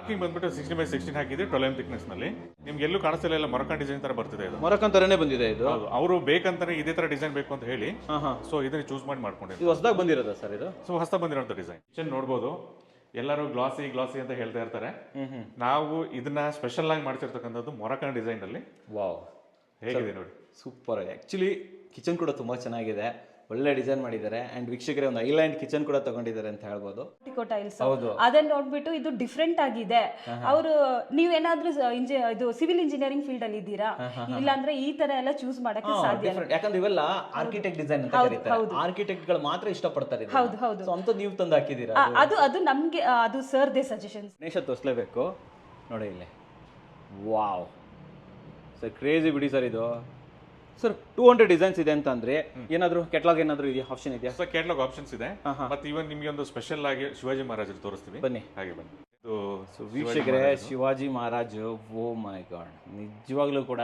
Parking ಬಂದ್ಬಿಟ್ಟು 60x16 ಹಾಕಿದ್ರೆ 12 thickness ನಲ್ಲಿ ನಿಮ್ಗೆ ಎಲ್ಲೂ ಕಾಣಿಸ್ತಿಲ್ಲ, ಎಲ್ಲ ಮೊರಕಾನ್ ಡಿಸೈನ್ ತರ ಬರ್ತಿದೆ ಇದು. ಮೊರಕಾನ್ ತರನೇ ಬಂದಿದೆ ಇದು. ಹೌದು, ಅವರು ಬೇಕಂತಾನೆ ಇದೇ ತರ ಡಿಸೈನ್ ಬೇಕು ಅಂತ ಹೇಳಿ ಸೊ ಇದನ್ನ ಚೂಸ್ ಮಾಡಿ ಮಾಡ್ಕೊಂಡಿದ್ದಾರೆ. ಇದು ಹೊಸದಾಗಿ ಬಂದಿರೋದಾ ಸರ್ ಇದು? ಸೊ ಹೊಸದಾಗಿ ಬಂದಿರೋಂಥ ಡಿಸೈನ್ ನೋಡ್ಬೋದು. ಎಲ್ಲರೂ ಗ್ಲಾಸಿ ಅಂತ ಹೇಳ್ತಾ ಇರ್ತಾರೆ. ನಾವು ಇದನ್ನ ಸ್ಪೆಷಲ್ ಆಗಿ ಮಾಡ್ತಿರ್ತಕ್ಕಂಥದ್ದು ಮೊರಕಾನ್ ಡಿಸೈನ್ ಅಲ್ಲಿ. ವಾವ್, ಹೇಗಿದೆ ನೋಡಿ, ಸೂಪರ್. ಆಕ್ಚುಲಿ ಕಿಚನ್ ಕೂಡ ತುಂಬಾ ಚೆನ್ನಾಗಿದೆ, ಒಳ್ಳೆ ಡಿಸೈನ್ ಮಾಡಿದ್ದಾರೆ. ಅಂಡ್ ವೀಕ್ಷಕರೇ ಒಂದು ಐಲ್ಯಾಂಡ್ ಕಿಚನ್ ಕೂಡ ತಗೊಂಡಿದ್ದಾರೆ ಅಂತ ಹೇಳ್ಬೋದು. ಟೈಲ್ಸ್ ಅದನ್ನ ನೋಡ್ಬಿಟ್ಟು ಇದು ಡಿಫ್ರೆಂಟ್ ಆಗಿದೆ. ಅವರು ನೀವೇನಾದ್ರೂ ಇದು ಸಿವಿಲ್ ಇಂಜಿನಿಯರಿಂಗ್ ಫೀಲ್ಡ್ ಅಲ್ಲಿ ಇದ್ದೀರಾ, ಇಲ್ಲಾಂದ್ರೆ ಈ ತರ ಎಲ್ಲ ಚೂಸ್ ಮಾಡಕ್ಕೆ ಸಾಧ್ಯ ಇಲ್ಲ. ಯಾಕಂದ್ರೆ ಇವೆಲ್ಲ ಆರ್ಕಿಟೆಕ್ಟ್ ಡಿಸೈನ್ ಅಂತ ಕರೀತಾರೆ, ಆರ್ಕಿಟೆಕ್ಟ್ ಗಳು ಮಾತ್ರ ಇಷ್ಟಪಡ್ತಾರೆ. ಹೌದು. ಅಂತ ನೀವು ತಂದು ಹಾಕಿದ್ದೀರಾ? ಅದು ನಮ್ಗೆ ಅದು ಸರ್ ದೇ ಸಜೆಷನ್ಸ್. ಗಣೇಶ ತೋರಿಸಲೇಬೇಕು ನೋಡಿ ಇಲ್ಲಿ. ವಾವ್ ಸರ್, ಕ್ರೇಜಿ ಬಿಡಿ ಸರ್ ಇದು. ಸರ್ 200 ಡಿಸೈನ್ಸ್ ಇದೆ ಅಂತ ಅಂದ್ರೆ ಏನಾದ್ರು ಕೆಟಲಾಗ್ ಏನಾದ್ರು ಇದೆಯಾ, ಆಪ್ಷನ್ ಇದೆಯಾ? ಸರ್ ಕೆಟಲಾಗ್ ಆಪ್ಷನ್ಸ್ ಇದೆ. ಮತ್ತೆ ಇವನ್ ನಿಮಗೆ ಒಂದು ಸ್ಪೆಷಲ್ ಆಗಿ ಶಿವಾಜಿ ಮಹಾರಾಜರು ತೋರಿಸ್ತೀವಿ, ಬನ್ನಿ. ಹಾಗೆ ಬನ್ನಿ. ವೀಕ್ಷಕರೇ, ಶಿವಾಜಿ ಮಹಾರಾಜ್, ಓ ಮೈ ಗಾಡ್, ನಿಜವಾಗ್ಲೂ ಕೂಡ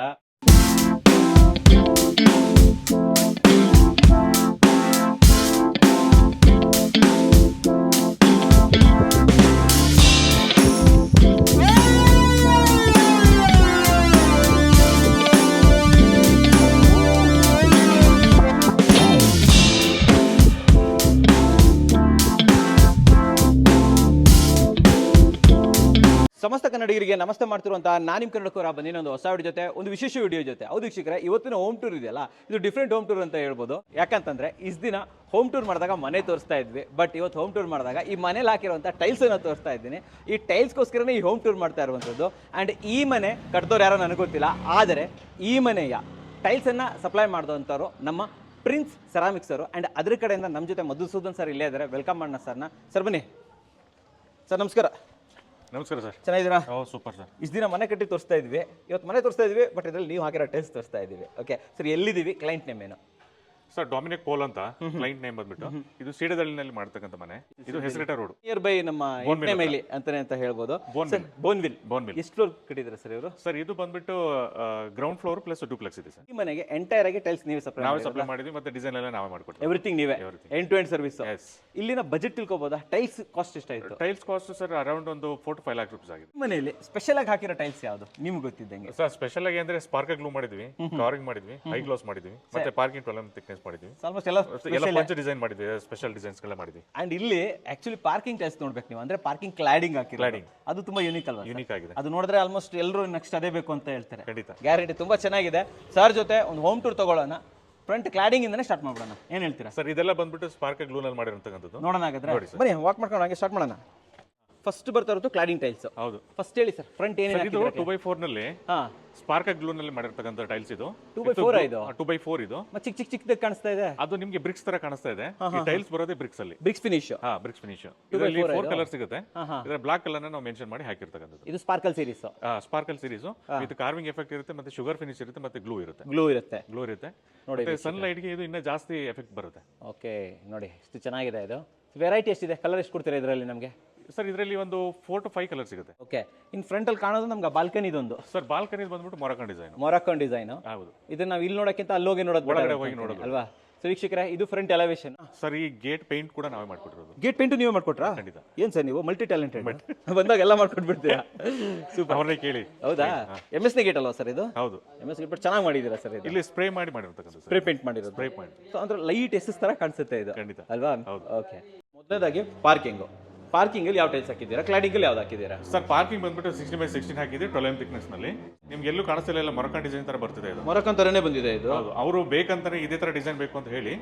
ಸಮಸ್ತ ಕನ್ನಡಿಗರಿಗೆ ನಮಸ್ತೆ ಮಾಡ್ತಿರುವಂತ ನಾನು ನಿಮ್ಮ ಕನ್ನಡಕರ ಬಂದಿನ ಒಂದು ಹೊಸ ವಿಡಿಯೋ ಜೊತೆ, ಒಂದು ವಿಶೇಷ ವಿಡಿಯೋ ಜೊತೆ. ಹೌದು ವೀಕ್ಷಕರೇ, ಇವತ್ತಿನ ಹೋಮ್ ಟೂರ್ ಇದೆಯಲ್ಲ, ಇದು ಡಿಫ್ರೆಂಟ್ ಹೋಮ್ ಟೂರ್ ಅಂತ ಹೇಳ್ಬೋದು. ಯಾಕಂತಂದ್ರೆ ಇಷ್ಟು ದಿನ ಹೋಮ್ ಟೂರ್ ಮಾಡಿದಾಗ ಮನೆ ತೋರಿಸ್ತಾ ಇದ್ವಿ, ಬಟ್ ಇವತ್ತು ಹೋಮ್ ಟೂರ್ ಮಾಡಿದಾಗ ಈ ಮನೇಲಿ ಹಾಕಿರುವಂಥ ಟೈಲ್ಸನ್ನು ತೋರಿಸ್ತಾ ಇದ್ದೀನಿ. ಈ ಟೈಲ್ಸ್ಗೋಸ್ಕರನೇ ಈ ಹೋಮ್ ಟೂರ್ ಮಾಡ್ತಾ ಇರುವಂಥದ್ದು. ಆ್ಯಂಡ್ ಈ ಮನೆ ಕಟ್ದವ್ರು ಯಾರೋ ನನಗೆ ಗೊತ್ತಿಲ್ಲ, ಆದರೆ ಈ ಮನೆಯ ಟೈಲ್ಸನ್ನು ಸಪ್ಲೈ ಮಾಡಿದಂಥವ್ರು ನಮ್ಮ ಪ್ರಿನ್ಸ್ ಸೆರಾಮಿಕ್ಸ್ ಅವರು. ಆ್ಯಂಡ್ ಅದ್ರ ಕಡೆಯಿಂದ ನಮ್ಮ ಜೊತೆ ಮಧುಸೂದನ್ ಸರ್ ಇಲ್ಲೇ ಇದ್ದಾರೆ. ವೆಲ್ಕಮ್ ಮಾಡೋಣ ಸರ್ನ. ಸರ್ ಬನ್ನಿ ಸರ್. ನಮಸ್ಕಾರ. ನಮಸ್ಕಾರ ಸರ್, ಚೆನ್ನಾಗಿದ್ದೀರಾ? Super sir. ಇಷ್ಟು ದಿನ ಮನೆ ಕಟ್ಟಿ ತೋರಿಸ್ತಾ ಇದ್ವಿ, ಇವತ್ತು ಮನೆ ತೋರಿಸ್ತಾ ಇದ್ವಿ, ಬಟ್ ಇದರಲ್ಲಿ ನೀವು ಹಾಕಿರೋ ಟೈಲ್ಸ್ ತೋರಿಸ್ತಾ ಇದ್ದೀವಿ. ಓಕೆ ಸರ್, ಎಲ್ಲಿದ್ದೀವಿ? ಕ್ಲೈಂಟ್ ನೇಮ್ ಏನು? ಸರ್ ಡೊಮಿನಿಕ್ ಪೋಲ್ ಅಂತ ಕ್ಲೈಂಟ್ ನೇಮ್ ಬಂದ್ಬಿಟ್ಟು. ಇದು ಸೀಡದಳ್ಳಿನಲ್ಲಿ ಮಾಡ್ತಕ್ಕಂಥ ಮನೆ. ಇದು ಹೆಸರಿಟ ರೋಡ್, ನಿಯರ್ ಬೈ ನಮ್ಮ ಮೈಲಿ ಅಂತಾನೆ ಅಂತ ಹೇಳ್ಬೋದು. ಬೋನ್ವಿಲ್. ಎಷ್ಟು ಫ್ಲೋರ್ ಕಟ್ಟಿದ್ರೆ ಸರ್ ಇವರು? ಸರ್ ಇದು ಬಂದ್ಬಿಟ್ಟು ಗ್ರೌಂಡ್ ಫ್ಲೋರ್ ಪ್ಲಸ್ ಡೂಪ್ಲೆಕ್ಸ್ ಇದೆ ಸರ್. ಈ ಮನೆಗೆ ಎಂಟೈರ್ ಆಗಿ ಟೈಲ್ಸ್ ನೀವೇ ಸಪ್ಲೈ ಮಾಡಿದ್ವಿ, ಮತ್ತೆ ಡಿಸೈನ್ ಎಲ್ಲ ನಾವೇ ಮಾಡ್ಕೊಡ್ತೀವಿ. ಎವ್ರಿಥಿಂಗ್ ನೀವೇ, ಎಂಡ್ ಟು ಎಂಡ್ ಸರ್ವಿಸ್. ಇಲ್ಲಿನ ಬಜೆಟ್ ತಿಳ್ಕೊಬೋದಾ? ಟೈಲ್ಸ್ ಕಾಸ್ಟ್ ಎಷ್ಟಾಯ್ತು? ಟೈಲ್ಸ್ ಕಾಸ್ಟ್ ಸರ್ ಅರೌಂಡ್ ಒಂದು 4 to 5 lakh rupees ಆಗಿದೆ. ಮನೆಯಲ್ಲಿ ಸ್ಪೆಷಲ್ ಆಗಿ ಹಾಕಿರೋ ಟೈಲ್ಸ್ ಯಾವುದು ನಿಮ್ಗೆ ಗೊತ್ತಿದ್ದಂಗೆ? ಸರ್ ಸ್ಪೆಷಲ್ ಆಗಿ ಅಂದ್ರೆ ಸ್ಪಾರ್ಕ್ ಗ್ಲೂ ಮಾಡಿದ್ವಿ, ಕವರಿಂಗ್ ಮಾಡಿದ್ವಿ, ಹೈ ಗ್ಲಾಸ್ ಮಾಡಿದ್ವಿ, ಮತ್ತೆ ಪಾರ್ಕಿಂಗ್ 12 ಥಿಕ್ನೆಸ್ ಮಾಡಿದ್ವಿ. ಆಲ್ಮೋಸ್ಟ್ ಎಲ್ಲ ಪಂಚ್ ಡಿಸೈನ್ ಮಾಡಿದ್ವಿ, ಸ್ಪೆಷಲ್ ಡಿಸೈನ್ಸ್ ಎಲ್ಲ ಮಾಡಿದ್ವಿ. ಅಂಡ್ ಇಲ್ಲಿ ಆಕ್ಚುಲಿ ಪಾರ್ಕಿಂಗ್ ಟೈಲ್ಸ್ ನೋಡ್ಬೇಕು ನೀವು, ಅಂದ್ರೆ ಪಾರ್ಕಿಂಗ್ ಕ್ಲಾಡಿಂಗ್ ಹಾಕಿರೋದು, ಅದು ತುಂಬಾ ಯೂನಿಕ್ ಅಲ್ವಾ? ಯೂನಿಕ್ ಆಗಿದೆ. ಅದು ನೋಡಿದ್ರೆ ಆಲ್ಮೋಸ್ಟ್ ಎಲ್ಲರೂ ನೆಕ್ಸ್ಟ್ ಅದೇ ಬೇಕು ಅಂತ ಹೇಳ್ತಾರೆ. ಖಂಡಿತ, ಗ್ಯಾರಂಟಿ. ತುಂಬಾ ಚೆನ್ನಾಗಿದೆ. ಸರ್ ಜೊತೆ ಒಂದು ಹೋಮ್ ಟೂರ್ ತಗೊಳ್ಳೋಣ. ಫ್ರಂಟ್ ಕ್ಲಾಡಿಂಗ್ ಇಂದನೇ ಸ್ಟಾರ್ಟ್ ಮಾಡೋಣ. ಏನ್ ಹೇಳ್ತೀರಾ ಸರ್? ಇದೆಲ್ಲ ಬಂದ್ಬಿಟ್ಟು ಸ್ಪಾರ್ಕ್ ಗ್ಲೂ ನಲ್ಲಿ ಮಾಡಿರೋಂತದ್ದು. ನೋಡೋಣ ಹಾಗಾದ್ರೆ, ಬನ್ನಿ ವಾಕ್ ಮಾಡ್ಕೊಂಡು ಹಾಗೆ ಸ್ಟಾರ್ಟ್ ಮಾಡೋಣ. ಫಸ್ಟ್ ಬರ್ತಾ ಇರೋದು ಕ್ಲಾಡಿಂಗ್ ಟೈಲ್ಸ್. ಹೌದು, ಫಸ್ಟ್ ಹೇಳಿ ಸರ್, ಫ್ರಂಟ್ ಏನಿದೆ? ಇದು 2x4 ನಲ್ಲಿ ಸ್ಪಾರ್ಕ್ ಗ್ಲೂ ನಲ್ಲಿ ಮಾಡಿರ್ತಕ್ಕಂಥ ಟೈಲ್ಸ್. ಇದು 2x4 ಇದು 2x4 ಇದು ಮತ್ತೆ ಚಿಕ್ಕದಾಗಿ ಕಾಣಿಸ್ತಾ ಇದೆ. ಅದು ನಿಮಗೆ ಬ್ರಿಕ್ಸ್ ತರ ಕಾಣಿಸ್ತಾ ಇದೆ. ಈ ಟೈಲ್ಸ್ ಬರೋದೇ ಬ್ರಿಕ್ಸ್ ಅಲ್ಲಿ, ಬ್ರಿಕ್ಸ್ ಫಿನಿಶ್. BRICS finish. ಇದರಲ್ಲಿ 4 ಕಲರ್ ಸಿಗುತ್ತೆ. ಇದರ ಬ್ಲಾಕ್ ಕಲರ್ ನಾವು ಮೆನ್ಷನ್ ಮಾಡಿ ಹಾಕಿರ್ತಕ್ಕಂಥದ್ದು. ಇದು sparkle series. Sparkle series with carving effect ಇರುತ್ತೆ, ಮತ್ತೆ ಶುಗರ್ ಫಿನಿಶ್ ಇರುತ್ತೆ, ಮತ್ತೆ ಗ್ಲೂ ಇರುತ್ತೆ. ನೋಡಿ, ಸನ್ ಲೈಟ್ ಗೆ ಇದು ಇನ್ನೂ ಜಾಸ್ತಿ ಎಫೆಕ್ಟ್ ಬರುತ್ತೆ. ಓಕೆ ನೋಡಿ ಎಷ್ಟು ಚೆನ್ನಾಗಿದೆ ಇದು. ವೆರೈಟಿ ಎಷ್ಟಿದೆ? ಕಲರ್ ಎಷ್ಟು ಕೊಡ್ತೀರಾ ಇದರಲ್ಲಿ ನಮಗೆ? ಸರ್ ಇದರಲ್ಲಿ ಒಂದು 4 to 5 ಕಲರ್ ಸಿಗುತ್ತೆ. ಓಕೆ, ಇನ್ ಫ್ರಂಟ್ ಅಲ್ಲಿ ಕಾಣೋದು ನಮ್ಗೆ ಬಾಲ್ಕನಿ ಇದೊಂದು. ಸರ್ ಬಾಲ್ಕನಿ ಬಂದ್ಬಿಟ್ಟು ಮೊರಾಕನ್ ಡಿಸೈನ್. ಹೌದು, ಇದನ್ನ ನಾವು ಇಲ್ಲಿ ನೋಡಕ್ಕಿಂತ ಅಲ್ಲೋಗಿ ನೋಡೋದು ಅಲ್ವಾ? ಸೊ ವೀಕ್ಷಕರೇ, ಇದು ಫ್ರಂಟ್ ಎಲಿವೇಶನ್. ಸರ್ ಈ ಗೇಟ್ ಪೇಂಟ್ ಕೂಡ ನಾವೇ ಮಾಡ್ಕೊಟ್ಟಿರೋದು. ಗೇಟ್ ಪೇಂಟ್ ನೀವೇ ಮಾಡ್ಕೊಟ್ರಾ? ಖಂಡಿತ. ಏನ್ ಸರ್ ನೀವು ಮಲ್ಟಿ ಟ್ಯಾಲೆಂಟೆಡ್, ಬಂದಾಗ ಎಲ್ಲ ಮಾಡ್ಕೊಟ್ಬಿಡ್ತೀರಾ. ಸೂಪರ್, ಅವ್ರನ್ನೇ ಕೇಳಿ. ಹೌದಾ? MS ಗೇಟ್ ಅಲ್ವಾ ಸರ್ ಇದು? ಹೌದು, MS ಗೇಟ್. ಬಟ್ ಚೆನ್ನಾಗಿ ಮಾಡಿದ್ದೀರಾ ಸರ್ ಇದು. ಇಲ್ಲಿ ಸ್ಪ್ರೇ ಮಾಡಿರ್ತಕ್ಕಂಥದ್ದು. ಸ್ಪ್ರೇ ಪೇಂಟ್ ಮಾಡಿರೋದು. Spray paint. ಸೊ ಅಂದ್ರೆ ಲೈಟ್ ಎಸ್ ತರ ಕಾಣಿಸುತ್ತೆ ಇದು. ಖಂಡಿತ ಅಲ್ವಾ? ಓಕೆ, ಮೊದಲನೇದಾಗಿ ಪಾರ್ಕಿಂಗ್ ಅಲ್ಲಿ ಯಾವ ಟೈಲ್ಸ್ ಹಾಕಿದ್ದೀರಾ? ಕ್ಲಾಡಿಂಗ್ ಅಲ್ಲಿ ಯಾವ್ದು ಹಾಕಿದ್ದೀರಾ? ಸರ್ ಪಾರ್ಕಿಂಗ್ ಬಂದ್ಬಿಟ್ಟು 60x16 ಹಾಕಿದ್ರೆ 12 ಥಿಕ್ನೆಸ್ ನಲ್ಲಿ ನಿಮ್ಗೆ ಎಲ್ಲೂ ಕಾಣಿಸ್ತಿಲ್ಲ, ಎಲ್ಲ ಮೊರಕಾನ್ ಡಿಸೈನ್ ತರ ಬರ್ತಿದೆ ಇದು. ಮೊರಕಾನ್ ತರನೇ ಬಂದಿದೆ ಇದು. ಹೌದು, ಅವರು ಬೇಕಂತಾನೆ ಇದೇ ತರ ಡಿಸೈನ್ ಬೇಕು ಅಂತ ಹೇಳಿ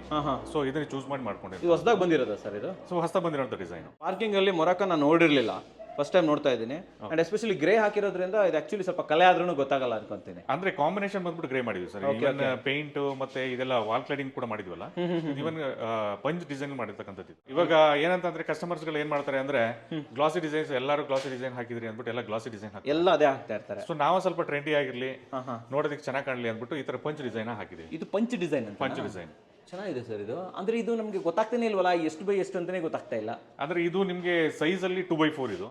ಸೊ ಇದನ್ನ ಚೂಸ್ ಮಾಡಿ ಮಾಡ್ಕೊಂಡಿದ್ದೀವಿ. ಇದು ಹೊಸದಾಗಿ ಬಂದಿರೋದಾ ಸರ್ ಇದು? ಸೊ ಹೊಸದಾಗಿ ಬಂದಿರೋಂಥ ಡಿಸೈನ್. ಪಾರ್ಕಿಂಗ್ ಅಲ್ಲಿ ಮೊರಕಾನ್ ನಾನು ನೋಡಿರ್ಲಿಲ್ಲ, ಫಸ್ಟ್ ಟೈಮ್ ನೋಡ್ತಾ ಇದ್ದೀನಿ. ಅಂಡ್ ಎಸ್ಪೆಷಲಿ ಗ್ರೇ ಹಾಕಿರೋದ್ರಿಂದ ಇದು ಆಕ್ಚುಲಿ ಸ್ವಲ್ಪ ಕಲೆ ಆದ್ರೂ ಗೊತ್ತಾಗಲ್ಲ ಅನ್ಕೊಂತೀನಿ. ಅಂದ್ರೆ ಕಾಂಬಿನೇಷನ್ ಬಂದ್ಬಿಟ್ಟು ಗ್ರೇ ಮಾಡಿದ್ವಿ ಸರ್. ಇವನ್ ಪೇಂಟ್ ಮತ್ತೆ ಇದೆಲ್ಲ ವಾಲ್ ಕ್ಲೈಡಿಂಗ್ ಕೂಡ ಮಾಡಿದ್ವಲ್ಲ, ಇವನ್ ಪಂಚ್ ಡಿಸೈನ್ ಮಾಡಿರ್ತಕ್ಕಂಥದ್ದು. ಇವಾಗ ಏನಂತಂದ್ರೆ ಕಸ್ಟಮರ್ಸ್ ಗಳು ಏನ್ ಮಾಡ್ತಾರೆ ಅಂದ್ರೆ ಗ್ಲಾಸಿ ಡಿಸೈನ್ಸ್, ಎಲ್ಲರೂ ಗ್ಲಾಸಿ ಡಿಸೈನ್ ಹಾಕಿದ್ರಿ ಅಂದ್ಬಿಟ್ಟು ಎಲ್ಲ ಗ್ಲಾಸಿ ಡಿಸೈನ್ ಹಾಕಿ ಎಲ್ಲ ಅದೇ ಹಾಕ್ತಾ ಇರ್ತಾರೆ. ಸೊ ನಾವು ಸ್ವಲ್ಪ ಟ್ರೆಂಡಿ ಆಗಿರ್ಲಿ, ನೋಡೋದಕ್ಕೆ ಚೆನ್ನಾಗಿ ಕಾಣಲಿ ಅಂದ್ಬಿಟ್ಟು ಈ ತರ ಪಂಚ್ ಡಿಸೈನ್ ಹಾಕಿದ್ವಿ. ಇದು ಪಂಚ್ ಡಿಸೈನ್. Punch design. ಚೆನ್ನಾಗಿದೆ ಸರ್ ಇದು. ಅಂದ್ರೆ ಇದು ನಮಗೆ ಗೊತ್ತಾಗ್ತಾನೆ ಇಲ್ವಲ್ಲ, ಎಷ್ಟು ಬೈ ಎಷ್ಟು ಅಂತಾನೆ ಗೊತ್ತಾಗ್ತಾ ಇಲ್ಲ. ಅಂದ್ರೆ ಇದು ನಿಮ್ಗೆ ಸೈಜ್ ಅಲ್ಲಿ 2x4 ಇದು.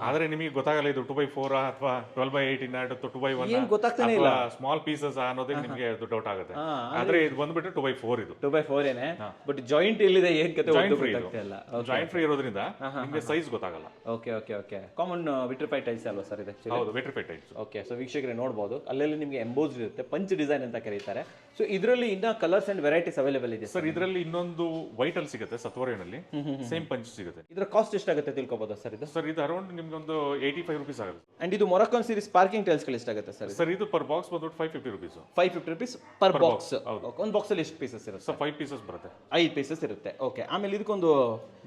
ಆದ್ರೆ ನಿಮಗೆ ಗೊತ್ತಾಗಲ್ಲ ಇದು 2x4 ಅಥವಾ 12x18 ಅಥವಾ 2x1 ಏನ್ ಗೊತ್ತಾಗ್ತಾನೆ ಇಲ್ಲ. ಸ್ಮಾಲ್ ಪೀಸಸ್ ಅನ್ನೋದೇ ನಿಮ್ಗೆ ಡೌಟ್ ಆಗುತ್ತೆ. ಆದ್ರೆ ಇದು ಬಂದ್ಬಿಟ್ಟು 2x4 ಇದು. 2x4 ಏನೇ, ಬಟ್ ಜಾಯಿಂಟ್ ಎಲ್ಲಿದೆ ಏನ್ ಕತೆ ಗೊತ್ತಾಗ್ತಾ ಇಲ್ಲ. ಜಾಯಿಂಟ್ ಫ್ರೀ ಇರೋದ್ರಿಂದ ನಿಮ್ಗೆ ಸೈಜ್ ಗೊತ್ತಾಗಲ್ಲ. Okay okay okay. Common vitrified tiles ಅಲ್ವಾ ಸರ್ ಇದು ಆಕ್ಚುಲಿ? ಹೌದು, ವಿಟ್ರಿಫೈಡ್ ಟೈಲ್ಸ್. ಓಕೆ, ಸೊ ವೀಕ್ಷಕರೇ ನೋಡಬಹುದು ಅಲ್ಲೆಲ್ಲಿ ನಿಮಗೆ ಎಂಬೋಸ್ಡ್ ಇರುತ್ತೆ, ಪಂಚ್ ಡಿಸೈನ್ ಅಂತ ಕರೀತಾರೆ. ಸೊ ಇದರಲ್ಲಿ ಇನ್ನ ಕಲರ್ಸ್ ಅಂಡ್ ವೆರೈಟೀಸ್ ಅವೈಲೇಬಲ್ ಇದೆ ಸರ್. ಇದರಲ್ಲಿ ಇನ್ನೊಂದು ವೈಟ್ ಅಲ್ಲಿ ಸಿಗುತ್ತೆ, ಸತ್ವರಿನಲ್ಲಿ ಸೇಮ್ ಪಂಚ್ ಸಿಗುತ್ತೆ. ಇದರ ಕಾಸ್ಟ್ ಎಷ್ಟಾಗುತ್ತೆ ತಿಳ್ಕೊಬೋದಾ ಸರ್ ಇದು? ಸರ್ ಇದು ಅರೌಂಡ್ ನಿಮ್ಗೆ ಒಂದು 85 ರುಪೀಸ್ ಆಗುತ್ತೆ. ಅಂಡ್ ಇದು ಮೊರಕಾನ್ ಸೀರೀಸ್ ಪಾರ್ಕಿಂಗ್ ಟೈಲ್ಸ್ ಗಳು ಎಷ್ಟಾಗುತ್ತೆ ಸರ್? ಸರ್ ಇದು ಪರ್ ಬಾಕ್ಸ್ ಬಂದ್ಬಿಟ್ಟು 550 ರುಪೀಸ್. 550 rupees per box. ಒಂದು ಬಾಕ್ಸ್ ಅಲ್ಲಿ ಎಷ್ಟು ಪೀಸಸ್ ಇರುತ್ತೆ? ಸರ್ 5 ಪೀಸಸ್ ಬರುತ್ತೆ. 5 ಪೀಸಸ್ ಇರುತ್ತೆ. ಓಕೆ, ಆಮೇಲೆ ಇದಕ್ಕೊಂದು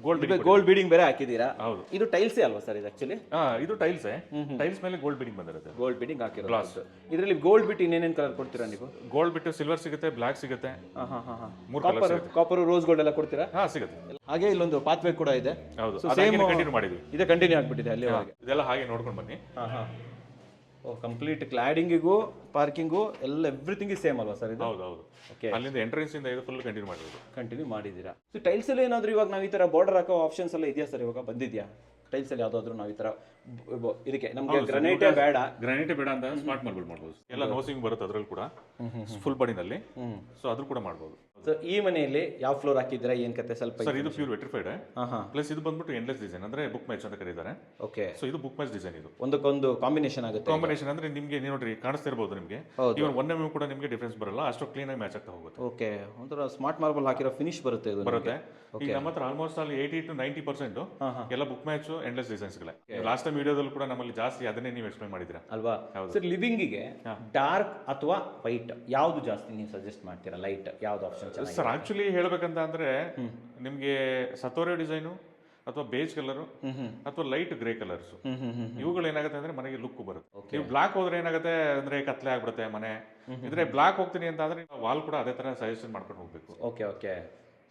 ಗೋಲ್ಡ್ ಬೀಡಿಂಗ್ ಬೇರೆ ಹಾಕಿದೀರಾ? ಹೌದು. ಇದು ಟೈಲ್ಸೇ ಅಲ್ವಾ ಸರ್ ಇದು ಆಕ್ಚುಲಿ? ಇದು ಟೈಲ್ಸ್ ಟೈಲ್ಸ್ ಮೇಲೆ ಗೋಲ್ಡ್ ಬಿಡಿಂಗ್ ಬಂದಿರುತ್ತೆ. ಗೋಲ್ಡ್ ಬೀಡಿಂಗ್ ಹಾಕಿರೋದು. ಇದರಲ್ಲಿ ಗೋಲ್ಡ್ ಬಿಟ್ಟು ಇನ್ನೇನೇನು ಕಲರ್ ಕೊಡ್ತೀರಾ ನೀವು? ಗೋಲ್ಡ್ ಬಿಟ್ಟು ಸಿಲ್ವರ್ ಸಿಗುತ್ತೆ, ಬ್ಲಾಕ್ ಸಿಗುತ್ತೆ, ಮೂರು ಕಲರ್ ಸಿಗುತ್ತೆ. ಕಾಪರ್, ರೋಸ್ ಗೋಲ್ಡ್ ಎಲ್ಲ ಕೊಡ್ತೀರಾ? ಸಿಗುತ್ತೆ. ಹಾಗೆ ಇಲ್ಲೊಂದು ಪಾತ್ವೇ ಕೂಡ ಇದೆ. ಹೌದು, ಸೇಮ್ ಕಂಟಿನ್ಯೂ ಮಾಡಿದ್ವಿ. ಇದೆ ಕಂಟಿನ್ಯೂ ಆಗ್ಬಿಟ್ಟಿದೆ ಅಲ್ಲಿ ಒಳಗೆ. ಇದೆಲ್ಲ ಹಾಗೆ ನೋಡ್ಕೊಂಡು ಬನ್ನಿ. ಕಂಪ್ಲೀಟ್ ಕ್ಲಾಡಿಂಗಿಗೂ ಪಾರ್ಕಿಂಗು ಎಲ್ಲ ಎವ್ರಿಥಿಂಗ್ ಸೇಮ್ ಅಲ್ವಾ ಸರ್ ಇದು? ಹೌದು ಹೌದು. ಅಲ್ಲಿಂದ ಎಂಟ್ರೆನ್ಸ್ ಇಂದ ಇದು ಫುಲ್ ಕಂಟಿನ್ಯೂ ಮಾಡಿರೋದು. ಕಂಟಿನ್ಯೂ ಮಾಡಿದ್ದೀರಾ. ಸೊ ಟೈಲ್ಸ್ ಅಲ್ಲಿ ಏನಾದರೂ ಇವಾಗ ನಾವು ಈ ತರ ಬಾರ್ಡರ್ ಹಾಕೋ ಆಪ್ಷನ್ಸ್ ಎಲ್ಲ ಇದೆಯಾ ಸರ್? ಇವಾಗ ಬಂದಿದ್ಯಾ ಟೈಲ್ಸ್ ಅಲ್ಲಿ ಯಾವ್ದಾದ್ರು ನಾವು ಈ ತರ ಇದಕ್ಕೆ ನಮಗೆ ಗ್ರಾನೈಟೇ ಬೇಡ ಅಂತ ಸ್ಮಾರ್ಟ್ ಮಾರ್ಬಲ್ ಮಾಡ್ಬೋದು. ಎಲ್ಲ ನೋಸಿಂಗ್ ಬರುತ್ತೆ ಅದರಲ್ಲಿ ಕೂಡ ಫುಲ್ ಬಾಡಿನಲ್ಲಿ. ಸೊ ಅದು ಕೂಡ ಮಾಡ್ಬೋದು. ಸೊ ಈ ಮನೆಯಲ್ಲಿ ಯಾವ ಫ್ಲೋರ್ ಹಾಕಿದ್ರೆ ಏನ್ ಕತೆ ಸ್ವಲ್ಪ? ಸರ್ ಇದು ಪ್ಯೂರ್ ವೆಟ್ರಿಫೈಡ್ ಪ್ಲಸ್ ಇದು ಬಂದ್ಬಿಟ್ಟು ಎಂಡ್ಲೆಸ್ ಡಿಸೈನ್ ಅಂದ್ರೆ ಬುಕ್ ಮ್ಯಾಚ್ ಅಂತ ಕರೀತಾರೆ. ಓಕೆ, ಸೊ ಇದು ಬುಕ್ ಮ್ಯಾಚ್ ಡಿಸೈನ್. ಇದು ಒಂದಕ್ಕೊಂದು ಕಾಂಬಿನೇಷನ್ ಆಗುತ್ತೆ. ಕಾಂಬಿನೇಷನ್ ಅಂದ್ರೆ ನಿಮಗೆ ನೋಡ್ರಿ ಕಾಣಿಸ್ತಿರ್ಬೋದು ನಿಮಗೆ. ಇವನ್ 1 mm ಕೂಡ ನಿಮಗೆ ಡಿಫರೆನ್ಸ್ ಬರಲ್ಲ, ಅಷ್ಟು ಕ್ಲೀನ್ ಆಗಿ ಮ್ಯಾಚ್ ಆಗ್ತಾ ಹೋಗುತ್ತೆ. ಓಕೆ, ಒಂಥರ ಸ್ಮಾರ್ಟ್ ಮಾರ್ಬಲ್ ಹಾಕಿರೋ ಫಿನಿಶ್ ಬರುತ್ತೆ ಇದು. ಬರುತ್ತೆ. ಈಗ ನಮ್ಮ ಹತ್ರ ಆಲ್ಮೋಸ್ಟ್ ಅಲ್ಲಿ 80 to 90% ಎಲ್ಲ ಬುಕ್ ಮ್ಯಾಚ್ ಎಂಡ್ಲೆಸ್ ಡಿಸೈನ್ಸ್ ಗಳೇ. ಲಾಸ್ಟ್ ಟೈಮ್ ವಿಡಿಯೋದಲ್ಲಿ ಕೂಡ ನಮ್ಮಲ್ಲಿ ಜಾಸ್ತಿ ಅದನ್ನೇ ನೀವು ಎಕ್ಸ್ಪ್ಲೈನ್ ಮಾಡಿದ್ರಾ ಅಲ್ವಾ ಸರ್? ಲಿವಿಂಗ್ ಗೆ ಡಾರ್ಕ್ ಅಥವಾ ವೈಟ್ ಯಾವ್ದು ಜಾಸ್ತಿ ನೀವು ಸಜೆಸ್ಟ್ ಮಾಡ್ತೀರಾ? ಲೈಟ್ ಯಾವ್ದು ಆಪ್ಷನ್ ಚೆನ್ನಾಗಿದೆ ಸರ್? ಆಕ್ಚುಲಿ ಹೇಳ್ಬೇಕಂತ ಅಂದ್ರೆ ನಿಮ್ಗೆ ಸತೋರಿಯೋ ಡಿಸೈನು ಅಥವಾ ಬೇಜ್ ಕಲರ್ ಅಥವಾ ಲೈಟ್ ಗ್ರೇ ಕಲರ್ಸ್, ಇವುಗಳು ಏನಾಗುತ್ತೆ ಅಂದ್ರೆ ಮನೆಗೆ ಲುಕ್ ಬರುತ್ತೆ. ನೀವು ಬ್ಲಾಕ್ ಹೋದ್ರೆ ಏನಾಗುತ್ತೆ ಅಂದ್ರೆ ಕತ್ಲೆ ಆಗ್ಬಿಡುತ್ತೆ ಮನೆ. ಇದ್ರೆ ಬ್ಲಾಕ್ ಹೋಗ್ತೀನಿ ಅಂತ ಅಂದ್ರೆ ವಾಲ್ ಕೂಡ ಅದೇ ತರ ಸಜೆಷನ್ ಮಾಡ್ಕೊಂಡು ಹೋಗ್ಬೇಕು. Okay okay.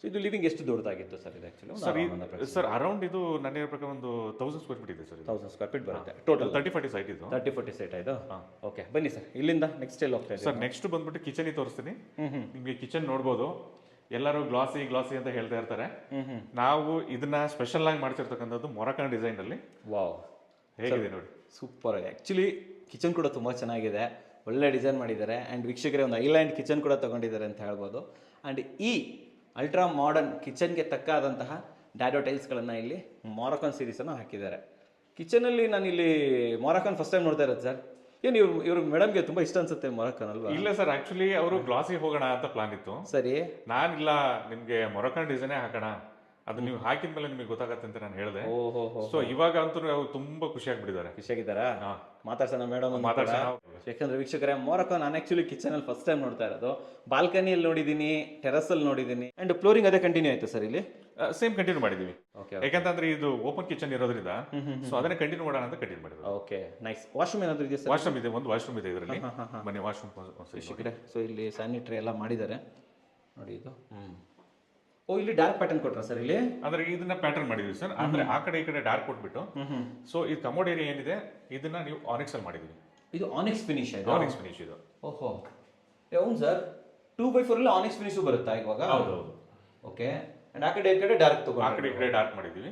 ಸೊ ಇದು ಲಿವಿಂಗ್ ಎಷ್ಟು ದೊಡ್ಡದಾಗಿತ್ತು ಸರ್ ಇದು ಆಕ್ಚುಲಿ? ಸರ್ ಅರೌಂಡ್ ಇದು ನನ್ನ ಪ್ರಕಾರ ಒಂದು 1000 ಸ್ಕ್ವೇರ್ ಫೀಟ್ ಇದೆ ಸರ್. 1000 ಸ್ಕ್ವೇರ್ ಫೀಟ್ ಬರುತ್ತೆ ಟೋಟಲ್. 30-40 ಸೈಟ್ ಇದು. 30-40 ಸೈಟ್ ಆಯ್ತು. ಓಕೆ, ಬನ್ನಿ ಸರ್ ಇಲ್ಲಿಂದ ನೆಕ್ಸ್ಟ್ ಎಲ್ಲಿ ಹೋಗ್ತಾ ಇದೆ ಸರ್? ನೆಕ್ಸ್ಟ್ ಬಂದ್ಬಿಟ್ಟು ಕಿಚನ್ ತೋರಿಸ್ತೀನಿ ನಿಮ್ಗೆ. ಕಿಚನ್ ನೋಡ್ಬೋದು, ಎಲ್ಲರೂ ಗ್ಲಾಸಿ ಗ್ಲಾಸಿ ಅಂತ ಹೇಳ್ತಾ ಇರ್ತಾರೆ. ನಾವು ಇದನ್ನ ಸ್ಪೆಷಲ್ ಆಗಿ ಮಾಡ್ತಿರ್ತಕ್ಕಂಥದ್ದು ಮೊರಕಾನ್ ಡಿಸೈನ್ ಅಲ್ಲಿ. ವಾವ್, ಹೇಗಿದೆ ನೋಡಿ, ಸೂಪರ್ ಆಗಿ. ಆಕ್ಚುಲಿ ಕಿಚನ್ ಕೂಡ ತುಂಬಾ ಚೆನ್ನಾಗಿದೆ, ಒಳ್ಳೆ ಡಿಸೈನ್ ಮಾಡಿದ್ದಾರೆ. ಆ್ಯಂಡ್ ವೀಕ್ಷಕರೇ ಒಂದು ಐಲ್ಯಾಂಡ್ ಕಿಚನ್ ಕೂಡ ತಗೊಂಡಿದ್ದಾರೆ ಅಂತ ಹೇಳ್ಬೋದು. ಆ್ಯಂಡ್ ಈ ಅಲ್ಟ್ರಾ ಮಾಡರ್ನ್ ಕಿಚನ್ಗೆ ತಕ್ಕಾದಂತಹ ಡ್ಯಾಡೋ ಟೈಲ್ಸ್ಗಳನ್ನು ಇಲ್ಲಿ ಮೊರಕಾನ್ ಸೀರೀಸನ್ನು ಹಾಕಿದ್ದಾರೆ. ಕಿಚನಲ್ಲಿ ನಾನು ಇಲ್ಲಿ ಮೊರಕಾನ್ ಫಸ್ಟ್ ಟೈಮ್ ನೋಡ್ತಾ ಇರೋದು ಸರ್. ಏನು ಇವ್ರ ಮೇಡಮ್ಗೆ ತುಂಬಾ ಇಷ್ಟ ಅನ್ಸುತ್ತೆ ಮೊರಕಾನ್ ಅಲ್ವಾ? ಇಲ್ಲ ಸರ್, ಆಕ್ಚುಲಿ ಅವರು ಗ್ಲಾಸಿ ಹೋಗೋಣ ಅಂತ ಪ್ಲಾನ್ ಇತ್ತು. ಸರಿ, ನಾನಿಲ್ಲ ನಿಮ್ಗೆ ಮೊರಕಾನ್ ಡಿಸೈನೇ ಹಾಕೋಣ, ಅದು ನೀವು ಹಾಕಿದ ಮೇಲೆ ನಿಮಗೆ ಗೊತ್ತಾಗತ್ತೆ ಅಂತ ನಾನು ಹೇಳಿದೆ. ಸೊ ಇವಾಗ ಅಂತೂ ಅವ್ರು ತುಂಬಾ ಖುಷಿ ಆಗ್ಬಿಟ್ಟಿದ್ದಾರೆ. ಖುಷಿಯಾಗಿದ್ದಾರಾ? ಮಾತಾಡ್ಸೋಣ ಮೇಡಮ್. ಯಾಕಂದ್ರೆ ವೀಕ್ಷಕರೇ, ಮೊರಕಾನ್ ನಾನು ಆಕ್ಚುಲಿ ಕಿಚನ್ ಅಲ್ಲಿ ಫಸ್ಟ್ ಟೈಮ್ ನೋಡ್ತಾ ಇರೋದು. ಬಾಲ್ಕನಿಯಲ್ಲಿ ನೋಡಿದೀನಿ, ಟೆರಸ್ ಅಲ್ಲಿ ನೋಡಿದೀನಿ. ಅಂಡ್ ಫ್ಲೋರಿಂಗ್ ಅದೇ ಕಂಟಿನ್ಯೂ ಆಯ್ತು ಸರ್ ಇಲ್ಲಿ? ಸೇಮ್ ಕಂಟಿನ್ಯೂ ಮಾಡಿದೀವಿ. ಯಾಕಂತಂದ್ರೆ ಇದು ಓಪನ್ ಕಿಚನ್ ಇರೋದ್ರಿಂದ ಸೊ ಅದನ್ನ ಕಂಟಿನ್ಯೂ ಮಾಡೋಣ ಅಂತ ಕಂಟಿನ್ಯೂ ಮಾಡಿದ್ವಿ. Okay, nice. ವಾಶ್ರೂಮ್ ಏನಾದ್ರು ಇದೆಯಾ ಸರ್? ವಾಶ್ರೂಮ್ ಇದೆ, ಒಂದು ವಾಶ್ರೂಮ್ ಇದೆ ಇದರಲ್ಲಿ. ಬನ್ನಿ ವಾಶ್ರೂಮ್. ಸೊ ಇಲ್ಲಿ ಸ್ಯಾನಿಟರಿ ಎಲ್ಲ ಮಾಡಿದ್ದಾರೆ ನೋಡಿ. ಇದು ಓ, ಇಲ್ಲಿ ಡಾರ್ಕ್ ಪ್ಯಾಟರ್ನ್ ಕೊಟ್ರ ಸರ್ ಇಲ್ಲಿ? ಅಂದ್ರೆ ಇದನ್ನ ಪ್ಯಾಟರ್ನ್ ಮಾಡಿದ್ವಿ ಸರ್. ಅಂದ್ರೆ ಆ ಕಡೆ ಈ ಕಡೆ ಡಾರ್ಕ್ ಕೊಟ್ಬಿಟ್ಟು, ಸೊ ಈ ಕಮೋಡ್ ಏರಿಯಾ ಏನಿದೆ ಇದನ್ನ ನೀವು ಆನಿಕ್ಸ್ ಅಲ್ಲಿ ಮಾಡಿದ್ವಿ. ಇದು ಆನಿಕ್ಸ್ ಫಿನಿಶ್ ಇದೆ? ಆನಿಕ್ಸ್ ಫಿನಿಶ್ ಇದು. ಓಹೋ, ಹೌದು ಸರ್. 2x4 ಅಲ್ಲಿ ಆನಿಕ್ಸ್ ಫಿನಿಶ್ ಬರುತ್ತಾ ಇವಾಗ? ಹೌದು. ಓಕೆ, ಅಂಡ್ ಆ ಕಡೆ ಈ ಕಡೆ ಡಾರ್ಕ್ ತಗೊಂಡು ಆ ಕಡೆ ಈ ಕಡೆ ಡಾರ್ಕ್ ಮಾಡಿದ್ವಿ.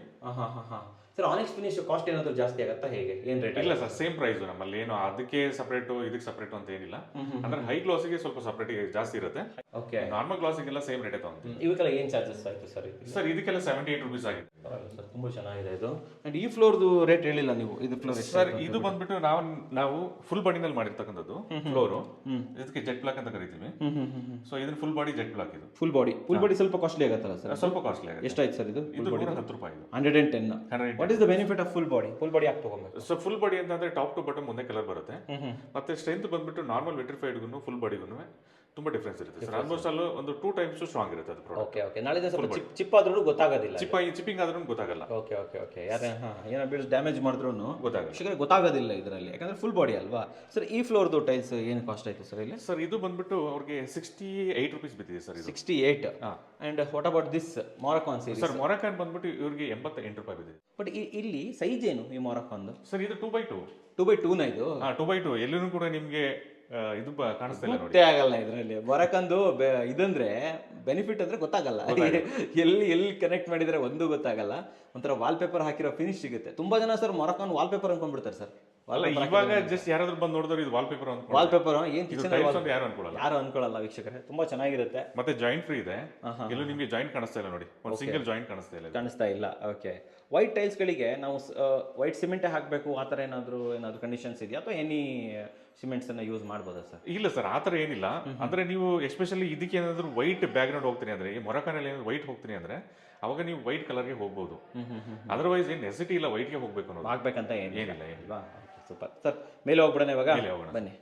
ಸರ್ ಆನಿಕ್ಸ್ ಫಿನಿಶ್ ಕಾಸ್ಟ್ ಏನಾದ್ರು ಜಾಸ್ತಿ ಆಗುತ್ತಾ ಹೇಗೆ? ಏನ್ ರೇಟ್? ಇಲ್ಲ ಸರ್, ಸೇಮ್ ಪ್ರೈಸ್ ನಮ್ಮಲ್ಲಿ. ಏನು ಅದಕ್ಕೆ ಸಪರೇಟ್ ಇದಕ್ಕೆ ಸಪರೇಟ್ ಅಂತ ಏನಿಲ್ಲ. ಅಂದ್ರೆ ಹೈ ಗ್ಲಾಸಿಗೆ ಸ್ವಲ್ಪ ಸಪರೇಟ್ ಜಾಸ್ತಿ ಇರುತ್ತೆ. ಓಕೆ, ನಾರ್ಮಲ್ ಗ್ಲಾಸಿಗೆಲ್ಲ ಸೇಮ್ ರೇಟ್ ತಗೊಂತೀವಿ. ಇವಕ್ಕೆಲ್ಲ ಏನ್ ಚಾರ್ಜಸ್ ಆಯ್ತು ಸರ್? ಸರ್ ಇದಕ್ಕೆಲ್ಲ 78 ರುಪೀಸ್ ಆಗಿದೆ ಸರ್. ತುಂಬಾ ಚೆನ್ನಾಗಿದೆ ಇದು. ಅಂಡ್ ಈ ಫ್ಲೋರ್ದು ರೇಟ್ ಹೇಳಿಲ್ಲ ನೀವು. ಇದು ಫ್ಲೋರ್ ಸರ್ ಇದು ಬಂದ್ಬಿಟ್ಟು ನಾವು ಫುಲ್ ಬಾಡಿನಲ್ಲಿ ಮಾಡಿರ್ತಕ್ಕಂಥದ್ದು ಫ್ಲೋರ್. ಇದಕ್ಕೆ ಜೆಟ್ ಬ್ಲಾಕ್ ಅಂತ ಕರಿತೀವಿ. ಸೊ ಇದನ್ನ ಫುಲ್ ಬಾಡಿ ಜೆಟ್ ಬ್ಲಾಕ್. ಇದು ಫುಲ್ ಬಾಡಿ ಸ್ವಲ್ಪ ಕಾಸ್ಟ್ಲಿ ಆಗುತ್ತಲ್ಲ ಸರ್? ಸ್ವಲ್ಪ ಕಾಸ್ಟ್ಲಿ ಆಗುತ್ತೆ. ಎಷ್ಟಾಯ್ತು ಸರ್ ಇದು? ಇದು 110 ರೂಪಾಯಿ. 110. What is the benefit of full body? Full body ಯಾಕೆ ತಗೋಬೇಕು? ಸೊ ಫುಲ್ ಬಾಡಿ ಅಂತಂದ್ರೆ ಟಾಪ್ ಟು ಬಾಟಮ್ ಒಂದೇ ಕಲರ್ ಬರುತ್ತೆ. ಮತ್ತೆ ಸ್ಟ್ರೆಂತ್ ಬಂದ್ಬಿಟ್ಟು ನಾರ್ಮಲ್ ವಿಟ್ರಿಫೈಡ್ಗೂ ಫುಲ್ ಬಾಡಿಗೂ ತುಂಬಾ ಡಿಫರೆನ್ಸ್ ಇರುತ್ತೆ ಸರ್. ಆಲ್ಮೋಸ್ಟ್ ಅಲ್ಲಿ ಒಂದು 2 times ಸ್ಟ್ರಾಂಗ್ ಇರುತ್ತೆ ಅದು ಪ್ರಾಡಕ್ಟ್. Okay okay. ನಾಳೆ ಸ್ವಲ್ಪ ಚಿಪ್ ಆದ್ರೂ ಗೊತ್ತಾಗೋದಿಲ್ಲ. ಚಿಪ್ಪಿಂಗ್ ಆದ್ರೂ ಗೊತ್ತಾಗಲ್ಲ. Okay okay okay. ಏನೋ ಬಿಲ್ಸ್ ಡ್ಯಾಮೇಜ್ ಮಾಡಿದ್ರು ಗೊತ್ತಾಗಲ್ಲ, ಗೊತ್ತಾಗೋದಿಲ್ಲ ಇದರಲ್ಲಿ, ಯಾಕಂದ್ರೆ ಫುಲ್ ಬಾಡಿ ಅಲ್ವಾ ಸರ್. ಈ ಫ್ಲೋರ್ದು ಟೈಲ್ಸ್ ಏನು ಕಾಸ್ಟ್ ಆಯ್ತು ಸರ್ ಇಲ್ಲಿ? ಸರ್ ಇದು ಬಂದ್ಬಿಟ್ಟು ಅವ್ರಿಗೆ 68 ರುಪೀಸ್ ಬಿದ್ದಿದೆ sir. 68. And what about this Moroccan series? Sir Moroccan ಬಂದ್ಬಿಟ್ಟು ಇವ್ರಿಗೆ 88 ರೂಪಾಯಿ ಬಿದ್ದಿದೆ. ಬಟ್ ಇಲ್ಲಿ ಸೈಜ್ ಏನು ಈ ಮೊರಕಾನ್? ಸರ್ ಇದು 2x2. 2x2 ನ ಇದು? 2x2. ಎಲ್ಲೂ ಕೂಡ ನಿಮ್ಗೆ ಇದು ಕಾಣಿಸ್ತಾ ಇಲ್ಲ ನೋಡಿ. ಗೊತ್ತೇ ಆಗಲ್ಲ ಇದರಲ್ಲಿ ಮೊರಕಂದು ಇದಂದ್ರೆ ಬೆನಿಫಿಟ್ ಅಂದ್ರೆ ಗೊತ್ತಾಗಲ್ಲ ಎಲ್ಲಿ ಕನೆಕ್ಟ್ ಮಾಡಿದ್ರೆ ಒಂದು ಗೊತ್ತಾಗಲ್ಲ. ಒಂಥರ ವಾಲ್ ಪೇಪರ್ ಹಾಕಿರೋ ಫಿನಿಶ್ ಸಿಗುತ್ತೆ. ತುಂಬಾ ಜನ ಸರ್ ಮೊರಕನ್ ವಾಲ್ ಪೇಪರ್ ಅನ್ಕೊಂಡ್ಬಿಡ್ತಾರೆ ಸರ್. ಅಲ್ಲ ಇವಾಗ ಜಸ್ಟ್ ಯಾರಾದ್ರೂ ಬಂದು ನೋಡಿದ್ರೆ ಇದು ವಾಲ್ ಪೇಪರ್ ಅಂತ ವಾಲ್ ಪೇಪರ್ ಏನ್ ಕಿಚನ್ ಯಾರು ಅನ್ಕೊಳ್ಳಲ್ಲ, ಯಾರು ಅನ್ಕೊಳ್ಳಲ್ಲ ವೀಕ್ಷಕರೇ. ತುಂಬಾ ಚೆನ್ನಾಗಿರುತ್ತೆ. ಮತ್ತೆ ಜಾಯಿಂಟ್ ಫ್ರೀ ಇದೆ. ಎಲ್ಲೂ ನಿಮಗೆ ಜಾಯಿಂಟ್ ಕಾಣಿಸ್ತಾ ಇಲ್ಲ ನೋಡಿ, ಒಂದು ಸಿಂಗಲ್ ಜಾಯಿಂಟ್ ಕಾಣಿಸ್ತಾ ಇಲ್ಲ. ಓಕೆ. ವೈಟ್ ಟೈಲ್ಸ್ ಗಳಿಗೆ ನಾವು ವೈಟ್ ಸಿಮೆಂಟ್ ಹಾಕಬೇಕು ಆ ಥರ ಏನಾದ್ರು ಕಂಡೀಷನ್ಸ್ ಇದೆಯಾ ಅಥವಾ ಎನಿ ಸಿಮೆಂಟ್ಸ್ ಅನ್ನ ಯೂಸ್ ಮಾಡ್ಬೋದಾ ಸರ್? ಇಲ್ಲ ಸರ್, ಆ ಥರ ಏನಿಲ್ಲ. ಅಂದ್ರೆ ನೀವು ಎಸ್ಪೆಷಲಿ ಇದಕ್ಕೆ ಏನಾದ್ರು ವೈಟ್ ಬ್ಯಾಕ್ ಗ್ರೌಂಡ್ ಹೋಗ್ತೀನಿ ಅಂದ್ರೆ, ಈ ಮೊರಕಾನಲ್ಲಿ ಏನಾದ್ರು ವೈಟ್ ಹೋಗ್ತೀನಿ ಅಂದ್ರೆ ಅವಾಗ ನೀವು ವೈಟ್ ಕಲರ್ಗೆ ಹೋಗ್ಬೋದು. ಅದರ್ವೈಸ್ ಏನ್ ನೆಸಿಟಿ ಇಲ್ಲ ವೈಟ್ಗೆ ಹೋಗ್ಬೇಕು ಅನ್ನೋದು, ಆಗ್ಬೇಕಂತ ಏನಿಲ್ಲ. ಏನಿಲ್ಲ. Super sir. ಮೇಲೆ ಹೋಗ್ಬಿಡೋಣ ಇವಾಗ, ಮೇಲೆ ಹೋಗೋಣ. ಬನ್ನಿ.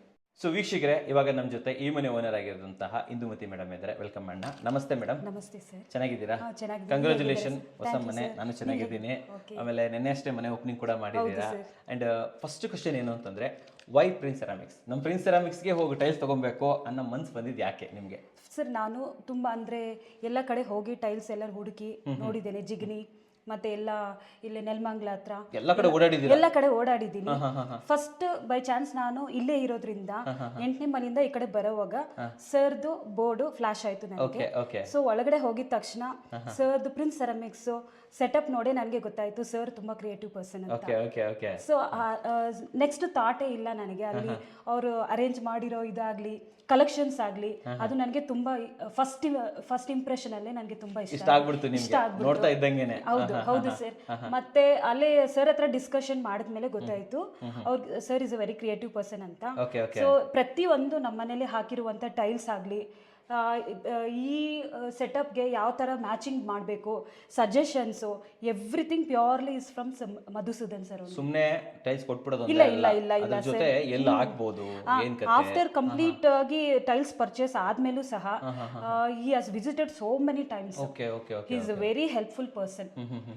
ಸೊ ವೀಕ್ಷಕರೇ, ಇವಾಗ ನಮ್ಮ ಜೊತೆ ಈ ಮನೆ ಓನರ್ ಆಗಿರುವಂತಹ ಇಂದುಮತಿ ಮೇಡಮ್ ಇದ್ದಾರೆ. ವೆಲ್ಕಮ್ ಅಣ್ಣ. ನಮಸ್ತೆ ಮೇಡಮ್. ನಮಸ್ತೆ ಸರ್. ಚೆನ್ನಾಗಿದ್ದೀರಾ? ಚೆನ್ನಾಗಿದ್ದೀನಿ. ಕಂಗ್ರ್ಯಾಚುಲೇಷನ್ ಹೊಸ ಮನೆ. ನಾನು ಚೆನ್ನಾಗಿದ್ದೀನಿ. ಆಮೇಲೆ ನಿನ್ನೆ ಅಷ್ಟೇ ಮನೆ ಓಪನಿಂಗ್ ಕೂಡ ಮಾಡಿದ್ದೀರಾ. ಅಂಡ್ ಫಸ್ಟ್ ಕ್ವಶನ್ ಏನು ಅಂತಂದ್ರೆ, ವೈ ಪ್ರಿನ್ಸ್ ಸೆರಾಮಿಕ್ಸ್? ನಮ್ಮ ಪ್ರಿನ್ಸ್ ಸೆರಾಮಿಕ್ಸ್ಗೆ ಹೋಗಿ ಟೈಲ್ಸ್ ತಗೊಬೇಕು ಅನ್ನೋ ಮನ್ಸು ಬಂದಿದ್ದು ಯಾಕೆ ನಿಮಗೆ? ಸರ್, ನಾನು ತುಂಬಾ ಅಂದ್ರೆ ಎಲ್ಲ ಕಡೆ ಹೋಗಿ ಟೈಲ್ಸ್ ಎಲ್ಲ ಹುಡುಕಿ ನೋಡಿದ್ದೇನೆ. ಜಿಗಣಿ ಮತ್ತೆ ಎಲ್ಲ ಇಲ್ಲಿ ನೆಲಮಂಗ್ಲ ಹತ್ರ ಎಲ್ಲ ಕಡೆ ಓಡಾಡಿದ್ದೀರಾ? ಎಲ್ಲ ಕಡೆ ಓಡಾಡಿದ್ದೀನಿ. ಫಸ್ಟ್ ಬೈ ಚಾನ್ಸ್ ನಾನು ಇಲ್ಲೇ ಇರೋದ್ರಿಂದ 8ನೇ ಮನೆಯಿಂದ ಈ ಕಡೆ ಬರೋವಾಗ ಸರ್ದು ಬೋರ್ಡ್ ಫ್ಲಾಶ್ ಆಯ್ತು ನನಗೆ. ಸೊ ಒಳಗಡೆ ಹೋಗಿದ ತಕ್ಷಣ ಸರ್ದು ಪ್ರಿನ್ಸ್ ಸೆರಾಮಿಕ್ಸ್ ಸೆಟಪ್ ನೋಡಿ ನನಗೆ ಗೊತ್ತಾಯ್ತು ಸರ್ ತುಂಬಾ ಕ್ರಿಯೇಟಿವ್ ಪರ್ಸನ್ ಅಂತ. ಸೊ ನೆಕ್ಸ್ಟ್ ಥಾಟೇ ಇಲ್ಲ ನನಗೆ. ಅಲ್ಲಿ ಅವರು ಅರೇಂಜ್ ಮಾಡಿರೋ ಇದಾಗ್ಲಿ ಕಲೆಕ್ಷನ್ಸ್ ಆಗ್ಲಿ ಅದು ನನಗೆ ತುಂಬಾ ಫಸ್ಟ್ ಇಂಪ್ರೆಷನ್ ಅಲ್ಲೇ ನನಗೆ ತುಂಬಾ ಇಷ್ಟ ಆಗ್ಬಿಡ್ತು. ನೋಡ್ತಾ ಇದ್ದಂಗೆನೆ. ಹೌದು ಸರ್. ಮತ್ತೆ ಅಲ್ಲೇ ಸರ್ ಹತ್ರ ಡಿಸ್ಕಷನ್ ಮಾಡಿದ್ಮೇಲೆ ಗೊತ್ತಾಯ್ತು ಅವ್ರ sir is a very creative person ಅಂತ. ಸೊ ಪ್ರತಿಯೊಂದು ನಮ್ಮ ಮನೇಲಿ ಹಾಕಿರುವಂತ ಟೈಲ್ಸ್ ಆಗ್ಲಿ ಈ ಸೆಟಪ್ಗೆ ಯಾವ ಥರ ಮ್ಯಾಚಿಂಗ್ ಮಾಡಬೇಕು, suggestions, everything purely is from Madhusudan sir. ಸುಮ್ಮನೆ ಟೈಲ್ಸ್ ಕೊಟ್ಬಿಡೋದು ಇಲ್ಲ ಇಲ್ಲ ಇಲ್ಲ ಇಲ್ಲ ಜೊತೆ ಎಲ್ಲ ಹಾಕಬಹುದು. ಆಫ್ಟರ್ ಕಂಪ್ಲೀಟ್ ಆಗಿ ಟೈಲ್ಸ್ ಪರ್ಚೇಸ್ ಆದ್ಮೇಲೂ ಸಹ he has visited so many times. He is a very helpful person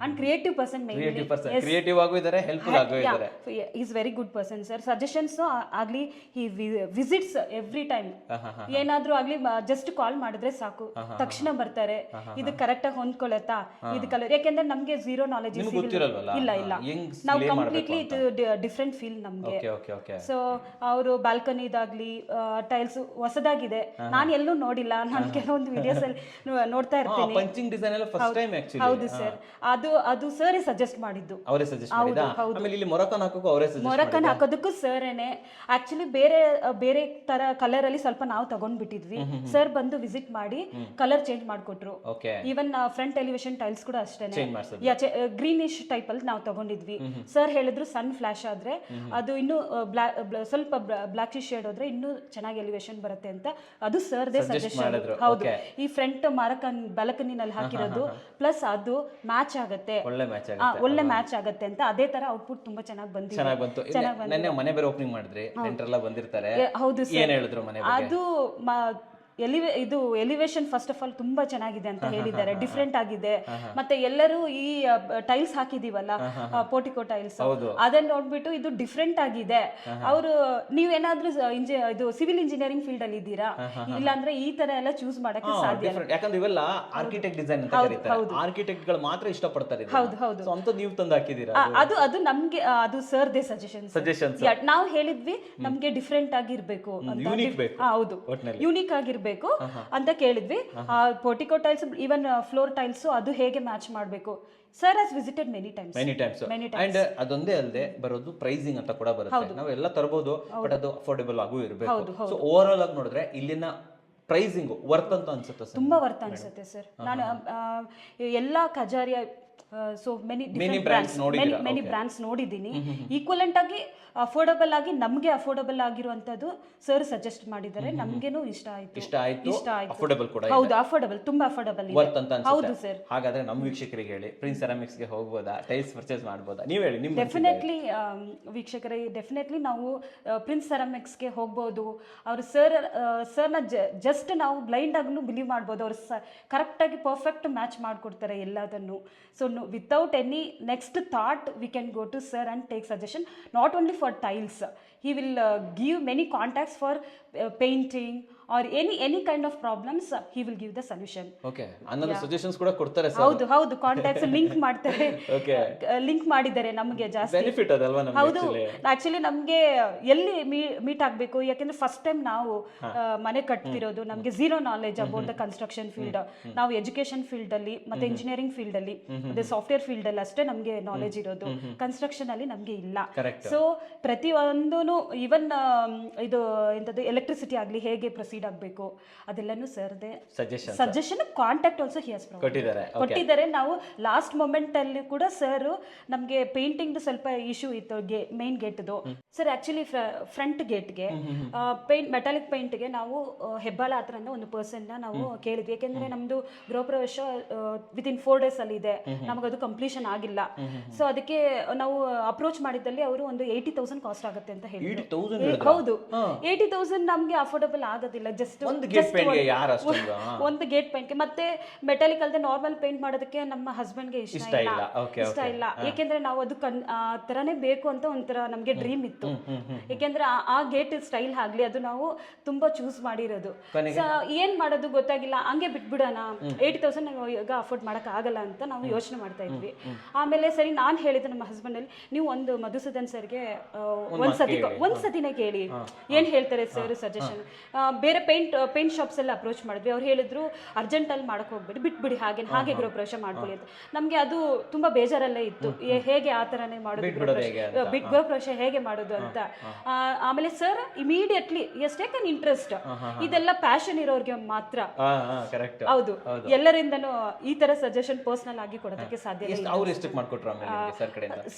and creative person. Creative ಆಗೋ ಇದ್ದಾರೆ, ಹೆಲ್ಪ್ಫುಲ್ ಆಗೋ ಇದ್ದಾರೆ. Is very good person sir. Suggestions ಆಗ್ಲಿ ಹಿ ವಿಸಿಟ್ಸ್ ಎವ್ರಿ ಟೈಮ್. ಏನಾದ್ರೂ ಆಗ್ಲಿ ಜಸ್ಟ್ ಕಾಲ್ ಮಾಡಿದ್ರೆ ಸಾಕು, ತಕ್ಷಣ ಬರ್ತಾರೆ. ಇದು ಕರೆಕ್ಟ್ ಆಗಿ ಹೊಂದ್ಕೊಳತ್ತಾ, ಇದು ಕಲರ್, ಯಾಕೆಂದ್ರೆ ನಮ್ಗೆ ಝೀರೋ ನಾಲೆಜ್ ಇಲ್ಲ ಇಲ್ಲ. ನಾವು ಕಂಪ್ಲೀಟ್ಲಿ ಇದು ಡಿಫ್ರೆಂಟ್ ಫೀಲ್ ನಮ್ಗೆ. ಸೊ ಅವರು ಬಾಲ್ಕನಿದಾಗ್ಲಿ ಟೈಲ್ಸ್ ಹೊಸದಾಗಿದೆ, ನಾನು ಎಲ್ಲೂ ನೋಡಿಲ್ಲ. ನಾನು ಕೆಲವೊಂದು ವಿಡಿಯೋಸ್ ಅಲ್ಲಿ ನೋಡ್ತಾ ಇರ್ತೀನಿ. ಪಂಚಿಂಗ್ ಡಿಸೈನ್ ಎಲ್ಲ ಫಸ್ಟ್ ಟೈಮ್ ಆಕ್ಚುಲಿ. ಹೌದು ಸರ್, ಅದು ಸರ್ ಸಜೆಸ್ಟ್ ಮಾಡಿದ್ದು. ಅವರೇ ಸಜೆಸ್ಟ್ ಮಾಡಿದ್ದಾ? ಆಮೇಲೆ ಇಲ್ಲಿ ಮೊರಕನ್ ಹಾಕೋಕು ಅವರೇ ಸಜೆಸ್ಟ್ ಮಾಡಿದ್ದು. ಮೊರಕನ್ ಹಾಕೋದಕ್ಕೂ ಸರೇನೆ. ಆಕ್ಚುಲಿ ಬೇರೆ ತರ ಕಲರ್ ಅಲ್ಲಿ ಸ್ವಲ್ಪ ನಾವು ತಗೊಂಡ್ಬಿಟ್ಟಿದ್ವಿ. ಸರ್ ಬಂದು ವಿಸಿಟ್ ಮಾಡಿ ಕಲರ್ ಚೇಂಜ್ ಮಾಡ್ಕೊಟ್ರು. ಈವನ್ ಫ್ರಂಟ್ ಎಲಿವೇಶನ್ ಟೈಲ್ಸ್ ಕೂಡ ಅಷ್ಟೇನೆ ಗ್ರೀನಿಶ್ ಟೈಪ್ ಅಲ್ಲಿ ನಾವು ತಗೊಂಡಿದ್ವಿ. ಸರ್ ಹೇಳಿದ್ರು ಸನ್ ಫ್ಲಾಶ್ ಆದ್ರೆ ಅದು ಇನ್ನು ಸ್ವಲ್ಪ ಬ್ಲಾಕ್ ಶೇಡ್ ಹೋದ್ರೆ ಇನ್ನು ಚೆನ್ನಾಗಿ ಎಲಿವೇಶನ್ ಬರುತ್ತೆ ಅಂತ. ಅದು ಸರ್ದೇ ಸಜೆಷನ್. ಹೌದು, ಈ ಫ್ರಂಟ್ ಬಾಲ್ಕನಿನಲ್ಲಿ ಹಾಕಿರೋದು ಪ್ಲಸ್ ಅದು ಮ್ಯಾಚ್ ಆಗತ್ತೆ, ಒಳ್ಳೆ ಮ್ಯಾಚ್ ಆಗತ್ತೆ ಅಂತ. ಅದೇ ತರ ಔಟ್ಪುಟ್ ತುಂಬಾ ಚೆನ್ನಾಗಿ ಬಂದಿದೆ. ಮನೆ ಬೇರೆ ಓಪನಿಂಗ್ ಮಾಡಿದ್ರಿ, ನೆಂಟರೆಲ್ಲ ಬಂದಿರ್ತಾರೆ. ಹೌದು ಏನ್ ಹೇಳಿದ್ರು ಮನೆ ಬಗ್ಗೆ? ಅದು ಇದು ಎಲಿವೇಶನ್ ಫಸ್ಟ್ ಆಫ್ ಆಲ್ ತುಂಬಾ ಚೆನ್ನಾಗಿದೆ ಅಂತ ಹೇಳಿದ್ದಾರೆ. ಡಿಫ್ರೆಂಟ್ ಆಗಿದೆ. ಮತ್ತೆ ಎಲ್ಲರೂ ಈ ಟೈಲ್ಸ್ ಹಾಕಿದೀವಲ್ಲ, ಪೋರ್ಟಿಕೋ ಟೈಲ್ಸ್, ಅದನ್ನ ನೋಡ್ಬಿಟ್ಟು ಇದು ಡಿಫ್ರೆಂಟ್ ಆಗಿದೆ. ಅವರು ನೀವೇನಾದ್ರೂ ಇದು ಸಿವಿಲ್ ಇಂಜಿನಿಯರಿಂಗ್ ಫೀಲ್ಡ್ ಅಲ್ಲಿ ಇದ್ದೀರಾ, ಇಲ್ಲಾಂದ್ರೆ ಈ ತರ ಎಲ್ಲ ಚೂಸ್ ಮಾಡಕ್ಕೆ ಸಾಧ್ಯ. ಯಾಕಂದ್ರೆ ಇವೆಲ್ಲ ಆರ್ಕಿಟೆಕ್ಟ್ ಡಿಸೈನ್ ಅಂತ ಕರೀತಾರೆ. ಆರ್ಕಿಟೆಕ್ಟ್ ಗಳು ಮಾತ್ರ ಇಷ್ಟಪಡ್ತಾರೆ. ಹೌದು. ಸೊ ಅಂತ ನೀವು ತಂದು ಹಾಕಿದೀರಾ. ಅದು ನಮ್ಗೆ ಅದು ಸರ್ದೇ ಸಜೆಷನ್ಸ್. ನಾವು ಹೇಳಿದ್ವಿ ನಮ್ಗೆ ಡಿಫ್ರೆಂಟ್ ಆಗಿರ್ಬೇಕು ಅಂತ. ಹೌದು, ಯೂನಿಕ್ ಆಗಿರ್ಬೇಕು ಅಂತ ಕೇಳಿದ್ವಿ. Portico tiles, even floor tiles, ಅದು ಹೇಗೆ ಮ್ಯಾಚ್ ಮಾಡಬೇಕು. Sir has visited many times. And ಅದೊಂದೇ ಅಲ್ಲದೆ ಬರೋದು ಪ್ರೈಸಿಂಗ್ ಅಂತ ಕೂಡ ಬರುತ್ತೆ. ನಾವು ಎಲ್ಲ ತರಬಹುದು, ಬಟ್ ಅದು ಅಫೋರ್ಡೆಬಲ್ ಆಗೂ ಇರಬೇಕು. ಸೊ ಓವರ್ ಆಲ್ ಆಗಿ ನೋಡಿದ್ರೆ ಇಲ್ಲಿನ ಪ್ರೈಸಿಂಗ್ ವರ್ತ್ ಅಂತ ಅನ್ಸುತ್ತೆ. ತುಂಬಾ ವರ್ತ್ ಅನ್ಸುತ್ತೆ ಸರ್. ನಾನು ಎಲ್ಲಾ ಖಜಾರಿಯ ಸೊ ಮೆನಿ ಬ್ರ್ಯಾಂಡ್ಸ್ ನೋಡಿದ್ದೀನಿ. ಈಕ್ವಲೆಂಟ್ ಆಗಿ ಅಫೋರ್ಡಬಲ್ ಆಗಿ ನಮ್ಗೆ ಅಫೋರ್ಡಬಲ್ ಆಗಿರುವಂತದ್ದು ಸರ್ ಸಜೆಸ್ಟ್ ಮಾಡಿದ್ದಾರೆ. ನಮ್ಗೇನು ಇಷ್ಟ ಆಯ್ತು. ಅಫೋರ್ಡಬಲ್ ಕೂಡ. ಹೌದು, ಅಫೋರ್ಡಬಲ್, ತುಂಬಾ ಅಫೋರ್ಡಬಲ್ ಇದೆ. ಹೌದು ಸರ್. ಹಾಗಾದ್ರೆ ನಮ್ಮ ವೀಕ್ಷಕರಿಗೆ ಹೇಳಿ, ಪ್ರಿನ್ಸ್ ಸೆರಾಮಿಕ್ಸ್ ಗೆ ಹೋಗಬಹುದಾ, ಟೈಲ್ಸ್ ಪರ್ಚೇಸ್ ಮಾಡಬಹುದಾ? ನೀವು ಹೇಳಿ. ನಿಮ್ ಡೆಫಿನೆಟ್ಲಿ ವೀಕ್ಷಕರೇ, ಡೆಫಿನೆಟ್ಲಿ ನಾವು ಪ್ರಿನ್ಸ್ ಸೆರಾಮಿಕ್ಸ್ ಗೆ ಹೋಗ್ಬೋದು. ಅವ್ರು ಸರ್ನ ಜಸ್ಟ್ ನಾವು ಬ್ಲೈಂಡ್ ಆಗಿ ಬಿಲೀವ್ ಮಾಡ್ಬೋದು. ಅವ್ರು ಕರೆಕ್ಟ್ ಆಗಿ ಪರ್ಫೆಕ್ಟ್ ಮ್ಯಾಚ್ ಮಾಡ್ಕೊಡ್ತಾರೆ ಎಲ್ಲದನ್ನು. So without any next thought we can go to sir and take suggestion. Not only for tiles, he will give many contacts for painting or any kind of problems he will give the solution. Okay, ಅನ್ನೋದು suggestions ಕೂಡ ಕೊಡ್ತಾರೆ sir. ಹೌದು contacts link ಮಾಡ್ತಾರೆ. Okay, link ಮಾಡಿದ್ದಾರೆ ನಮಗೆ ಜಾಸ್ತಿ benefit ಅದಲ್ವಾ ನಮಗೆ. ಹೌದು, ಆಕ್ಚುಲಿ ನಮ್ಗೆ ಎಲ್ಲಿ ಮೀಟ್ ಆಗ್ಬೇಕು, ಯಾಕಂದ್ರೆ ಫಸ್ಟ್ ಟೈಮ್ ನಾವು ಮನೆ ಕಟ್ತಿರೋದು, ನಮ್ಗೆ zero knowledge about the construction field. ನಾವು ಎಜುಕೇಶನ್ ಫೀಲ್ಡ್ ಅಲ್ಲಿ ಮತ್ತೆ ಇಂಜಿನಿಯರಿಂಗ್ ಫೀಲ್ಡ್ ಅಲ್ಲಿ ಮತ್ತೆ ಸಾಫ್ಟ್ವೇರ್ ಫೀಲ್ಡ್ ಅಲ್ಲಿ ಅಷ್ಟೇ ನಮ್ಗೆ ನಾಲೆಜ್ ಇರೋದು, ಕನ್ಸ್ಟ್ರಕ್ಷನ್ ಅಲ್ಲಿ ನಮ್ಗೆ ಇಲ್ಲ. ಸೊ ಪ್ರತಿಯೊಂದೂ ಈವನ್ ಇದು ಎಂತದ್ದು ಎಲೆಕ್ಟ್ರಿಸಿಟಿ ಆಗ್ಲಿ ಹೇಗೆ ಪ್ರೊಸೀಡ್ ಆಗಬೇಕು ಅದೆಲ್ಲನೂ ಸರ್ದೇ suggestion. Contact also he has ಕೊಟ್ಟಿದ್ದಾರೆ. ನಾವು ಲಾಸ್ಟ್ ಮೊಮೆಂಟ್ ಅಲ್ಲಿ ಕೂಡ ಸರ್ ನಮ್ಗೆ ಪೇಂಟಿಂಗ್ ಸ್ವಲ್ಪ ಇಶ್ಯೂ ಇತ್ತು ಮೇನ್ ಗೇಟ್ದು. ಸರ್ ಆಕ್ಚುಲಿ ಫ್ರಂಟ್ ಗೇಟ್ಗೆ ಪೇಂಟ್ ಮೆಟಾಲಿಕ್ ಪೇಂಟ್ಗೆ ನಾವು ಹೆಬ್ಬಾಳ ಹತ್ರ ಒಂದು ಪರ್ಸನ್ ನಾವು ಕೇಳಿದ್ವಿ, ಯಾಕೆಂದ್ರೆ ನಮ್ದು ಗೃಹ ಪ್ರವೇಶ ವಿತಿನ್ 4 days ಅಲ್ಲಿ ಇದೆ, ನಮಗದು ಕಂಪ್ಲೀಷನ್ ಆಗಿಲ್ಲ. ಸೊ ಅದಕ್ಕೆ ನಾವು ಅಪ್ರೋಚ್ ಮಾಡಿದ್ದಲ್ಲಿ ಅವರು ಒಂದು 80,000 ಕಾಸ್ಟ್ ಆಗುತ್ತೆ ಅಂತ ಹೇಳಿದ್ರು. ಹೌದು, 80,000 ನಮ್ಗೆ ಅಫೋರ್ಡಬಲ್ ಆಗೋದಿಲ್ಲ. ಜಸ್ಟ್ ಒಂದು ಗೇಟ್ ಪೇಂಟ್ಗೆ ಮತ್ತೆ ಮೆಟಾಲಿಕ್ ಅಲ್ಲದೆ ನಾರ್ಮಲ್ ಪೇಂಟ್ ಮಾಡೋದಕ್ಕೆ ನಮ್ಮ ಹಸ್ಬೆಂಡ್ಗೆ ಇಷ್ಟ ಇಲ್ಲ. ಯಾಕೆಂದ್ರೆ ನಾವು ಅದು ತರನೇ ಬೇಕು ಅಂತ ಒಂಥರ ನಮ್ಗೆ ಡ್ರೀಮ್ ಇತ್ತು. ಯಾಕೆಂದ್ರೆ ಆ ಗೇಟ್ ಸ್ಟೈಲ್ ಆಗ್ಲಿ ಅದು ನಾವು ತುಂಬಾ ಚೂಸ್ ಮಾಡಿರೋದು. ಏನ್ ಮಾಡೋದು ಗೊತ್ತಾಗಿಲ್ಲ, ಹಂಗೆ ಬಿಟ್ಬಿಡೋಣ, 80,000 ನಾವು ಈಗ ಅಫೋರ್ಡ್ ಮಾಡಕ್ ಆಗಲ್ಲ ಅಂತ ನಾವು ಯೋಚನೆ ಮಾಡ್ತಾ ಇದ್ವಿ. ಆಮೇಲೆ ಸರಿ ನಾನ್ ಹೇಳಿದೆ ನಮ್ಮ ಹಸ್ಬೆಂಡ್ ಅಲ್ಲಿ, ನೀವು ಒಂದು ಮಧುಸೂದನ್ ಸರ್ಗೆ ಒಂದ್ಸತಿನೇ ಕೇಳಿ ಏನ್ ಹೇಳ್ತಾರೆ ಸರ್ ಸಜೆಷನ್. ಬೇರೆ ಪೇಂಟ್ ಶಾಪ್ಸ್ ಎಲ್ಲ ಅಪ್ರೋಚ್ ಮಾಡಿದ್ವಿ. ಅವ್ರು ಹೇಳಿದ್ರು ಅರ್ಜೆಂಟ್ ಅಲ್ಲಿ ಮಾಡಕ್ ಹೋಗ್ಬೇಡಿ, ಬಿಟ್ಬಿಡಿ, ಹಾಗೆ ಗೃಹ ಪ್ರವೇಶ ಮಾಡ್ಕೊಳ್ಳಿ ಅಂತ. ನಮ್ಗೆ ಅದು ತುಂಬಾ ಬೇಜಾರಲ್ಲೇ ಇತ್ತು, ಹೇಗೆ ಆ ತರನೇ ಮಾಡೋದು, ಗೃಹ ಪ್ರವೇಶ ಹೇಗೆ ಮಾಡೋದು ಅಂತ. ಆಮೇಲೆ sir immediately has taken interest. ಇದೆಲ್ಲ ಪ್ಯಾಷನ್ ಇರೋರಿಗೆ ಮಾತ್ರ. ಹೌದು, ಎಲ್ಲರಿಂದನೂ ಈ ತರ ಸಜೆಷನ್ ಪರ್ಸನಲ್ ಆಗಿ ಕೊಡೋದಕ್ಕೆ ಸಾಧ್ಯ ಇಲ್ಲ.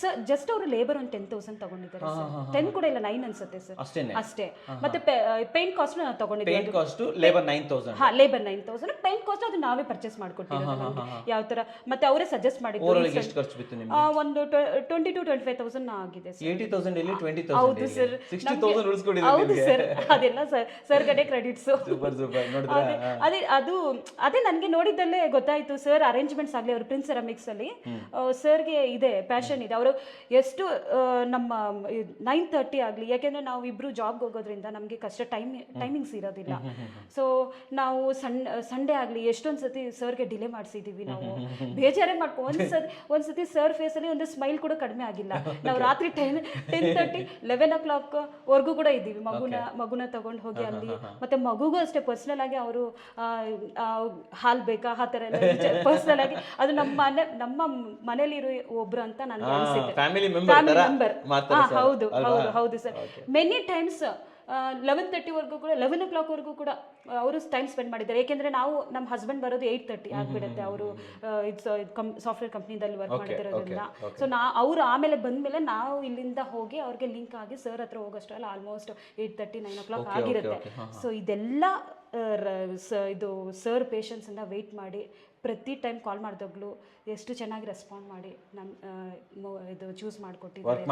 ಸರ್ ಜಸ್ಟ್ ಅವರು ಲೇಬರ್ ಒಂದು 10,000 ತಗೊಂಡಿದ್ದಾರೆ. 10 ಕೂಡ ಇಲ್ಲ, 9 ಅನ್ಸುತ್ತೆ ಸರ್ ಅಷ್ಟೇ. ಮತ್ತೆ ಪೇಂಟ್ ಕಾಸ್ಟ್ ನಾವು ತಗೊಂಡಿದ್ದೀವಿ. ಲೇಬರ್ 9,000 ಪೇಂಟ್ ಕಾಸ್ಟ್ ಅದು ನಾವೇ ಪರ್ಚೇಸ್ ಮಾಡ್ಕೊಟ್ಟಿರೋದು ಯಾವ ತರ. ಮತ್ತೆ ಅವರೇ ಸಜೆಸ್ಟ್ ಮಾಡಿದ್ರು. ಒಂದು 20,000 to 25,000 ಆಗಿದೆ. ಹೌದು ಸರ್, ಹೌದು ಸರ್, ಅದೆಲ್ಲ ಸರ್ ಕಡೆ ಕ್ರೆಡಿಟ್ಸ್. ಅದೇ ನನ್ಗೆ ನೋಡಿದ್ದಲ್ಲೇ ಗೊತ್ತಾಯ್ತು ಸರ್. ಅರೇಂಜ್ಮೆಂಟ್ಸ್ ಆಗ್ಲಿ, ಅವರು ಪ್ರಿನ್ಸ್ ಸೆರಾಮಿಕ್ಸ್ ಅಲ್ಲಿ ಸರ್ಗೆ ಇದೆ, ಪ್ಯಾಷನ್ ಇದೆ. ಅವರು ಎಷ್ಟು ನಮ್ಮ 9:30 ಆಗಲಿ, ಯಾಕೆಂದ್ರೆ ನಾವು ಇಬ್ರು ಜಾಬ್ಗೆ ಹೋಗೋದ್ರಿಂದ ನಮಗೆ ಕಷ್ಟ ಟೈಮಿಂಗ್ಸ್ ಇರೋದಿಲ್ಲ. ಸೊ ನಾವು ಸಂಡೇ ಆಗಲಿ ಎಷ್ಟೊಂದು ಸತಿ ಸರ್ಗೆ ಡಿಲೇ ಮಾಡಿಸಿದೀವಿ. ನಾವು ಬೇಜಾರೇ ಒಂದ್ಸತಿ ಸರ್ ಫೇಸ್ ಅಲ್ಲಿ ಒಂದು ಸ್ಮೈಲ್ ಕೂಡ ಕಡಿಮೆ ಆಗಿಲ್ಲ. ನಾವು ರಾತ್ರಿ 10:30 11 o'clock ವರ್ಗೂ ಕೂಡ ಇದ್ದೀವಿ. ಮಗುನ ತಗೊಂಡು ಹೋಗಿ ಅಲ್ಲಿ. ಮತ್ತೆ ಮಗುಗೂ ಅಷ್ಟೇ ಪರ್ಸನಲ್ ಆಗಿ ಅವರು ಹಾಲ್ ಬೇಕಾ ಆ ತರ ಎಲ್ಲ ಪರ್ಸನಲ್ ಆಗಿ ಅದು ನಮ್ಮ ಮನೇಲಿ ಇರೋ ಒಬ್ರು ಅಂತ ನನಗೆ ಅನ್ಸುತ್ತೆ. Family member. ಹೌದು ಸರ್. ಮೆನಿ ಟೈಮ್ಸ್ 11:30 ವರ್ಗೂ ಕೂಡ 11 o'clock ವರ್ಗೂ ಕೂಡ ಅವರು ಟೈಮ್ ಸ್ಪೆಂಡ್ ಮಾಡಿದ್ದಾರೆ. ಯಾಕೆಂದ್ರೆ ನಾವು ನಮ್ಮ ಹಸ್ಬೆಂಡ್ ಬರೋದು 8:30 ಆಗ್ಬಿಡುತ್ತೆ. ಅವರು ಸಾಫ್ಟ್ವೇರ್ ಕಂಪ್ನಿದಲ್ಲಿ ವರ್ಕ್ ಮಾಡಿರೋದ್ರಿಂದ. ಸೊ ಅವರು ಆಮೇಲೆ ಬಂದ್ಮೇಲೆ ನಾವು ಇಲ್ಲಿಂದ ಹೋಗಿ ಅವ್ರಿಗೆ ಲಿಂಕ್ ಆಗಿ ಸರ್ ಹತ್ರ ಹೋಗೋಷ್ಟಲ್ಲ ಆಲ್ಮೋಸ್ಟ್ 8:30 9 o'clock ಆಗಿರುತ್ತೆ. ಸೊ ಇದೆಲ್ಲ ಇದು ಸರ್ ಪೇಷನ್ಸ್ ಇಂದ ವೆಯ್ಟ್ ಮಾಡಿ ಪ್ರತಿ ಟೈಮ್ ಕಾಲ್ ಮಾಡಿದಾಗ್ಲೂ ಎಷ್ಟು ಚೆನ್ನಾಗಿ ರೆಸ್ಪಾಂಡ್ ಮಾಡಿ ಇದು ಚೂಸ್ ಮಾಡಿಕೊಟ್ಟಿದ್ದಾರೆ.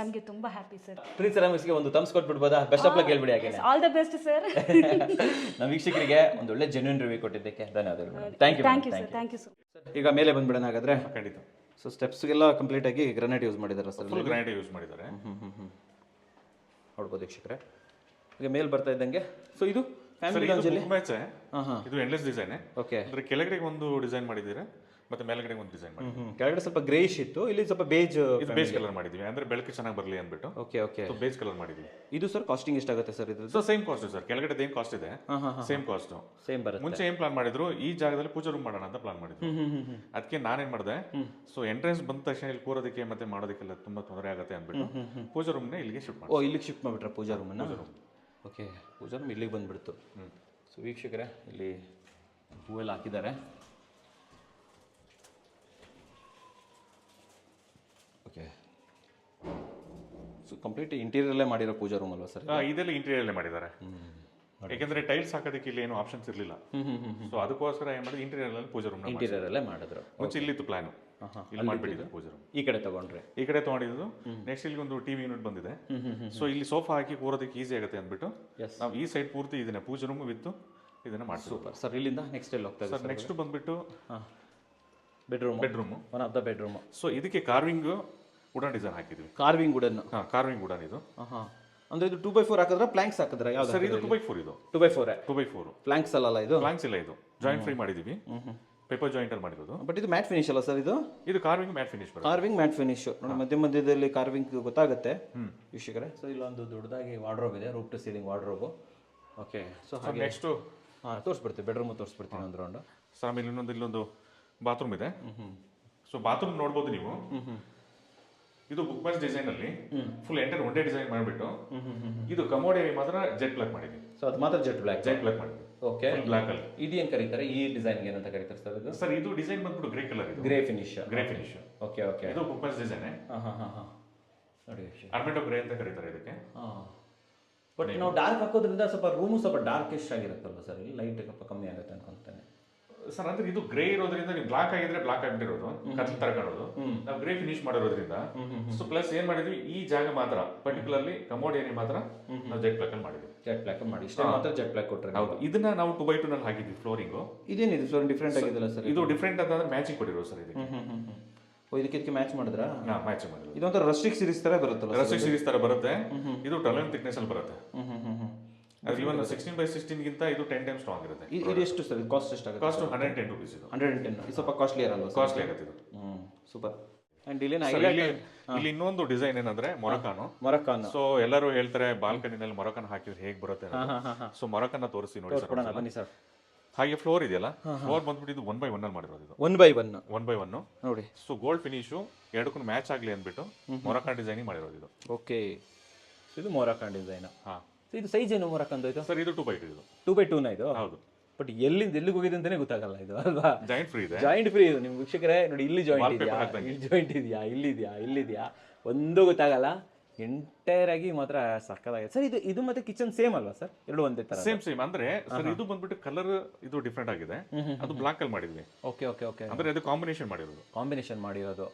ನಮಗೆ ತುಂಬಾ ಹ್ಯಾಪಿ ಸರ್. ಪ್ರಿನ್ಸ್ ಸೆರಾಮಿಕ್ಸ್ಗೆ ಒಂದು ಥಮ್ಸ್ ಕೊಟ್ಬಿಡ್ಬೋದಾ? ಬೆಸ್ಟ್ ಆಫ್ ಲಕ್ ಹೇಳ್ಬಿಡಿ. ಹಾಗೆ ಆಲ್ ದ ಬೆಸ್ಟ್ ಸರ್. ನಮ್ಮ ವೀಕ್ಷಕರಿಗೆ ಒಂದು ಒಳ್ಳೆ ಜೆನ್ಯೂನ್ ರಿವ್ಯೂ ಕೊಟ್ಟಿದ್ದಕ್ಕೆ ಧನ್ಯವಾದಗಳು. Thank you sir. ಈಗ ಮೇಲೆ ಬಂದ್ಬಿಡೋಣ ಹಾಗಾದ್ರೆ. ಖಂಡಿತ. ಸೊ ಸ್ಟೆಪ್ಸ್ಗೆಲ್ಲ ಕಂಪ್ಲೀಟ್ ಆಗಿ ಗ್ರಾನೈಟ್ ಯೂಸ್ ಮಾಡಿದ್ದಾರೆ ಸರ್. ಫುಲ್ ಗ್ರಾನೈಟ್ ಯೂಸ್ ಮಾಡಿದ್ದಾರೆ. ನೋಡ್ಬೋದು ವೀಕ್ಷಕರೇ. ಈಗ ಮೇಲ್ ಬರ್ತಾ ಇದ್ದಂಗೆ ಸೊ ಇದು ಇದು ಎಂಡ್ಲೆಸ್ ಡಿಸೈನ್. ಓಕೆ, ಅಂದ್ರೆ ಕೆಳಗಡೆ ಒಂದು ಡಿಸೈನ್ ಮಾಡಿದ್ದೀರಾ ಮತ್ತೆ ಮೇಲ್ಗಡೆ ಒಂದು ಡಿಸೈನ್ ಮಾಡಿದ್ದೀವಿ. ಕೆಳಗಡೆ ಸ್ವಲ್ಪ ಗ್ರೇಯಿಶ್ ಇತ್ತು, ಇಲ್ಲಿ ಸ್ವಲ್ಪ ಬೇಜ್ ಕಲರ್ ಮಾಡಿದೀವಿ. ಅಂದ್ರೆ ಬೆಳಕು ಚೆನ್ನಾಗಿ ಬರಲಿ ಅಂದ್ಬಿಟ್ಟು ಬೇಜ್ ಕಲರ್ ಮಾಡಿದೀವಿ. ಇದು ಸರ್ ಕಾಸ್ಟಿಂಗ್ ಎಷ್ಟಾಗುತ್ತೆ ಸರ್? ಇದು ಸೊ ಸೇಮ್ ಕಾಸ್ಟ್ ಸರ್. ಕೆಳಗಡೆ ಏನ್ ಕಾಸ್ಟ್ ಇದೆ ಸೇಮ್ ಕಾಸ್ಟ್ ಸೇಮ್ ಬರುತ್ತೆ. ಮುಂಚೆ ಏನ್ ಪ್ಲಾನ್ ಮಾಡಿದ್ರು, ಈ ಜಾಗದಲ್ಲಿ ಪೂಜಾ ರೂಮ್ ಮಾಡೋಣ ಅಂತ ಪ್ಲಾನ್ ಮಾಡಿದ್ರು. ಅದಕ್ಕೆ ನಾನೇನ್ ಮಾಡಿದೆ, ಸೊ ಎಂಟ್ರೆನ್ಸ್ ಬಂದ ತಕ್ಷಣ ಇಲ್ಲಿ ಕೂರೋದಕ್ಕೆ ಮತ್ತೆ ಮಾಡೋದಕ್ಕೆಲ್ಲ ತುಂಬಾ ತೊಂದರೆ ಆಗುತ್ತೆ ಅಂದ್ಬಿಟ್ಟು ಪೂಜಾ ರೂಮ್ ನ ಇಲ್ಲಿಗೆ ಶಿಫ್ಟ್ ಮಾಡಿ. ಇಲ್ಲಿಗೆ ಶಿಫ್ಟ್ ಮಾಡ್ಬಿಟ್ರೆ ಪೂಜಾ ರೂಮ್? ಓಕೆ, ಪೂಜಾ ರೂಮ್ ಇಲ್ಲಿಗೆ ಬಂದ್ಬಿಡ್ತು. ಸೊ ವೀಕ್ಷಕರೇ, ಇಲ್ಲಿ ಹೂವೆಲ್ಲ ಹಾಕಿದ್ದಾರೆ. ಓಕೆ, ಸೊ ಕಂಪ್ಲೀಟ್ ಇಂಟೀರಿಯರಲ್ಲೇ ಮಾಡಿರೋ ಪೂಜಾ ರೂಮ್ ಅಲ್ವಾ ಸರ್? ಇದೆಲ್ಲ ಇಂಟೀರಿಯರಲ್ಲೇ ಮಾಡಿದ್ದಾರೆ. ಯಾಕಂದ್ರೆ ಟೈಲ್ಸ್ ಹಾಕೋದಕ್ಕೆ ಇಲ್ಲಿ ಏನು ಆಪ್ಷನ್ಸ್ ಇರಲಿಲ್ಲ. ಸೊ ಅದಕ್ಕೋಸ್ಕರ ಏನ್ ಮಾಡಿದ್ರು, ಇಂಟೀರಿಯರ್ ಪೂಜಾ ರೂಮ್ ಇಂಟೀರಿಯರಲ್ಲೇ ಮಾಡಿದ್ರು. ಮುಂಚೆ ಇಲ್ಲಿತ್ತು ಪ್ಲಾನ್, ಇಲ್ಲಿ ಮಾಡಿಬಿಟ್ಟಿದ್ರು ಪೂಜಾ ರೂಮ್. ಈ ಕಡೆ ತಗೊಂಡ್ರೆ ಈ ಕಡೆ ತಗೊಂಡಿದ್ದು. ನೆಕ್ಸ್ಟ್ ಇಲ್ಲಿ ಒಂದು ಟಿವಿ ಯೂನಿಟ್ ಬಂದಿದೆ. ಸೊ ಇಲ್ಲಿ ಸೋಫಾ ಹಾಕಿ ಕೂರೋದಕ್ಕೆ ಈಸಿ ಆಗುತ್ತೆ ಅಂದ್ಬಿಟ್ಟು ನಾವು ಈ ಸೈಡ್ ಪೂರ್ತಿ ಇದನ್ನ ಪೂಜಾ ರೂಮ್ ವಿತ್ ಇದನ್ನ ಮಾಡ್ತೀವಿ. Super sir. ಇಲ್ಲಿಂದ ನೆಕ್ಸ್ಟ್ ಎಲ್ಲಿ ಹೋಗ್ತಾ ಇದೆ ಸರ್? ನೆಕ್ಸ್ಟ್ ಬಂದ್ಬಿಟ್ಟು bedroom, one of the bedroom. So ಇದಕ್ಕೆ ಕಾರ್ವಿಂಗ್ ವುಡನ್ ಡಿಸೈನ್ ಹಾಕಿದ್ವಿ. ಕಾರ್ವಿಂಗ್ ವುಡನ್ ಇದು. ಅಂದ್ರೆ ಇದು 2x4 ಹಾಕಿದ್ರೆ ಪ್ಲಾಂಕ್ಸ್ ಹಾಕಿದ್ರೆ ಯಾವ್ದು ಸರ್ ಇದು 2x4 ಇದು 2x4 2x4 ಪ್ಲಾಂಕ್ಸ್ ಅಲ್ಲ ಇದು ಪ್ಲಾಂಕ್ಸ್ ಇಲ್ಲ ಇದು ಜಾಯಿಂಟ್ ಫ್ರೀ ಮಾಡಿದೀವಿ ಪೇಪರ್ ಜಾಯಿಂಟ್ ಅಲ್ಲಿ ಮಾಡಿರೋದು ಬಟ್ ಇದು ಮ್ಯಾಟ್ ಫಿನಿಶ್ ಅಲ್ಲ ಸರ್ ಇದು ಕಾರ್ವಿಂಗ್ ಮ್ಯಾಟ್ ಫಿನಿಶ್ ಬರುತ್ತೆ ಕಾರ್ವಿಂಗ್ ಮ್ಯಾಟ್ ಫಿನಿಶ್ ನೋಡಿ ಮಧ್ಯದಲ್ಲಿ ಕಾರ್ವಿಂಗ್ ಗೊತ್ತಾಗುತ್ತೆ ವೀಕ್ಷಕರೇ ಸೊ ಇಲ್ಲೊಂದು ದೊಡ್ಡದಾಗಿ ವಾರ್ಡ್ರೋಬ್ ಇದೆ roof to ceiling wardrobe okay so ಹಾಗೆ ನೆಕ್ಸ್ಟ್ ತೋರಿಸ್ಬಿಡ್ತೀವಿ ಬೆಡ್ರೂಮ್ ತೋರಿಸ್ಬಿಡ್ತೀನಿ ಒಂದು ರೌಂಡ್ ಸರ್ ಆಮೇಲೆ ಇಲ್ಲೊಂದು ಬಾತ್ರೂಮ್ ಇದೆ ಸೊ ಬಾತ್ರೂಮ್ ನೋಡ್ಬೋದು ನೀವು ಇದು ಬುಕ್ ಮೈಸ್ ಡಿಸೈನ್ ಅಲ್ಲಿ ಫುಲ್ ಎಂಟರ್ ಒಂದೇ ಡಿಸೈನ್ ಮಾಡಿಬಿಟ್ಟು ಇದು ಕಮೋಡ್ ಮಾತ್ರ ಜೆಟ್ ಬ್ಲಾಕ್ ಮಾಡಿದ್ವಿ ಸೊ ಅದು ಮಾತ್ರ ಜೆಟ್ ಬ್ಲಾಕ್ ಮಾಡಿದ್ವಿ ಓಕೆ ಬ್ಲಾಕ್ ಅಲ್ಲಿ ಇದು ಏನು ಕರೀತಾರೆ ಈ ಡಿಸೈನ್ ಏನಂತ ಕರೀತಾರೆ ಸರ್ ಇದು ಸರ್ ಇದು ಡಿಸೈನ್ ಬಂದ್ಬಿಟ್ಟು ಗ್ರೇ ಕಲರ್ ಇದು ಗ್ರೇ ಫಿನಿಶ್ ಓಕೆ ಓಕೆ ಇದು ಬುಕ್ ಮೈಸ್ ಡಿಸೈನ್ ನೋಡಿ ಆರ್ಮೆಂಟೋ ಗ್ರೇ ಅಂತ ಕರೀತಾರೆ ಇದಕ್ಕೆ ಬಟ್ ನಾವು ಡಾರ್ಕ್ ಹಾಕೋದ್ರಿಂದ ಸ್ವಲ್ಪ ರೂಮು ಸ್ವಲ್ಪ ಡಾರ್ಕೆಸ್ಟ್ ಆಗಿರುತ್ತಲ್ವ ಸರ್ ಇಲ್ಲಿ ಲೈಟ್ ಸ್ವಲ್ಪ ಕಮ್ಮಿ ಆಗುತ್ತೆ ಅನ್ಕೊಂತಾನೆ ಸರ್ ಅಂದ್ರೆ ಇದು ಗ್ರೇ ಇರೋದ್ರಿಂದ ನೀವು ಬ್ಲಾಕ್ ಆಗಿದ್ರೆ ಬ್ಲಾಕ್ ಆಗಿಬಿಟ್ಟಿರೋದು ಕತ್ಲು ತರ ಕಾಣೋದು ನಾವು ಗ್ರೇ ಫಿನಿಶ್ ಮಾಡಿರೋದ್ರಿಂದ ಸೊ ಪ್ಲಸ್ ಏನ್ ಮಾಡಿದ್ವಿ ಈ ಜಾಗ ಮಾತ್ರ ಪರ್ಟಿಕ್ಯುಲರ್ಲಿ ಕಮೋಡ್ ಏರಿಯಾ ಮಾತ್ರ ನಾವು ಜೆಟ್ ಬ್ಲಾಕ್ ಅಲ್ಲಿ ಮಾಡಿದ್ವಿ ಜೆಟ್ ಬ್ಲಾಕ್ ಮಾಡಿ ಇಷ್ಟೇ ಮಾತ್ರ ಜೆಟ್ ಬ್ಲಾಕ್ ಕೊಟ್ಟರೆ ಹೌದು ಇದನ್ನ ನಾವು 2x2 ನಲ್ಲಿ ಹಾಕಿದ್ವಿ ಫ್ಲೋರಿಂಗ್ ಇದೇನಿದು ಫ್ಲೋರ್ ಡಿಫ್ರೆಂಟ್ ಆಗಿದೆಲ್ಲ ಸರ್ ಇದು ಡಿಫ್ರೆಂಟ್ ಅಂತಂದ್ರೆ ಮ್ಯಾಚಿಂಗ್ ಕೊಟ್ಟಿರೋದು ಸರ್ ಇದಕ್ಕೆ ಇದಕ್ಕೆ ಮ್ಯಾಚ್ ಮಾಡಿದ್ರಾ ಮ್ಯಾಚಿಂಗ್ ಮಾಡಿರೋದು ಇದೊಂಥರ ರಸ್ಟಿಕ್ ಸೀರೀಸ್ ತರ ಬರುತ್ತಲ್ಲ ರಸ್ಟಿಕ್ ಸೀರೀಸ್ ತರ ಬರುತ್ತೆ ಇದು 12 ಥಿಕ್ನೆಸ್ ಅಲ್ಲಿ ಬರುತ್ತೆ ಅದು ಇವನ್ 16x16 ಗಿಂತ ಇದು 10 ಟೈಮ್ಸ್ ಸ್ಟ್ರಾಂಗ್ ಇರುತ್ತೆ ಇದು ಎಷ್ಟು ಸರ್ ಕಾಸ್ಟ್ ಎಷ್ಟಾಗುತ್ತೆ ಕಾಸ್ಟ್ 110 ರೂಪೀಸ್ ಇದು 110 ಇದು ಸ್ವಲ್ಪ ಕಾಸ್ಟ್ಲಿ ಇರಲ್ವಾ ಕಾಸ್ಟ್ಲಿ ಆಗುತ್ತೆ ಇದು ಸೂಪರ್ ಅಂಡ್ ಇಲ್ಲಿ ಇಲ್ಲಿ ಇನ್ನೊಂದು ಡಿಸೈನ್ ಏನಂದ್ರೆ ಮೊರಕಾನ್ ಸೊ ಎಲ್ಲರೂ ಹೇಳ್ತಾರೆ ಬಾಲ್ಕನಿನಲ್ಲಿ ಮೊರಕಾನ್ ಹಾಕಿದ್ರೆ ಹೇಗೆ ಬರುತ್ತೆ ಸೊ ಮೊರಕಾನ್ ತೋರಿಸಿ ನೋಡಿ ಸರ್ ಬನ್ನಿ ಸರ್ ಹಾಗೆ ಫ್ಲೋರ್ ಇದೆಯಲ್ಲ ಫ್ಲೋರ್ ಬಂದ್ಬಿಟ್ಟು ಇದು 1x1 ಅಲ್ಲಿ ಮಾಡಿರೋದು ಇದು 1x1 ನೋಡಿ ಸೊ ಗೋಲ್ಡ್ ಫಿನಿಶು ಎರಡಕ್ಕೂ ಮ್ಯಾಚ್ ಆಗಲಿ ಅಂದ್ಬಿಟ್ಟು ಮೊರಕಾನ್ ಡಿಸೈನಿಂಗ್ ಮಾಡಿರೋದು ಇದು ಓಕೆ ಇದು ಮೊರಕಾನ್ ಡಿಸೈನ್ ಇದು ಸೈಜ್ ಏನು ಮೊರಕಾನ್ ಇದು ಸರ್ ಇದು 2x2 ಇದು 2x2 ನ ಇದು ಹೌದು ಬಟ್ ಎಲ್ಲಿಗೆ ಹೋಗಿದೆ ಅಂತಾನೆ ಗೊತ್ತಾಗಲ್ಲ ಇದು ಅಲ್ವಾ ಜಾಯಿಂಟ್ ಫ್ರೀ ಇದೆ ಜಾಯಿಂಟ್ ಫ್ರೀ ಇದು ನಿಮ್ ವೀಕ್ಷಕರೇ ನೋಡಿ ಇಲ್ಲಿ ಜಾಯಿಂಟ್ ಇದೆಯಾ ಇಲ್ಲಿ ಜಾಯಿಂಟ್ ಇದೆಯಾ ಇಲ್ಲಿದೆಯಾ ಒಂದು ಗೊತ್ತಾಗಲ್ಲ ಎಂಟೈರ್ ಆಗಿ ಮಾತ್ರ ಸಕ್ಕದಾಗಿದೆ ಸರ್ ಇದು ಮತ್ತೆ ಕಿಚನ್ ಸೇಮ್ ಅಲ್ವಾ ಸರ್ ಎರಡು ಒಂದೇ ತರ ಸೇಮ್ ಅಂದ್ರೆ ಸರ್ ಇದು ಬಂದ್ಬಿಟ್ಟು ಕಲರ್ ಇದು ಡಿಫ್ರೆಂಟ್ ಆಗಿದೆ ಅದು ಬ್ಲಾಕ್ ಅಲ್ಲಿ ಮಾಡಿದ್ವಿ ಓಕೆ ಅಂದ್ರೆ ಅದು ಕಾಂಬಿನೇಷನ್ ಮಾಡಿರೋದು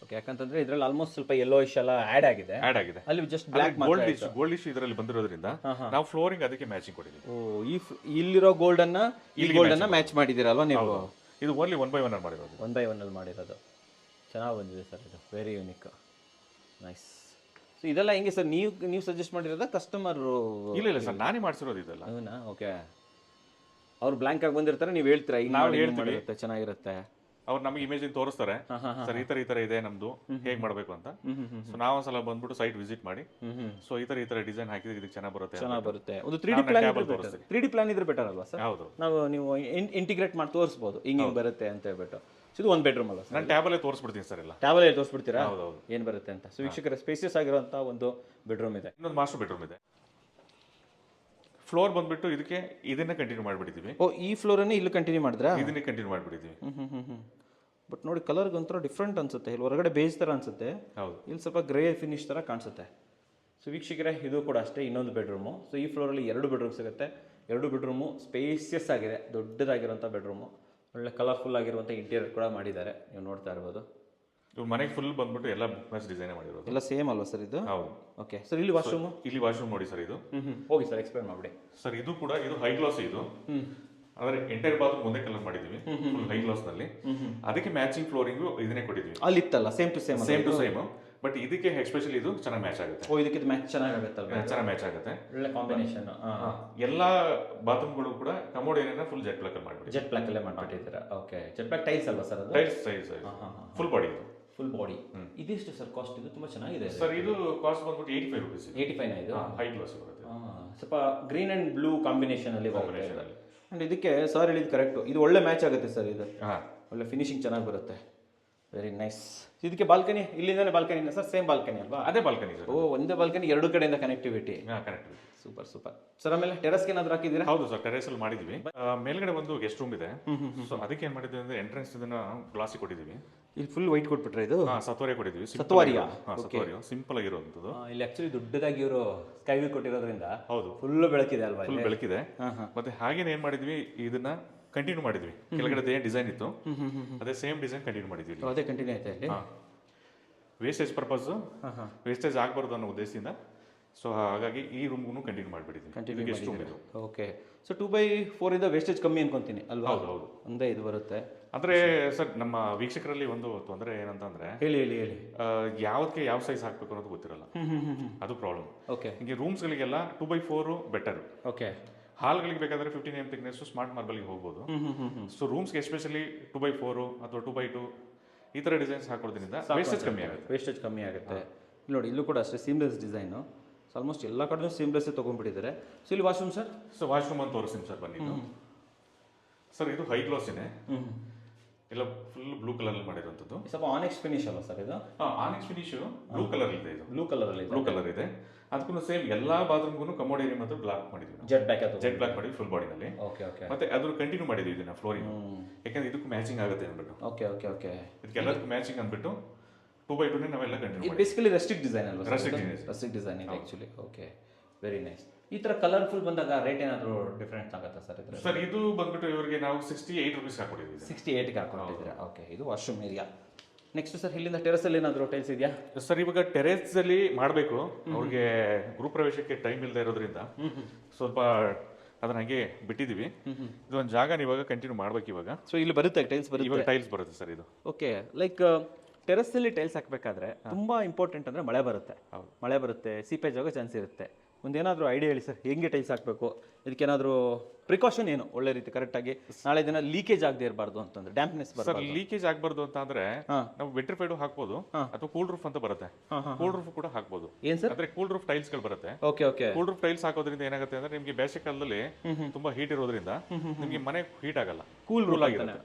ಓಕೆ ಯಾಕಂತಂದ್ರೆ ಇದ್ರಲ್ಲಿ ಆಲ್ಮೋಸ್ಟ್ ಸ್ವಲ್ಪ ಯೆಲ್ಲೋಯಿಶ್ ಎಲ್ಲ ಆಡ್ ಆಗಿದೆ ಅಲ್ಲಿ ಜಸ್ಟ್ ಬ್ಲಾಕ್ ಗೋಲ್ಡಿಶ್ ಇದರಲ್ಲಿ ಬಂದಿರೋದ್ರಿಂದ ನಾವು ಫ್ಲೋರಿಂಗ್ ಅದಕ್ಕೆ ಮ್ಯಾಚಿಂಗ್ ಕೊಟ್ಟಿದ್ದೀವಿ ಇಲ್ಲಿರೋ ಗೋಲ್ಡ್ ಅನ್ನ ಮ್ಯಾಚ್ ಮಾಡಿದಿರಲ್ವಾ ನೀವು ಇದು ಓನ್ಲಿ 1x1 ಅಲ್ಲಿ ಮಾಡಿರೋದು 1x1 ಅಲ್ಲಿ ಮಾಡಿರೋದು ಚೆನ್ನಾಗಿ ಬಂದಿದೆ ಸರ್ ಇದು ವೆರಿ ಯೂನಿಕ್ ನೈಸ್ ಸೊ ಇದೆಲ್ಲ ಹೆಂಗೆ ಸರ್ ನೀವು ಸಜೆಸ್ಟ್ ಮಾಡಿರೋದಾ ಕಸ್ಟಮರ್ ಇಲ್ಲ ಸರ್ ನಾನೇ ಮಾಡಿಸಿರೋದು ಇದೆಲ್ಲ ಹೌದಾ ಓಕೆ ಅವ್ರು ಬ್ಲಾಂಕ್ ಆಗಿ ಬಂದಿರ್ತಾರೆ ನೀವು ಹೇಳ್ತೀರಾ ಈಗ ನಾವು ಹೇಳ್ತೀವಿ ಚೆನ್ನಾಗಿರುತ್ತೆ ಅವ್ರು ನಮಗೆ ಇಮೇಜ್ ತೋರಿಸ್ತಾರೆ ಸರ್ ಈ ತರ ಇದೆ ನಮ್ದು ಹೇಗ್ ಮಾಡ್ಬೇಕು ಅಂತ ಸೊ ನಾವು ಒಂದ್ಸಲ ಬಂದ್ಬಿಟ್ಟು ಸೈಟ್ ವಿಸಿಟ್ ಮಾಡಿ ಸೊ ಈ ತರ ಡಿಸೈನ್ ಹಾಕಿದ್ರೆ ಇದಕ್ಕೆ ಚೆನ್ನಾಗಿ ಬರುತ್ತೆ ಒಂದು 3D ಪ್ಲಾನ್ ಇದ್ರೆ ಬೆಟರ್ ಅಲ್ವಾ ಸರ್ ಹೌದು ನೀವು ಇಂಟಿಗ್ರೇಟ್ ಮಾಡಿ ತೋರಿಸಬಹುದು ಹಿಂಗೆ ಬರುತ್ತೆ ಅಂತ ಹೇಳ್ಬಿಟ್ಟು ಇದು ಒಂದು ಬೆಡ್ರೂಮ್ ಅಲ್ಲ ನಾನು ಟ್ಯಾಬಲ್ಲೇ ತೋರಿಸ್ಬಿಡ್ತೀನಿ ಸರ್ ಎಲ್ಲ ಟ್ಯಾಬಲ್ಲೇ ತೋರಿಸ್ಬಿಡ್ತೀರಾ ಹೌದು ಏನು ಬರುತ್ತೆ ಅಂತ ಸೊ ವೀಕ್ಷಕರ ಸ್ಪೇಸಿಯಸ್ ಆಗಿರುವಂತಹ ಒಂದು ಬೆಡ್ರೂಮ್ ಇದೆ ಇನ್ನೊಂದು ಮಾಸ್ಟರ್ ಬೆಡ್ರೂಮ್ ಇದೆ ಫ್ಲೋರ್ ಬಂದ್ಬಿಟ್ಟು ಇದಕ್ಕೆ ಇದನ್ನ ಕಂಟಿನ್ಯೂ ಮಾಡಿಬಿಟ್ಟಿದ್ದೀವಿ ಈ ಫ್ಲೋರ್ ಅನ್ನು ಇಲ್ಲಿ ಕಂಟಿನ್ಯೂ ಮಾಡಿದ್ರಾ ಇದನ್ನೇ ಕಂಟಿನ್ಯೂ ಮಾಡಿಬಿಟ್ಟಿದ್ದೀವಿ ಬಟ್ ನೋಡಿ ಕಲರ್ಗೆ ಒಂಥರ ಡಿಫ್ರೆಂಟ್ ಅನ್ಸುತ್ತೆ ಇಲ್ಲಿ ಹೊರಗಡೆ ಬೇಸ್ ಥರ ಅನ್ಸುತ್ತೆ ಹೌದು ಇಲ್ಲಿ ಸ್ವಲ್ಪ ಗ್ರೇ ಫಿನಿಶ್ ಥರ ಕಾಣಿಸುತ್ತೆ ಸೊ ವೀಕ್ಷಕರೇ ಇದು ಕೂಡ ಅಷ್ಟೇ ಇನ್ನೊಂದು ಬೆಡ್ರೂಮು ಸೊ ಈ ಫ್ಲೋರಲ್ಲಿ 2 ಬೆಡ್ರೂಮ್ ಸಿಗುತ್ತೆ 2 ಬೆಡ್ರೂಮು ಸ್ಪೇಸಿಯಸ್ ಆಗಿದೆ ದೊಡ್ಡದಾಗಿರುವಂಥ ಬೆಡ್ರೂಮು ಒಳ್ಳೆ ಕಲರ್ಫುಲ್ ಆಗಿರುವಂಥ ಇಂಟೀರಿಯರ್ ಕೂಡ ಮಾಡಿದ್ದಾರೆ ನೀವು ನೋಡ್ತಾ ಇರ್ಬೋದು ಮನೆಗೆ ಫುಲ್ ಬಂದ್ಬಿಟ್ಟು ಎಲ್ಲ ಬುಕ್ ಡಿಸೈನ್ ಮಾಡಿರೋದು ಎಲ್ಲ ಸೇಮ್ ಅಲ್ವಾ ಸರ್ ಇದು ಹೌದು ಓಕೆ ಸರ್ ಇಲ್ಲಿ ವಾಶ್ರೂಮ್ ನೋಡಿ ಸರ್ ಇದು ಹೋಗಿ ಸರ್ ಎಕ್ಸ್ಪ್ಲೇನ್ ಮಾಡಿ ಸರ್ ಇದು ಕೂಡ ಇದು ಹೈ ಗ್ಲಾಸ್ ಇದು ಅಂದ್ರೆ ಎಂಟೈರ್ ಬಾತ್ರೂಮ್ ಒಂದೇ ಕಲರ್ ಮಾಡಿದೀವಿ ಫುಲ್ ಹೈ ಗ್ಲಾಸ್ ನಲ್ಲಿ ಅದಕ್ಕೆ ಮ್ಯಾಚಿಂಗ್ ಫ್ಲೋರಿಂಗ್ ಇದನ್ನೇ ಕೊಟ್ಟಿದ್ವಿ ಅಲ್ಲಿ ಇತ್ತಲ್ಲ ಸೇಮ್ ಟು ಸೇಮ್ ಬಟ್ ಇದಕ್ಕೆ ಎಸ್ಪೆಷಲಿ ಇದು ಚೆನ್ನಾಗಿ ಮ್ಯಾಚ್ ಆಗುತ್ತೆ ಇದಕ್ಕೆ ಮ್ಯಾಚ್ ಚೆನ್ನಾಗಾಗುತ್ತಲ್ಲ ಚೆನ್ನಾಗಿ ಮ್ಯಾಚ್ ಆಗುತ್ತೆ ಒಳ್ಳೆ ಕಾಂಬಿನೇಷನ್ ಎಲ್ಲಾ ಬಾತ್ರೂಮ್ಗಳು ಕೂಡ ಕಮೋಡ್ ಏನೇನ ಫುಲ್ ಜೆಟ್ ಬ್ಲಾಕ್ ಅಲ್ಲಿ ಮಾಡ್ಬಿಟ್ಟು ಜೆಟ್ ಬ್ಲಾಕ್ ಅಲ್ಲೇ ಮಾಡ್ಬಿಟ್ಟಿದ್ದೀರಾ ಓಕೆ ಜೆಟ್ ಬ್ಲಾಕ್ ಟೈಲ್ಸ್ ಅಲ್ವಾ ಸರ್ ಅದು tiles size full body full body ಇದಿಷ್ಟು ಸರ್ ಕಾಸ್ಟ್ ಇದು ತುಂಬಾ ಚೆನ್ನಾಗಿದೆ ಸರ್ ಇದು ಕಾಸ್ಟ್ ಬಂದ್ಬಿಟ್ಟು 85 ರೂಪೀಸ್ 85 ಇದು ಹೈ ಗ್ಲಾಸ್ ಬರುತ್ತೆ ಸ್ವಲ್ಪ ಗ್ರೀನ್ ಅಂಡ್ ಬ್ಲೂ ಕಾಂಬಿನೇಷನ್ ಅಲ್ಲಿ ಅಂಡ್ ಇದಕ್ಕೆ ಸರ್ ಹೇಳಿದ್ ಕರೆಕ್ಟ್ ಇದು ಒಳ್ಳೆ ಮ್ಯಾಚ್ ಆಗುತ್ತೆ ಸರ್ ಇದು ಒಳ್ಳೆ ಫಿನಿಶಿಂಗ್ ಚೆನ್ನಾಗಿ ಬರುತ್ತೆ ವೆರಿ ನೈಸ್ ಇದಕ್ಕೆ ಬಾಲ್ಕನಿ ಇಲ್ಲಿಂದಾನೆ ಬಾಲ್ಕನಿ ಸರ್ ಸೇಮ್ ಬಾಲ್ಕನಿ ಅಲ್ವಾ ಅದೇ ಬಾಲ್ಕನಿ ಸರ್ ಒಂದೇ ಬಾಲ್ಕನಿ 2 ಕಡೆಯಿಂದ ಕನೆಕ್ಟಿವಿಟಿ ಸೂಪರ್ ಸರ್ ಆಮೇಲೆ ಟೆರಸ್ಗೆ ಏನಾದ್ರು ಹಾಕಿದ್ದೀರಾ ಹೌದು ಸರ್ ಟೆರೇಸ್ ಅಲ್ಲಿ ಮಾಡಿದ್ವಿ ಮೇಲ್ಗಡೆ ಒಂದು ಗೆಸ್ಟ್ ರೂಮ್ ಇದೆ ಸೊ ಅದಕ್ಕೆ ಏನ್ ಮಾಡಿದ್ವಿ ಅಂದ್ರೆ ಎಂಟ್ರೆನ್ಸ್ ಇದನ್ನ ಗ್ಲಾಸಿ ಕೊಟ್ಟಿದೀವಿ ಇಲ್ಲಿ ಫುಲ್ ವೈಟ್ ಕೊಟ್ಬಿಟ್ರೆ ಇದು ಸತ್ವಾರಿಯ ಕೊಟ್ಟಿದ್ವಿ ಸತ್ವಾರಿಯ ಸಿಂಪಲ್ ಆಗಿರುವಂತದ್ದು ಇಲ್ಲಿ ಆಕ್ಚುಲಿ ದೊಡ್ಡದಾಗಿ ಇವರು ಸ್ಕೈ ವ್ಯೂ ಕೊಟ್ಟಿರೋದ್ರಿಂದ ಹೌದು ಫುಲ್ ಬೆಳಕಿದೆ ಅಲ್ವಾ ಫುಲ್ ಬೆಳಕಿದೆ ಮತ್ತೆ ಹಾಗೇನೆ ಏನ್ ಮಾಡಿದ್ವಿ ಇದನ್ನ ಕಂಟಿನ್ಯೂ ಮಾಡಿದ್ವಿ ಕೆಳಗಡೆ ಏನ್ ಡಿಸೈನ್ ಇತ್ತು ಅದೇ ಸೇಮ್ ಡಿಸೈನ್ ಕಂಟಿನ್ಯೂ ಮಾಡಿದ್ವಿ ಅದೇ ಕಂಟಿನ್ಯೂ ಆಯ್ತಾ ಇಲ್ಲಿ ವೇಸ್ಟೇಜ್ ಪರ್ಪಸ್ ವೇಸ್ಟೇಜ್ ಆಗಬಾರ್ದು ಅನ್ನೋ ಉದ್ದೇಶದಿಂದ ಸೊ ಹಾಗಾಗಿ ಈ ರೂಮ್ಗೂ ಕಂಟಿನ್ಯೂ ಮಾಡಿಬಿಟ್ಟಿದ್ವಿ ಗೆಸ್ಟ್ ರೂಮ್ ಇದು ಓಕೆ ಸೊ 2x4 ಇಂದ ವೇಸ್ಟೇಜ್ ಕಮ್ಮಿ ಅನ್ಕೊಂತೀನಿ ಅಲ್ವಾ ಹೌದು ಒಂದೇ ಇದು ಬರುತ್ತೆ ಅಂದ್ರೆ ಸರ್ ನಮ್ಮ ವೀಕ್ಷಕರಲ್ಲಿ ಒಂದು ತೊಂದರೆ ಏನಂತಂದ್ರೆ ಹೇಳಿ ಹೇಳಿ ಹೇಳಿ. ಯಾವ್ದಕ್ಕೆ ಯಾವ ಸೈಜ್ ಹಾಕ್ಬೇಕು ಅನ್ನೋದು ಗೊತ್ತಿರಲ್ಲ, ಅದು ಪ್ರಾಬ್ಲಮ್. ಓಕೆ ಹಿಂಗೆ ರೂಮ್ಸ್ಗಳಿಗೆಲ್ಲ 2x4 ಬೆಟರ್. ಓಕೆ ಹಾಲ್ಗಳಿಗೆ ಬೇಕಾದ್ರೆ 15 mm ಥಿಕ್ನೆಸ್ ಸ್ಮಾರ್ಟ್ ಮಾರ್ಬಲ್ಗೆ ಹೋಗ್ಬೋದು. ಸೊ ರೂಮ್ಸ್ಗೆ ಎಸ್ಪೆಷಲಿ 2x4 ಅಥವಾ 2x2 ಈ ಥರ ಡಿಸೈನ್ಸ್ ಹಾಕೋದ್ರಿಂದ ವೇಸ್ಟೇಜ್ ಕಮ್ಮಿ ಆಗುತ್ತೆ. ವೇಸ್ಟೇಜ್ ಕಮ್ಮಿ ಆಗುತ್ತೆ. ನೋಡಿ ಇಲ್ಲೂ ಕೂಡ ಅಷ್ಟೇ ಸೀಮ್ಲೆಸ್ ಡಿಸೈನು, ಆಲ್ಮೋಸ್ಟ್ ಎಲ್ಲ ಕಡೆನೂ ಸೀಮ್ಲೆಸ್ಸೇ ತೊಗೊಂಡ್ಬಿಟ್ಟಿದ್ದಾರೆ. ಸೊ ಇಲ್ಲಿ ವಾಶ್ರೂಮ್ ಸರ್? ಸೊ ವಾಶ್ರೂಮ್ ಅಂತ ತೋರಿಸ್ತೀನಿ ಸರ್ ಬನ್ನಿ. ಸರ್ ಇದು ಹೈ ಗ್ಲಾಸ್ ಇದೆ, ಎಲ್ಲ ಫುಲ್ ಬ್ಲೂ ಕಲರ್ ಮಾಡಿರುವಂಥದ್ದು. ಸ್ವಲ್ಪ ಆನೆಕ್ಸ್ ಫಿನಿಶ್ ಅಲ್ಲ ಸರ್ ಇದು? ಆನೆಕ್ಸ್ ಫಿನಿಶ್ ಬ್ಲೂ ಕಲರ್ ಇದೆ. ಇದು ಬ್ಲೂ ಕಲರಲ್ಲಿ ಬ್ಲೂ ಕಲರ್ ಇದೆ. ಅದಕ್ಕೂ ಸೇಮ್ ಎಲ್ಲಾ ಬಾತ್ರೂಮ್ಗೂ ಕಮೋಡ್ ಏರಿಯಾ ಮತ್ತು ಬ್ಲಾಕ್ ಮಾಡಿದ್ವಿ, ಜೆಟ್ ಬ್ಲಾಕ್ ಮಾಡಿದ್ವಿ ಫುಲ್ ಬಾಡಿನಲ್ಲಿ. Okay okay. ಮತ್ತೆ ಅದ್ರ ಕಂಟಿನ್ಯೂ ಮಾಡಿದ್ವಿ ಇದನ್ನ ಫ್ಲೋರಿಂಗ್, ಯಾಕಂದ್ರೆ ಇದಕ್ಕೂ ಮ್ಯಾಚಿಂಗ್ ಆಗುತ್ತೆ ಅಂದ್ಬಿಟ್ಟು. Okay okay okay. ಇದಕ್ಕೆಲ್ಲದಕ್ಕೂ ಮ್ಯಾಚಿಂಗ್ ಅಂದ್ಬಿಟ್ಟು 2x2 ನಾವೆಲ್ಲ ಕಂಟಿನ್ಯೂ ಇದು ಬೇಸಿಕಲಿ ರಸ್ಟಿಕ್ ಡಿಸೈನ್ ಅಲ್ವಾ? ರಸ್ಟಿಕ್ ಡಿಸೈನ್ ಇದೆ ಆ್ಯಕ್ಚುಲಿ. Okay, very nice. ಈ ಥರ ಕಲರ್ಫುಲ್ ಬಂದಾಗ ರೇಟ್ ಏನಾದರೂ ಡಿಫ್ರೆನ್ಸ್ ಆಗುತ್ತಾ ಸರ್ ಇದ್ರೆ? ಸರ್ ಇದು ಬಂದ್ಬಿಟ್ಟು ಇವರಿಗೆ ನಾವು 68 rupees ಹಾಕೊಂಡಿದ್ದೀವಿ. 68ಗೆ ಹಾಕೊಂಡಿದ್ದೀರಾ? ಓಕೆ. ಇದು ವಾಶ್ರೂಮ್ ಏರಿಯಾ. ನೆಕ್ಸ್ಟ್ ಸರ್ ಇಲ್ಲಿಂದ ಟೆರೆಸಲ್ಲಿ ಏನಾದರೂ ಟೈಲ್ಸ್ ಇದೆಯಾ? ಸರ್ ಇವಾಗ ಟೆರೇಸ್ ಅಲ್ಲಿ ಮಾಡಬೇಕು, ಅವ್ರಿಗೆ ಗೃಹ ಪ್ರವೇಶಕ್ಕೆ ಟೈಮ್ ಇಲ್ಲದೆ ಇರೋದ್ರಿಂದ ಸ್ವಲ್ಪ ಅದನ್ನ ಹಾಗೆ ಬಿಟ್ಟಿದ್ದೀವಿ. ಇದು ಒಂದು ಜಾಗ ಇವಾಗ ಕಂಟಿನ್ಯೂ ಮಾಡ್ಬೇಕು ಇವಾಗ. ಸೊ ಇಲ್ಲಿ ಬರುತ್ತೆ ಟೈಲ್ಸ್ ಬರುತ್ತೆ? ಇವಾಗ ಟೈಲ್ಸ್ ಬರುತ್ತೆ ಸರ್ ಇದು. ಓಕೆ. ಲೈಕ್ ಟೆರೆಸಲ್ಲಿ ಟೈಲ್ಸ್ ಹಾಕಬೇಕಾದ್ರೆ ತುಂಬ ಇಂಪಾರ್ಟೆಂಟ್ ಅಂದರೆ ಮಳೆ ಬರುತ್ತೆ. ಮಳೆ ಬರುತ್ತೆ, ಸೀಪೇಜ್ ಆಗೋ ಚಾನ್ಸ್ ಇರುತ್ತೆ. ಒಂದೇನಾದರೂ ಐಡಿಯಾ ಹೇಳಿ ಸರ್, ಹೆಂಗೆ ಟೈಲ್ಸ್ ಹಾಕಬೇಕು? ಇದಕ್ಕೇನಾದರೂ ಪ್ರಿಕಾಷನ್ ಏನು ಒಳ್ಳೆ ರೀತಿ ಕರೆಕ್ಟಾಗಿ ನಾಳೆ ದಿನ ಲೀಕೇಜ್ ಆಗದೆ ಇರಬಾರ್ದು ಅಂತಂದ್ರೆ, ಡ್ಯಾಂಪ್ನೆಸ್ ಸರ್ ಲೀಕೇಜ್ ಆಗಬಾರ್ದು ಅಂತ ಅಂದ್ರೆ ನಾವು ವೆಟ್ರಿಫೈಡ್ ಹಾಕ್ಬೋದು ಅಥವಾ ಕೂಲ್ ರೂಫ್ ಅಂತ ಬರುತ್ತೆ, ಕೂಲ್ ರೂಫ್ ಕೂಡ ಹಾಕ್ಬೋದು. ಏನ್ ಸರ್? ಅಂದ್ರೆ ಕೂಲ್ ರೂಫ್ ಟೈಲ್ಸ್ ಗಳು ಬರುತ್ತೆ. Okay okay. Cool roof tiles ಹಾಕೋದ್ರಿಂದ ಏನಾಗುತ್ತೆ ಅಂದ್ರೆ ನಿಮಗೆ ಬೇಸಿಗೆ ಕಾಲದಲ್ಲಿ ತುಂಬಾ ಹೀಟ್ ಇರೋದ್ರಿಂದ ನಿಮಗೆ ಮನೆ ಹೀಟ್ ಆಗಲ್ಲ, ಕೂಲ್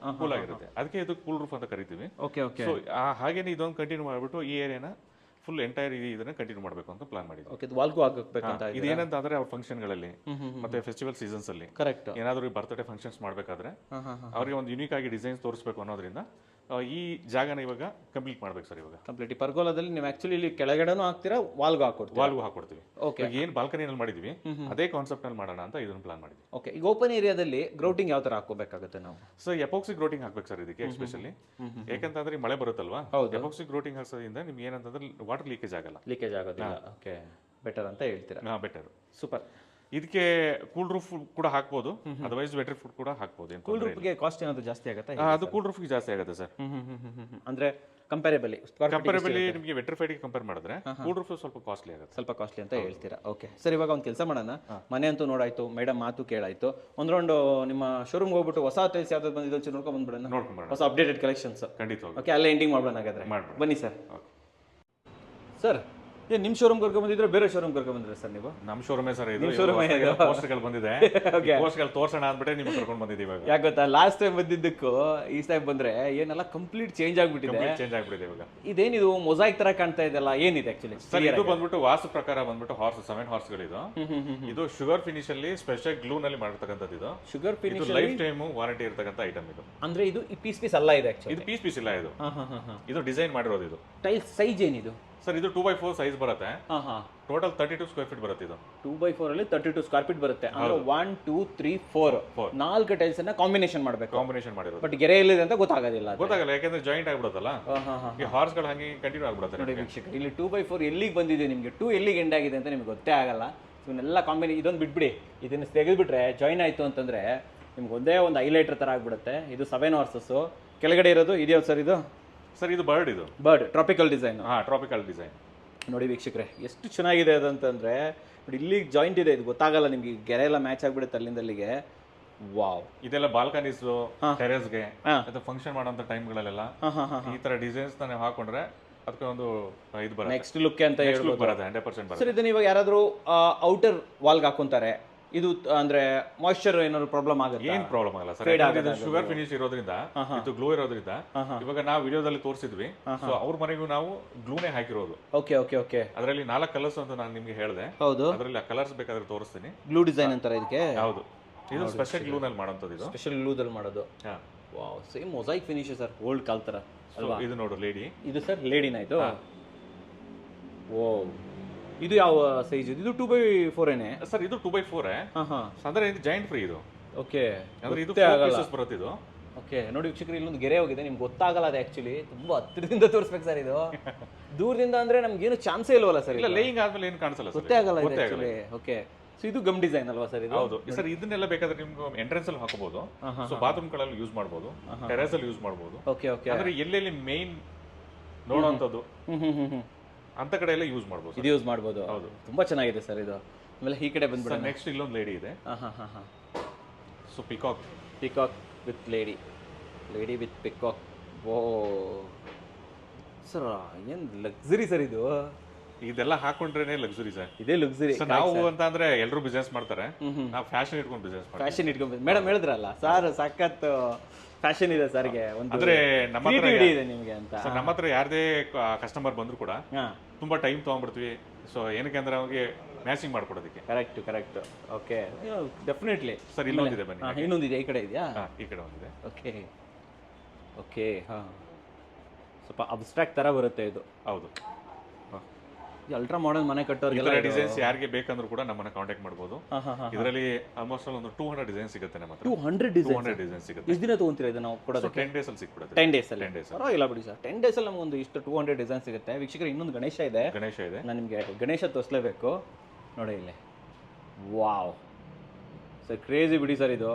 ಆಗಿರುತ್ತೆ. ಅದಕ್ಕೆ ಇದು ಕೂಲ್ ರೂಫ್ ಅಂತ ಕರಿತೀವಿ. Okay okay. ಸೊ ಹಾಗೇನೆ ಇದೊಂದು ಕಂಟಿನ್ಯೂ ಮಾಡ್ಬಿಟ್ಟು ಈ ಏರಿಯಾನ ಫುಲ್ ಎಂಟೈರ್ ಇದನ್ನ ಕಂಟಿನ್ಯೂ ಮಾಡಬೇಕು ಅಂತ ಪ್ಲಾನ್ ಮಾಡಿದ್ವಿ. ಓಕೆ. ವಾಲ್ಗೂ ಆಗಬೇಕಂತ ಇದೇನಂತ ಅಂದ್ರೆ ಅವ್ರ ಫಂಕ್ಷನ್ಗಳಲ್ಲಿ ಮತ್ತೆ ಫೆಸ್ಟಿವಲ್ ಸೀಸನ್ಸ್ ಅಲ್ಲಿ ಕರೆಕ್ಟ್ ಏನಾದರೂ ಬರ್ತ್ಡೇ ಫಂಕ್ಷನ್ಸ್ ಮಾಡಬೇಕಾದ್ರೆ ಅವ್ರಿಗೆ ಒಂದು ಯುನೀಕ್ ಆಗಿ ಡಿಸೈನ್ಸ್ ತೋರಿಸ್ಬೇಕು ಅನ್ನೋದ್ರಿಂದ ಈ ಜಾಗನ ಇವಾಗ ಕಂಪ್ಲೀಟ್ ಮಾಡ್ಬೇಕು ಸರ್. ಇವಾಗ ಕಂಪ್ಲೀಟ್ ಪರ್ಗೋಲದಲ್ಲಿ ನೀವು ಆಕ್ಚುಲಿ ಇಲ್ಲಿ ಕೆಳಗಡೆನೂ ಹಾಕ್ತೀರಾ, ವಾಲ್ಗೂ ಹಾಕೊಡ್ತೀವಿ. ಓಕೆ. ಏನು ಬಾಲ್ಕನಿಯಲ್ಲಿ ಮಾಡಿದ್ವಿ ಅದೇ ಕಾನ್ಸೆಪ್ಟ್ ನಲ್ಲಿ ಮಾಡೋಣ ಅಂತ ಇದನ್ನ ಪ್ಲಾನ್ ಮಾಡಿದ್ವಿ. ಓಕೆ. ಈಗ ಓಪನ್ ಏರಿಯಾದಲ್ಲಿ ಗ್ರೌಟಿಂಗ್ ಯಾವ ತರ ಹಾಕೋಬೇಕಾಗುತ್ತೆ ನಾವು? ಸೊ ಎಪಾಕ್ಸಿ ಗ್ರೋಟಿಂಗ್ ಹಾಕ್ಬೇಕು ಸರ್ ಇದಕ್ಕೆ ಎಸ್ಪೆಷಲಿ, ಯಾಕಂತಂದ್ರೆ ಮಳೆ ಬರುತ್ತಲ್ವಾ, ಎಪಾಕ್ಸಿ ಗ್ರೋಟಿಂಗ್ ಹಾಕ್ಸೋದ್ರಿಂದ ನಿಮ್ಗೆ ಏನಂತಂದ್ರೆ ವಾಟರ್ ಲೀಕೇಜ್ ಆಗಲ್ಲ. ಲೀಕೇಜ್ ಆಗೋದಿಲ್ಲ. ಓಕೆ, ಬೆಟರ್ ಅಂತ ಹೇಳ್ತೀರಾ? ಬೆಟರ್. ಸೂಪರ್. ಇದಕ್ಕೆ ಕೂಲ್ ರೂಫ್ ಕೂಡ ಹಾಕ್ಬೋದು, ಅದರ್ವೈಸ್ ವೆಟರ್ ಫುಡ್ ಕೂಡ ಹಾಕ್ಬೋದು. ಕೂಲ್ ರೂಫ್ಗೆ ಕಾಸ್ಟ್ ಏನಾದ್ರು ಜಾಸ್ತಿ ಆಗುತ್ತೆ? ಅದು ಕೂಲ್ ರೂಫ್ಗೆ ಜಾಸ್ತಿ ಆಗುತ್ತೆ ಸರ್. ಅಂದ್ರೆ ಕಂಪೇರೇಬಲಿ ನಿಮಗೆ ವೆಟ್ರಿಫೈಡ್ ಕಂಪೇರ್ ಮಾಡಿದ್ರೆ ಕೂಲ್ ರೂಫ್ ಸ್ವಲ್ಪ ಕಾಸ್ಟ್ಲಿ ಆಗುತ್ತೆ. ಸ್ವಲ್ಪ ಕಾಸ್ಟ್ಲಿ ಅಂತ ಹೇಳ್ತೀರಾ? Okay sir. ಇವಾಗ ಒಂದು ಕೆಲಸ ಮಾಡೋಣ, ಮನೆ ಅಂತೂ ನೋಡಾಯ್ತು, ಮೇಡಮ್ ಮಾತು ಕೇಳಾಯ್ತು, ಒಂದು ರೌಂಡ್ ನಿಮ್ಮ ಶೋರೂಮ್ಗೆ ಹೋಗ್ಬಿಟ್ಟು ಹೊಸ ಟೈಲ್ಸ್ ಯಾವ್ದು ಬಂದಿದೆ ಒಂಚೂರು ನೋಡ್ಕೊಂಡು ಬಂದ್ಬಿಡೋಣ, ಹೊಸ ಅಪ್ಡೇಟೆಡ್ ಕಲೆಕ್ಷನ್ಸ್. ಖಂಡಿತ. ಓಕೆ, ಅಲ್ಲೇ ಎಂಡಿಂಗ್ ಮಾಡೋಣ ಹಾಗಾದ್ರೆ. ಬನ್ನಿ ಸರ್. ಸರ್ ನಿಮ್ಮ ಶೋರೂಮ್ ಕರ್ಕೊಂಡ್ ಬಂದಿದ್ರೆ ಬೇರೆ ಶೋರೂಮ್ ಕರ್ಕೊಂಡ್ ಬಂದ್ರೆ ಸರ್ ನೀವು? ನಮ್ಮ ಶೋರೂಮೇ ಸರ್ ಇದು. ಪೋಸ್ಟ್ಗಳು ಬಂದಿದೆ, ಪೋಸ್ಟ್ಗಳು ತೋರ್ಸೋಣ ಅಂದ್ಬಿಟ್ಟೆ ನಿಮ್ಗೆ ಕರ್ಕೊಂಡು ಬಂದಿದ್ದೀವಿ ಇವಾಗ. ಯಾಕೆ ಗೊತ್ತಾ, ಲಾಸ್ಟ್ ಟೈಮ್ ಬಂದಿದ್ದಕ್ಕೂ ಈ ಟೈಮ್ ಬಂದ್ರೆ ಏನೆಲ್ಲ ಕಂಪ್ಲೀಟ್ ಚೇಂಜ್ ಆಗ್ಬಿಟ್ಟಿದೆ. ಇವಾಗ ಇದೇನಿದು ಮೊಸಾಯಿಕ್ ತರ ಕಾಣ್ತಾ ಇದೆಲ್ಲ, ಏನಿದೆ ಆಕ್ಚುಲಿ? ಸರ್ ಇದು ಬಂದ್ಬಿಟ್ಟು ವಾಸ್ತು ಪ್ರಕಾರ ಬಂದ್ಬಿಟ್ಟು 7 ಹಾರ್ಸ್ಗಳಿದು. ಇದು ಶುಗರ್ ಫಿನಿಶ್ ಅಲ್ಲಿ ಸ್ಪೆಷಲ್ ಗ್ಲೂ ನಲ್ಲಿ ಮಾಡಿರ್ತಕ್ಕಂಥದ್ದು. ಇದು sugar finish life time warranty ಇರತಕ್ಕಂಥ ಐಟಮ್ ಇದು. ಅಂದ್ರೆ ಇದು ಪೀಸ್ ಅಲ್ಲ ಇದೆ ಆಕ್ಚುಲಿ? ಇದು ಪೀಸ್ ಇಲ್ಲ, ಇದು ಡಿಸೈನ್ ಮಾಡಿರೋದು. ಇದು ಟೈಲ್ಸ್ ಸೈಜ್ ಏನಿದು ಸರ್? ಇದು 2x4 ಸೈಜ್ ಬರುತ್ತೆ. ಟೋಟಲ್ 32 ಸ್ಕ್ವೇರ್ ಫೀಟ್ ಬರುತ್ತೆ. ಇದು 2x4 ಅಲ್ಲಿ 32 ಸ್ಕ್ವೇರ್ ಫೀಟ್ ಬರುತ್ತೆ. ಅಂದ್ರೆ 1 2 3 4 4 ಟೈಲ್ಸ್ ಅನ್ನ ಕಾಂಬಿನೇಷನ್ ಮಾಡಬೇಕು. ಕಾಂಬಿನೇಷನ್ ಮಾಡಿರೋದು. ಬಟ್ ಗೆರೆ ಎಲ್ಲಿದೆ ಅಂತ ಗೊತ್ತಾಗೋದಿಲ್ಲ, ಯಾಕಂದ್ರೆ ಜಾಯಿಂಟ್ ಆಗ್ಬಿಡುತ್ತಲ್ಲ, ಈ ಹಾರ್ಸ್ ಗಳು ಹಂಗೆ ಕಂಟಿನ್ಯೂ ಆಗ್ಬಿಡುತ್ತೆ. ನೋಡಿ ವೀಕ್ಷಕರು, ಇಲ್ಲಿ 2x4 ಎಲ್ಲಿಗೆ ಬಂದಿದೆ, ನಿಮಗೆ 2 ಎಲ್ಲಿಗೆ ಎಂಡ್ ಆಗಿದೆ ಅಂತ ನಿಮ್ಗೆ ಗೊತ್ತೇ ಆಗಲ್ಲ. ಇವನ್ನೆಲ್ಲ ಇದೊಂದು ಬಿಟ್ಬಿಡಿ, ಇದನ್ನ ತೆಗೆದ್ಬಿಟ್ರೆ ಜಾಯಿನ್ ಆಯ್ತು ಅಂತಂದ್ರೆ ನಿಮ್ಗೆ ಒಂದೇ ಒಂದು ಹೈಲೈಟರ್ ತರ ಆಗ್ಬಿಡುತ್ತೆ. ಇದು 7 ಹಾರ್ಸಸ್. ಕೆಳಗಡೆ ಇರೋದು ಇದೆಯಾ ಸರ್? ಇದು ಸರ್ ಇದು bird tropical design. Tropical design. ನೋಡಿ ವೀಕ್ಷಕರೇ, ಎಷ್ಟು ಚೆನ್ನಾಗಿದೆ ಅದಂತಂದ್ರೆ ನೋಡಿ, ಇಲ್ಲಿ ಜಾಯಿಂಟ್ ಇದೆ, ಇದು ಗೊತ್ತಾಗಲ್ಲ ನಿಮ್ಗೆ, ಗೆರೆ ಎಲ್ಲ ಮ್ಯಾಚ್ ಆಗ್ಬಿಡುತ್ತೆ ಅಲ್ಲಿಂದ ಅಲ್ಲಿಗೆ. ವಾವ್. ಇದೆಲ್ಲ ಬಾಲ್ಕನೀಸ್, ಟೆರೇಸ್ಗೆ ಅಥವಾ ಫಂಕ್ಷನ್ ಮಾಡೋಂಥ ಟೈಮ್ಗಳಲ್ಲೆಲ್ಲ ಈ ತರ ಡಿಸೈನ್ಸ್ ನೀವು ಹಾಕೊಂಡ್ರೆ ಅದಕ್ಕೆ ಒಂದು ಇದು ಬರುತ್ತೆ, ನೆಕ್ಸ್ಟ್ ಲುಕ್ ಅಂತ ಹೇಳ್ಬೋದು. ಬರುತ್ತೆ, 100% ಬರುತ್ತೆ. ಸರ್ ಇದನ್ನ ಇವಾಗ ಯಾರಾದರೂ ಔಟರ್ ವಾಲ್ಗೆ ಹಾಕೊಂತಾರೆ, ಇದು ಅಂದ್ರೆ ಮಾಯಿಶ್ಚರ್ ಏನಾದ್ರು ಪ್ರಾಬ್ಲಮ್ ಆಗುತ್ತೆ? ಏನ್ ಪ್ರಾಬ್ಲಮ್ ಆಗಲ್ಲ ಸರ್, ಶುಗರ್ ಫಿನಿಶ್ ಇರೋದ್ರಿಂದ, ಇದು ಗ್ಲೂ ಇರೋದ್ರಿಂದ. ಇವಾಗ ನಾವು ವಿಡಿಯೋದಲ್ಲಿ ತೋರಿಸಿದ್ವಿ, ಸೊ ಅವ್ರ ಮನೆಗೂ ನಾವು ಗ್ಲೂನೇ ಹಾಕಿರೋದು. Okay okay okay. ಅದರಲ್ಲಿ 4 ಕಲರ್ಸ್ ಅಂತ ನಾನು ನಿಮ್ಗೆ ಹೇಳಿದೆ. ಹೌದು, ಅದರಲ್ಲಿ ಆ ಕಲರ್ಸ್ ಬೇಕಾದ್ರೆ ತೋರಿಸ್ತೀನಿ. ಗ್ಲೂ ಡಿಸೈನ್ ಅಂತಾರೆ ಇದಕ್ಕೆ? ಹೌದು, ಇದು ಸ್ಪೆಷಲ್ ಗ್ಲೂ ನಲ್ಲಿ ಮಾಡೋಂಥದ್ದು. ಇದು ಸ್ಪೆಷಲ್ ಗ್ಲೂದಲ್ಲಿ ಮಾಡೋದು. Wow, same mosaic finish sir, old ಕಾಲ್ ತರ ಅಲ್ವಾ? ಇದು ನೋಡು ಲೇಡಿ. ಇದು ಸರ್ ಲೇಡಿನ ಇದು? ಓ, ಇದು ಯಾವ ಸೈಜ್? ಇದು 2x4 ಏನೇ ಸರ್? ಇದು 2x4 ಅಂದ್ರೆ ಇದು ಜಾಯಿಂಟ್ ಫ್ರೀ. ಇದು ಓಕೆ, ಅಂದ್ರೆ ಇದು 4 ಪೀಸಸ್ ಬರುತ್ತೆ ಇದು. ಓಕೆ. ನೋಡಿ ವೀಕ್ಷಕರು, ಇಲ್ಲೊಂದು ಗೆರೆ ಹೋಗಿದೆ, ನಿಮ್ಗೆ ಗೊತ್ತಾಗಲ್ಲ ಅದು ಆಕ್ಚುಲಿ. ತುಂಬಾ ಹತ್ತಿರದಿಂದ ತೋರಿಸ್ಬೇಕು ಸರ್ ಇದು. ದೂರದಿಂದ ಅಂದ್ರೆ ನಮ್ಗೆ ಏನು ಚಾನ್ಸೇ ಇಲ್ವಲ್ಲ ಸರ್? ಇಲ್ಲ, ಲೇಯಿಂಗ್ ಆದ್ಮೇಲೆ ಏನು ಕಾಣಿಸಲ್ಲ, ಗೊತ್ತೇ ಆಗಲ್ಲ ಆಕ್ಚುಲಿ. ಓಕೆ. ಸೊ ಇದು ಗಮ್ ಡಿಸೈನ್ ಅಲ್ವಾ ಸರ್ ಇದು? ಹೌದು ಸರ್, ಇದನ್ನೆಲ್ಲ ಬೇಕಾದ್ರೆ ನಿಮ್ಗೆ ಎಂಟ್ರೆನ್ಸ್ ಅಲ್ಲಿ ಹಾಕೋಬಹುದು, ಸೊ ಬಾತ್ರೂಮ್ಗಳಲ್ಲಿ ಯೂಸ್ ಮಾಡಬಹುದು, ಟೆರೇಸ್ ಅಲ್ಲಿ ಯೂಸ್ ಮಾಡಬಹುದು. Okay okay. ಅಂದ್ರೆ ಎಲ್ಲೆಲ್ಲಿ ಮೇನ್ ನೋಡುವಂಥದ್ದು ಅಂತ ಕಡೆ ಎಲ್ಲ ಯೂಸ್ ಮಾಡಬಹುದು. ಇದು ಯೂಸ್ ಮಾಡ್ಬೋದು. ಹೌದು, ತುಂಬಾ ಚೆನ್ನಾಗಿದೆ ಸರ್ ಇದು. ಆಮೇಲೆ ಈ ಕಡೆ ಬಂದ್ಬಿಡೋಣ. ನೆಕ್ಸ್ಟ್ ಇಲ್ಲೊಂದು ಲೇಡಿ ಇದೆ. So peacock with lady with peacock. Oh sir ಏನು ಲಕ್ಸುರಿ ಸರ್ ಇದು. ಇದೆಲ್ಲ ಹಾಕೊಂಡ್ರೇನೆ ಲಕ್ಸುರಿ ಸರ್. ಇದೇ ಲಕ್ಸುರಿ. ನಾವು ಅಂತ ಅಂದ್ರೆ ಎಲ್ಲರೂ ಬಿಸ್ನೆಸ್ ಮಾಡ್ತಾರೆ, ನಾವು ಫ್ಯಾಷನ್ ಇಟ್ಕೊಂಡು ಬಿಸ್ನೆಸ್ ಮಾಡ್ತೀವಿ. ಫ್ಯಾಷನ್ ಇಟ್ಕೊಂಡು ಮೇಡಮ್ ಹೇಳಿದ್ರಲ್ಲ ಸರ್, ಸಖತ್ ಫ್ಯಾಷನ್ ಇದೆ ಸರ್ಗೆ. ಒಂದು ಅಂದ್ರೆ ನಮ್ಮ ಹತ್ರ ಇದೆ ನಿಮಗೆ ಅಂತ. ನಮ್ಮ ಹತ್ರ ಯಾರದೇ ಕಸ್ಟಮರ್ ಬಂದ್ರು ಕೂಡ ತುಂಬಾ ಟೈಮ್ ತಗೊಂಡ್ಬಿಡ್ತೀವಿ. ಸೊ ಏನಕ್ಕೆ ಅಂದ್ರೆ ಅವ್ರಿಗೆ ಮ್ಯಾಚಿಂಗ್ ಮಾಡ್ಕೊಡೋದಕ್ಕೆ. ಕರೆಕ್ಟ್. Okay, definitely sir. ಇಲ್ಲೊಂದಿದೆ ಬನ್ನಿ. ಇನ್ನೊಂದಿದೆ ಈ ಕಡೆ ಇದೆಯಾ? ಈ ಕಡೆ ಒಂದಿದೆ. ಓಕೆ ಹಾಂ, ಸ್ವಲ್ಪ ಅಬ್ಸ್ಟ್ರಾಕ್ಟ್ ಥರ ಬರುತ್ತೆ ಇದು. ಹೌದು, ಅಲ್ಟ್ರಾ ಮಾಡರ್ನ್ ಮನೆ ಕಟ್ಟೋರಿಗೆಲ್ಲ ಡಿಸೈನ್ಸ್ ಯಾರಿಗೆ ಬೇಕಂದ್ರೂ ಕೂಡ ನಮ್ಮನ್ನ ಕಾಂಟ್ಯಾಕ್ಟ್ ಮಾಡಬಹುದು. ಇದರಲ್ಲಿ ಆಲ್ಮೋಸ್ಟ್ ಒಂದು 200 ಡಿಸೈನ್ ಸಿಗುತ್ತೆ ನಮ್ಮ ಹತ್ರ. 200 ಡಿಸೈನ್ ಸಿಗುತ್ತೆ. ಎಷ್ಟು ದಿನ ತಗೊಂತೀರಾ ಇದನ್ನ ನಾವು ಕೊಡೋದು? 10 ಡೇಸ್ ಅಲ್ಲಿ ಸಿಕ್ಬಿಡುತ್ತೆ. 10 ಡೇಸ್ ಅಲ್ಲಿ ಪರವಾಗಿಲ್ಲ ಬಿಡಿ ಸರ್. 10 ಡೇಸ್ ಅಲ್ಲಿ ನಮಗೊಂದು ಇಷ್ಟು 200 ಡಿಸೈನ್ ಸಿಗುತ್ತೆ. ವೀಕ್ಷಕರು, ಇನ್ನೊಂದು ಗಣೇಶ ಇದೆ. ನಾನು ನಿಮಗೆ ಗಣೇಶ ತೋರಿಸಲೇಬೇಕು. ನೋಡಿ ಇಲ್ಲಿ, ವಾವ್ ಸರ್, ಕ್ರೇಜಿ ಬಿಡಿ ಸರ್ ಇದು.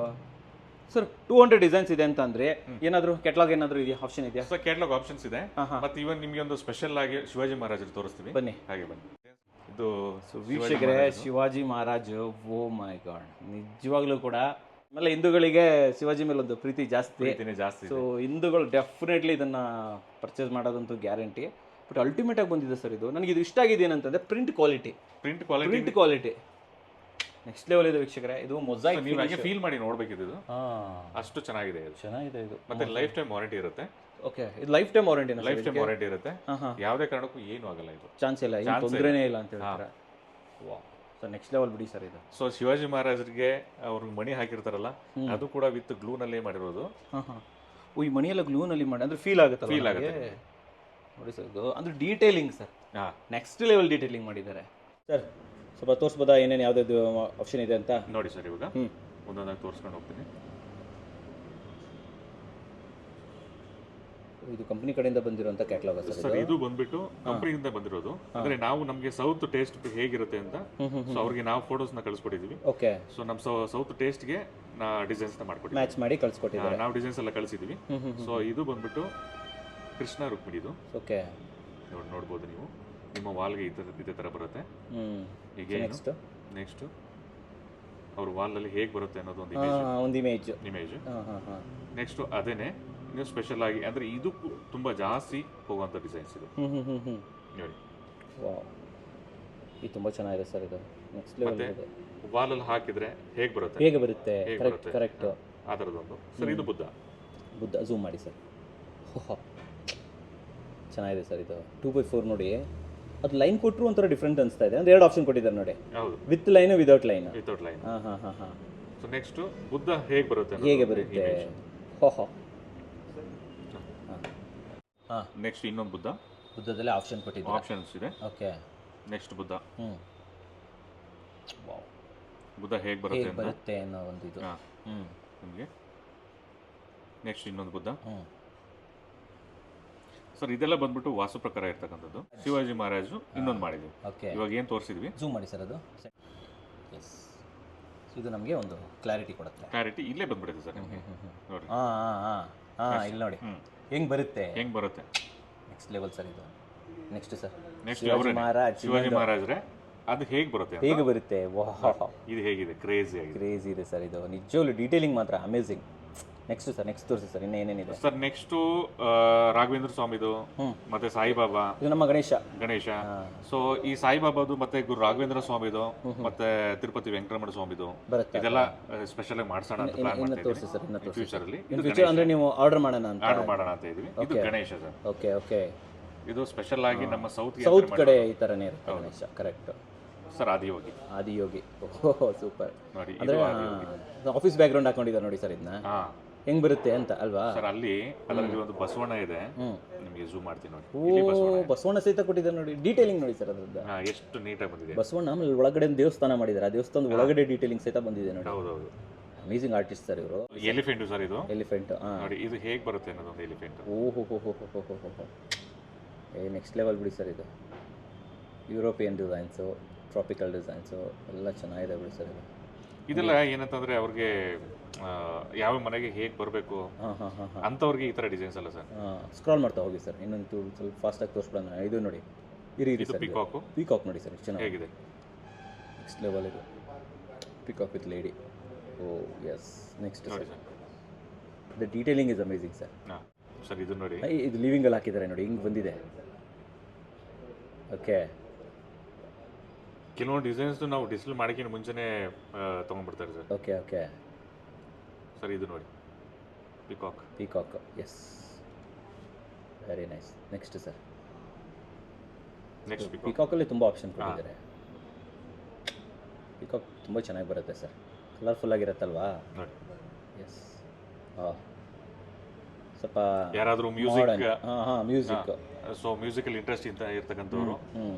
ಸರ್ 200 ಡಿಸೈನ್ಸ್ ಇದೆ ಅಂತ ಅಂದ್ರೆ ಏನಾದ್ರು ಕೆಟಲಾಗ್ ಏನಾದ್ರು ಇದೆಯಾ, ಆಪ್ಷನ್ ಇದೆಯಾ? ಸರ್ ಕೆಟಲಾಗ್ ಆಪ್ಷನ್ಸ್ ಇದೆ. ಮತ್ತೆ ಇವನ್ ನಿಮಗೆ ಒಂದು ಸ್ಪೆಷಲ್ ಆಗಿ ಶಿವಾಜಿ ಮಹಾರಾಜರು ತೋರಿಸ್ತೀವಿ. ಬನ್ನಿ, ಹಾಗೆ ಬನ್ನಿ. ಇದು ವೀಕ್ಷಕರೇ, ಶಿವಾಜಿ ಮಹಾರಾಜ್. ಓ ಮೈ ಗಾಡ್, ನಿಜವಾಗ್ಲೂ ಕೂಡ ಆಮೇಲೆ ಹಿಂದೂಗಳಿಗೆ ಶಿವಾಜಿ ಮೇಲೆ ಒಂದು ಪ್ರೀತಿ ಜಾಸ್ತಿ. ಸೊ ಹಿಂದೂಗಳು ಡೆಫಿನೆಟ್ಲಿ ಇದನ್ನ ಪರ್ಚೇಸ್ ಮಾಡೋದಂತೂ ಗ್ಯಾರಂಟಿ. ಬಟ್ ಅಲ್ಟಿಮೇಟ್ ಆಗಿ ಬಂದಿದೆ ಸರ್ ಇದು. ನನಗೆ ಇದು ಇಷ್ಟ ಆಗಿದೆ ಏನಂತಂದ್ರೆ ಪ್ರಿಂಟ್ ಕ್ವಾಲಿಟಿ ನೆಕ್ಸ್ಟ್ ಲೆವೆಲ್ ಇದೆ ವೀಕ್ಷಕರೇ. ಇದು ಮೊಸಾಯಿಕ್ ನೀವು ಹಾಗೆ ಫೀಲ್ ಮಾಡಿ ನೋಡಬೇಕಿದೆ. ಇದು ಅಷ್ಟು ಚೆನ್ನಾಗಿದೆ ಇದು. ಮತ್ತೆ ಲೈಫ್ ಟೈಮ್ ವಾರಂಟಿ ಇರುತ್ತೆ. ಓಕೆ, ಇದು ಲೈಫ್ ಟೈಮ್ ವಾರಂಟಿ ಇರುತ್ತೆ. ಯಾವುದೇ ಕಾರಣಕ್ಕೂ ಏನು ಆಗಲ್ಲ. ಇದು ಚಾನ್ಸ್ ಇಲ್ಲ, ಏನು ತೊಂದರೆನೇ ಇಲ್ಲ ಅಂತ ಹೇಳ್ತಾರೆ. ವಾಹ್ ಸರ್, ನೆಕ್ಸ್ಟ್ ಲೆವೆಲ್ ಬಿಡಿ ಸರ್ ಇದು. ಸೊ ಶಿವಾಜಿ ಮಹಾರಾಜರಿಗೆ ಅವ್ರಿಗೆ ಮಣಿ ಹಾಕಿರ್ತಾರಲ್ಲ, ಅದು ಕೂಡ ವಿತ್ ಗ್ಲೂ ನಲ್ಲೇ ಮಾಡಿರೋದು. ಈ ಮಣಿಯೆಲ್ಲ ಗ್ಲೂ ನಲ್ಲಿ ಮಾಡಿ ಅಂದ್ರೆ ಫೀಲ್ ಆಗುತ್ತೆ ನೋಡಿ ಸರ್. ಇದು ಅಂದ್ರೆ detailing sir, next level detailing ಮಾಡಿದ್ದಾರೆ ಸರ್. ಸ್ವಲ್ಪ ತೋರಿಸ್ಬೋದಾ ಏನೇನು ಯಾವ್ದಾದ್ರು ಆಪ್ಷನ್ ಇದೆ ಅಂತ? ನೋಡಿ ಸರ್, ಇವಾಗ ಒಂದೊಂದಾಗಿ ತೋರಿಸ್ಕೊಂಡು ಹೋಗ್ತೀನಿ. ಇದು ಕಂಪನಿ ಕಡೆಯಿಂದ ಬಂದಿರುವಂತ ಕ್ಯಾಟಲಾಗ್ ಸರ್. ಇದು ಬಂದ್ಬಿಟ್ಟು ಕಂಪನಿಯಿಂದ ಬಂದಿರೋದು. ಅಂದ್ರೆ ನಾವು ನಮಗೆ ಸೌತ್ ಟೇಸ್ಟ್ ಹೇಗಿರುತ್ತೆ ಅಂತ ಸೊ ಅವ್ರಿಗೆ ನಾವು ಫೋಟೋಸ್ ನ ಕಳಿಸ್ಕೊಟ್ಟಿದೀವಿ. ಓಕೆ, ಸೊ ನಮ್ಮ ಸೌತ್ ಟೇಸ್ಟ್ ಗೆ ಡಿಸೈನ್ಸ್ ನ ಮಾಡ್ಕೊಟ್ಟಿದ್ದೀವಿ, ಮ್ಯಾಚ್ ಮಾಡಿ ಕಳಿಸ್ಕೊಟ್ಟಿದ್ದೀವಿ. ನಾವು ಡಿಸೈನ್ಸ್ ಎಲ್ಲ ಕಳಿಸಿದೀವಿ. ಸೊ ಇದು ಬಂದ್ಬಿಟ್ಟು ಕೃಷ್ಣ ರುಕ್ಮಿಣಿ. ಇದು ಓಕೆ, ನೋಡ್ಬೋದು ನೀವು. ನಿಮ್ಮ ವಾಲ್ಗೆ ಇದೇ ತರ ಬರುತ್ತೆ. ಹೀಗೆ ನೆಕ್ಸ್ಟ್ ಅವ್ರ ವಾಲಲ್ಲಿ ಹೇಗೆ ಬರುತ್ತೆ ಅನ್ನೋದು ಒಂದು ಇಮೇಜ್. ನೆಕ್ಸ್ಟ್ ಅದೇನೆ ನೀವು ಸ್ಪೆಷಲ್ ಆಗಿ ಅಂದ್ರೆ ಇದು ತುಂಬಾ ಜಾಸ್ತಿ ಹೋಗುವಂತ ಡಿಸೈನ್ಸ್ ಇದು. ನೋಡಿ, ಇದು ತುಂಬಾ ಚೆನ್ನಾಗಿದೆ ಸರ್. ಇದು ನೆಕ್ಸ್ಟ್ ಲೆವೆಲ್ ಇದೆ. ವಾಲಲ್ಲಿ ಹಾಕಿದ್ರೆ ಹೇಗೆ ಬರುತ್ತೆ ಕರೆಕ್ಟ್ ಆ ಥರದೊಂದು. ಸರ್ ಇದು ಬುದ್ಧ ಝೂಮ್ ಮಾಡಿ ಸರ್. ಚೆನ್ನಾಗಿದೆ ಸರ್ ಇದು. 2x4 ನೋಡಿ, ಅದು ಲೈನ್ ಕೊಟ್ಟರು ಒಂಥರ ಡಿಫ್ರೆಂಟ್ ಅನಿಸ್ತಾ ಇದೆ. ಅಂದ್ರೆ 2 ಆಪ್ಷನ್ ಕೊಟ್ಟಿದ್ದಾರೆ ನೋಡಿ, with line without line. So next Buddha ಹೇಗೆ ಬರುತ್ತೆ ನೆಕ್ಸ್ಟ್ ಇನ್ನೊಂದು ಬುದ್ಧದಲ್ಲಿ ಆಪ್ಷನ್ಸ್ ಇದೆ. ಓಕೆ, ನೆಕ್ಸ್ಟ್ ಬುದ್ಧ ಹೇಗೆ ಬರುತ್ತೆ ಅನ್ನೋ ಒಂದು ಇದು ನಿಮಗೆ. ನೆಕ್ಸ್ಟ್ ಇನ್ನೊಂದು ಬುದ್ಧ. ಸರ್ ಇದೆಲ್ಲ ಬಂದ್ಬಿಟ್ಟು ವಾಸ್ತು ಪ್ರಕಾರ ಇರ್ತಕ್ಕಂಥದ್ದು. ಶಿವಾಜಿ ಮಹಾರಾಜು ಇನ್ನೊಂದು ಮಾಡಿದ್ವಿ. ಇವಾಗ ಏನು ತೋರಿಸಿದ್ವಿ, ಝೂಮ್ ಮಾಡಿ ಸರ್. ಅದು ಇದು ನಮಗೆ ಒಂದು ಕ್ಲಾರಿಟಿ ಕೊಡುತ್ತೆ. ಕ್ಲಾರಿಟಿ ಇಲ್ಲೇ ಬಂದ್ಬಿಡುತ್ತೆ ಸರ್ ನಿಮಗೆ. ನೋಡಿ, ಇಲ್ಲಿ ನೋಡಿ ಹೆಂಗ್ ಬರುತ್ತೆ. ನೆಕ್ಸ್ಟ್ ಲೆವೆಲ್ ಸರ್ ಇದು. ನೆಕ್ಸ್ಟ್ ಸರ್ ಶಿವಾಜಿ ಮಹಾರಾಜ್ರೆ ಅದು ಹೇಗೆ ಬರುತ್ತೆ. ಇದು ಹೇಗಿದೆ, ಕ್ರೇಜಿ ಇದೆ ಸರ್ ಇದು. ನಿಜವಾಗ್ಲೂ ಡೀಟೇಲಿಂಗ್ ಮಾತ್ರ ಅಮೇಝಿಂಗ್. ನೆಕ್ಸ್ಟ್ ಸರ್, ನೆಕ್ಸ್ಟ್ ತೋರಿಸಿ ಸರ್, ಇನ್ನೇನೇನಿದೆ ಸರ್? ನೆಕ್ಸ್ಟ್ ರಾಘವೇಂದ್ರ ಸ್ವಾಮಿದು ಮತ್ತೆ ಸಾಯಿಬಾಬಾ. ಇದು ನಮ್ಮ ಗಣೇಶ. ಸೊ ಈ ಸಾಯಿಬಾಬಾದು ಮತ್ತೆ ಗುರು ರಾಘವೇಂದ್ರ ಸ್ವಾಮಿದು ಮತ್ತೆ ತಿರುಪತಿ ವೆಂಕಟರಮಣ ಸ್ವಾಮಿದು ಇದೆಲ್ಲ ಸ್ಪೆಷಲ್ ಆಗಿ ಮಾಡ್ಸೋಣ ಅಂತ ಪ್ಲಾನ್ ಮಾಡ್ತಿದ್ದೀವಿ ಫ್ಯೂಚರ್ ಅಲ್ಲಿ. ಅಂದ್ರೆ ನೀವು ಆರ್ಡರ್ ಮಾಡೋಣ ಅಂತ ಇದೀವಿ. ಇದು ಗಣೇಶ ಸರ್. ಓಕೆ, ಇದು ಸ್ಪೆಷಲ್ ಆಗಿ ನಮ್ಮ ಸೌತ್ ಕಡೆ ಈ ತರನೇ ಇರುತ್ತೆ ಗಣೇಶ. Correct sir. ಆದಿಯೋಗಿ. ಓಹೋ, ಸೂಪರ್. ನೋಡಿ, ಅಂದ್ರೆ ಆಫೀಸ್ ಬ್ಯಾಕ್ ಗ್ರೌಂಡ್ ಹಾಕೊಂಡಿದ್ದಾರೆ ನೋಡಿ ಸರ್. ಇದನ್ನ ಹೆಂಗ್ ಬರುತ್ತೆ ಅಂತ ಅಲ್ವಾ ಸರ್? ಅದರಲ್ಲಿ ಒಂದು ಬಸವಣ್ಣ ಇದೆ, ನಿಮಗೆ ಝೂಮ್ ಮಾಡ್ತೀನಿ ನೋಡಿ. ಬಸವಣ್ಣ ಸಹಿತ ಕೊಟ್ಟಿದ್ದಾರೆ ನೋಡಿ. ಡೀಟೇಲಿಂಗ್ ನೋಡಿ ಸರ್ ಅದ್ರದ್ದು ಎಷ್ಟು ನೀಟಾಗಿ ಬಂದಿದೆ. ಬಸವಣ್ಣ ಆಮೇಲೆ ಒಳಗಡೆ ದೇವಸ್ಥಾನ ಮಾಡಿದ್ದಾರೆ. ಆ ದೇವಸ್ಥಾನದ ಒಳಗಡೆ ಡೀಟೇಲಿಂಗ್ ಸಹಿತ ಬಂದಿದೆ ನೋಡಿ. ಹೌದೌದು, ಅಮೇಜಿಂಗ್ ಆರ್ಟಿಸ್ಟ್ ಸರ್ ಇವರು. ಎಲಿಫೆಂಟ್ ಸರ್ ಇದು. ಎಲಿಫೆಂಟ್ ನೋಡಿ, ಇದು ಹೇಗೆ ಬರುತ್ತೆ ಅನ್ನೋದೊಂದು ಎಲಿಫೆಂಟ್. ನೆಕ್ಸ್ಟ್ ಲೆವೆಲ್ ಬಿಡಿ ಸರ್ ಇದು. ಯುರೋಪಿಯನ್ ಡಿಸೈನ್ಸು ಟ್ರಾಪಿಕಲ್ ಡಿಸೈನ್ಸು ಎಲ್ಲ ಚೆನ್ನಾಗಿದೆ ಬಿಡಿ ಸರ್ ಇದು. ಇದೆಲ್ಲ ಏನಂತಂದ್ರೆ ಅವ್ರಿಗೆ ಯಾವ ಮನೆಗೆ ಹೇಗೆ ಬರಬೇಕು ಅಂಥವ್ರಿಗೆ ಈ ಥರ ಡಿಸೈನ್ಸ್ ಅಲ್ಲ ಸರ್. ಸ್ಕ್ರಾಲ್ ಮಾಡ್ತಾ ಹೋಗಿ ಸರ್, ಇನ್ನೊಂದು ಸ್ವಲ್ಪ ಫಾಸ್ಟಾಗಿ ತೋರಿಸ್ಬಿಡೋಣ. ಇದು ನೋಡಿ, ಇರಿ ಸರ್, ಪಿಕಾಕ್ ನೋಡಿ ಸರ್, ಎಷ್ಟು ಚೆನ್ನಾಗಿದೆ, ಹೇಗಿದೆ, ನೆಕ್ಸ್ಟ್ ಲೆವೆಲ್ ಇದು. Peacock with lady. Oh yes, next sir, the detailing is amazing sir. ಹಾಂ ಸರ್, ಇದು ನೋಡಿ, ಇದು ಲಿವಿಂಗಲ್ಲಿ ಹಾಕಿದ್ದಾರೆ ನೋಡಿ, ಹಿಂಗೆ ಬಂದಿದೆ. ಓಕೆ, ಕೆಲವೊಂದು ಡಿಸೈನ್ಸ್ ನಾವು ಡಿಸ್ಪ್ಲೇ ಮಾಡೋಕ್ಕಿಂತ ಮುಂಚೆನೇ ತೊಗೊಂಡ್ಬಿಡ್ತಾರೆ ಸರ್. ಓಕೆ ಓಕೆ ಸರ್, ಇದು ನೋಡಿ, peacock, yes, very nice. Next sir, next ಪಿಕಾಕಲ್ಲಿ ತುಂಬ ಆಪ್ಷನ್ ಕೊಟ್ಟಿದ್ದಾರೆ. ಪಿಕಾಕ್ ತುಂಬ ಚೆನ್ನಾಗಿ ಬರುತ್ತೆ ಸರ್, ಕಲರ್ಫುಲ್ ಆಗಿರುತ್ತಲ್ವಾ ನೋಡಿ. ಎಸ್, ಹಾಂ, ಸ್ವಲ್ಪ ಯಾರಾದರೂ ಮ್ಯೂಸಿಕ್, ಹಾಂ ಮ್ಯೂಸಿಕ್, ಸೊ ಮ್ಯೂಸಿಕಲ್ಲಿ ಇಂಟ್ರೆಸ್ಟ್ ಇರ್ತಕ್ಕಂಥವ್ರು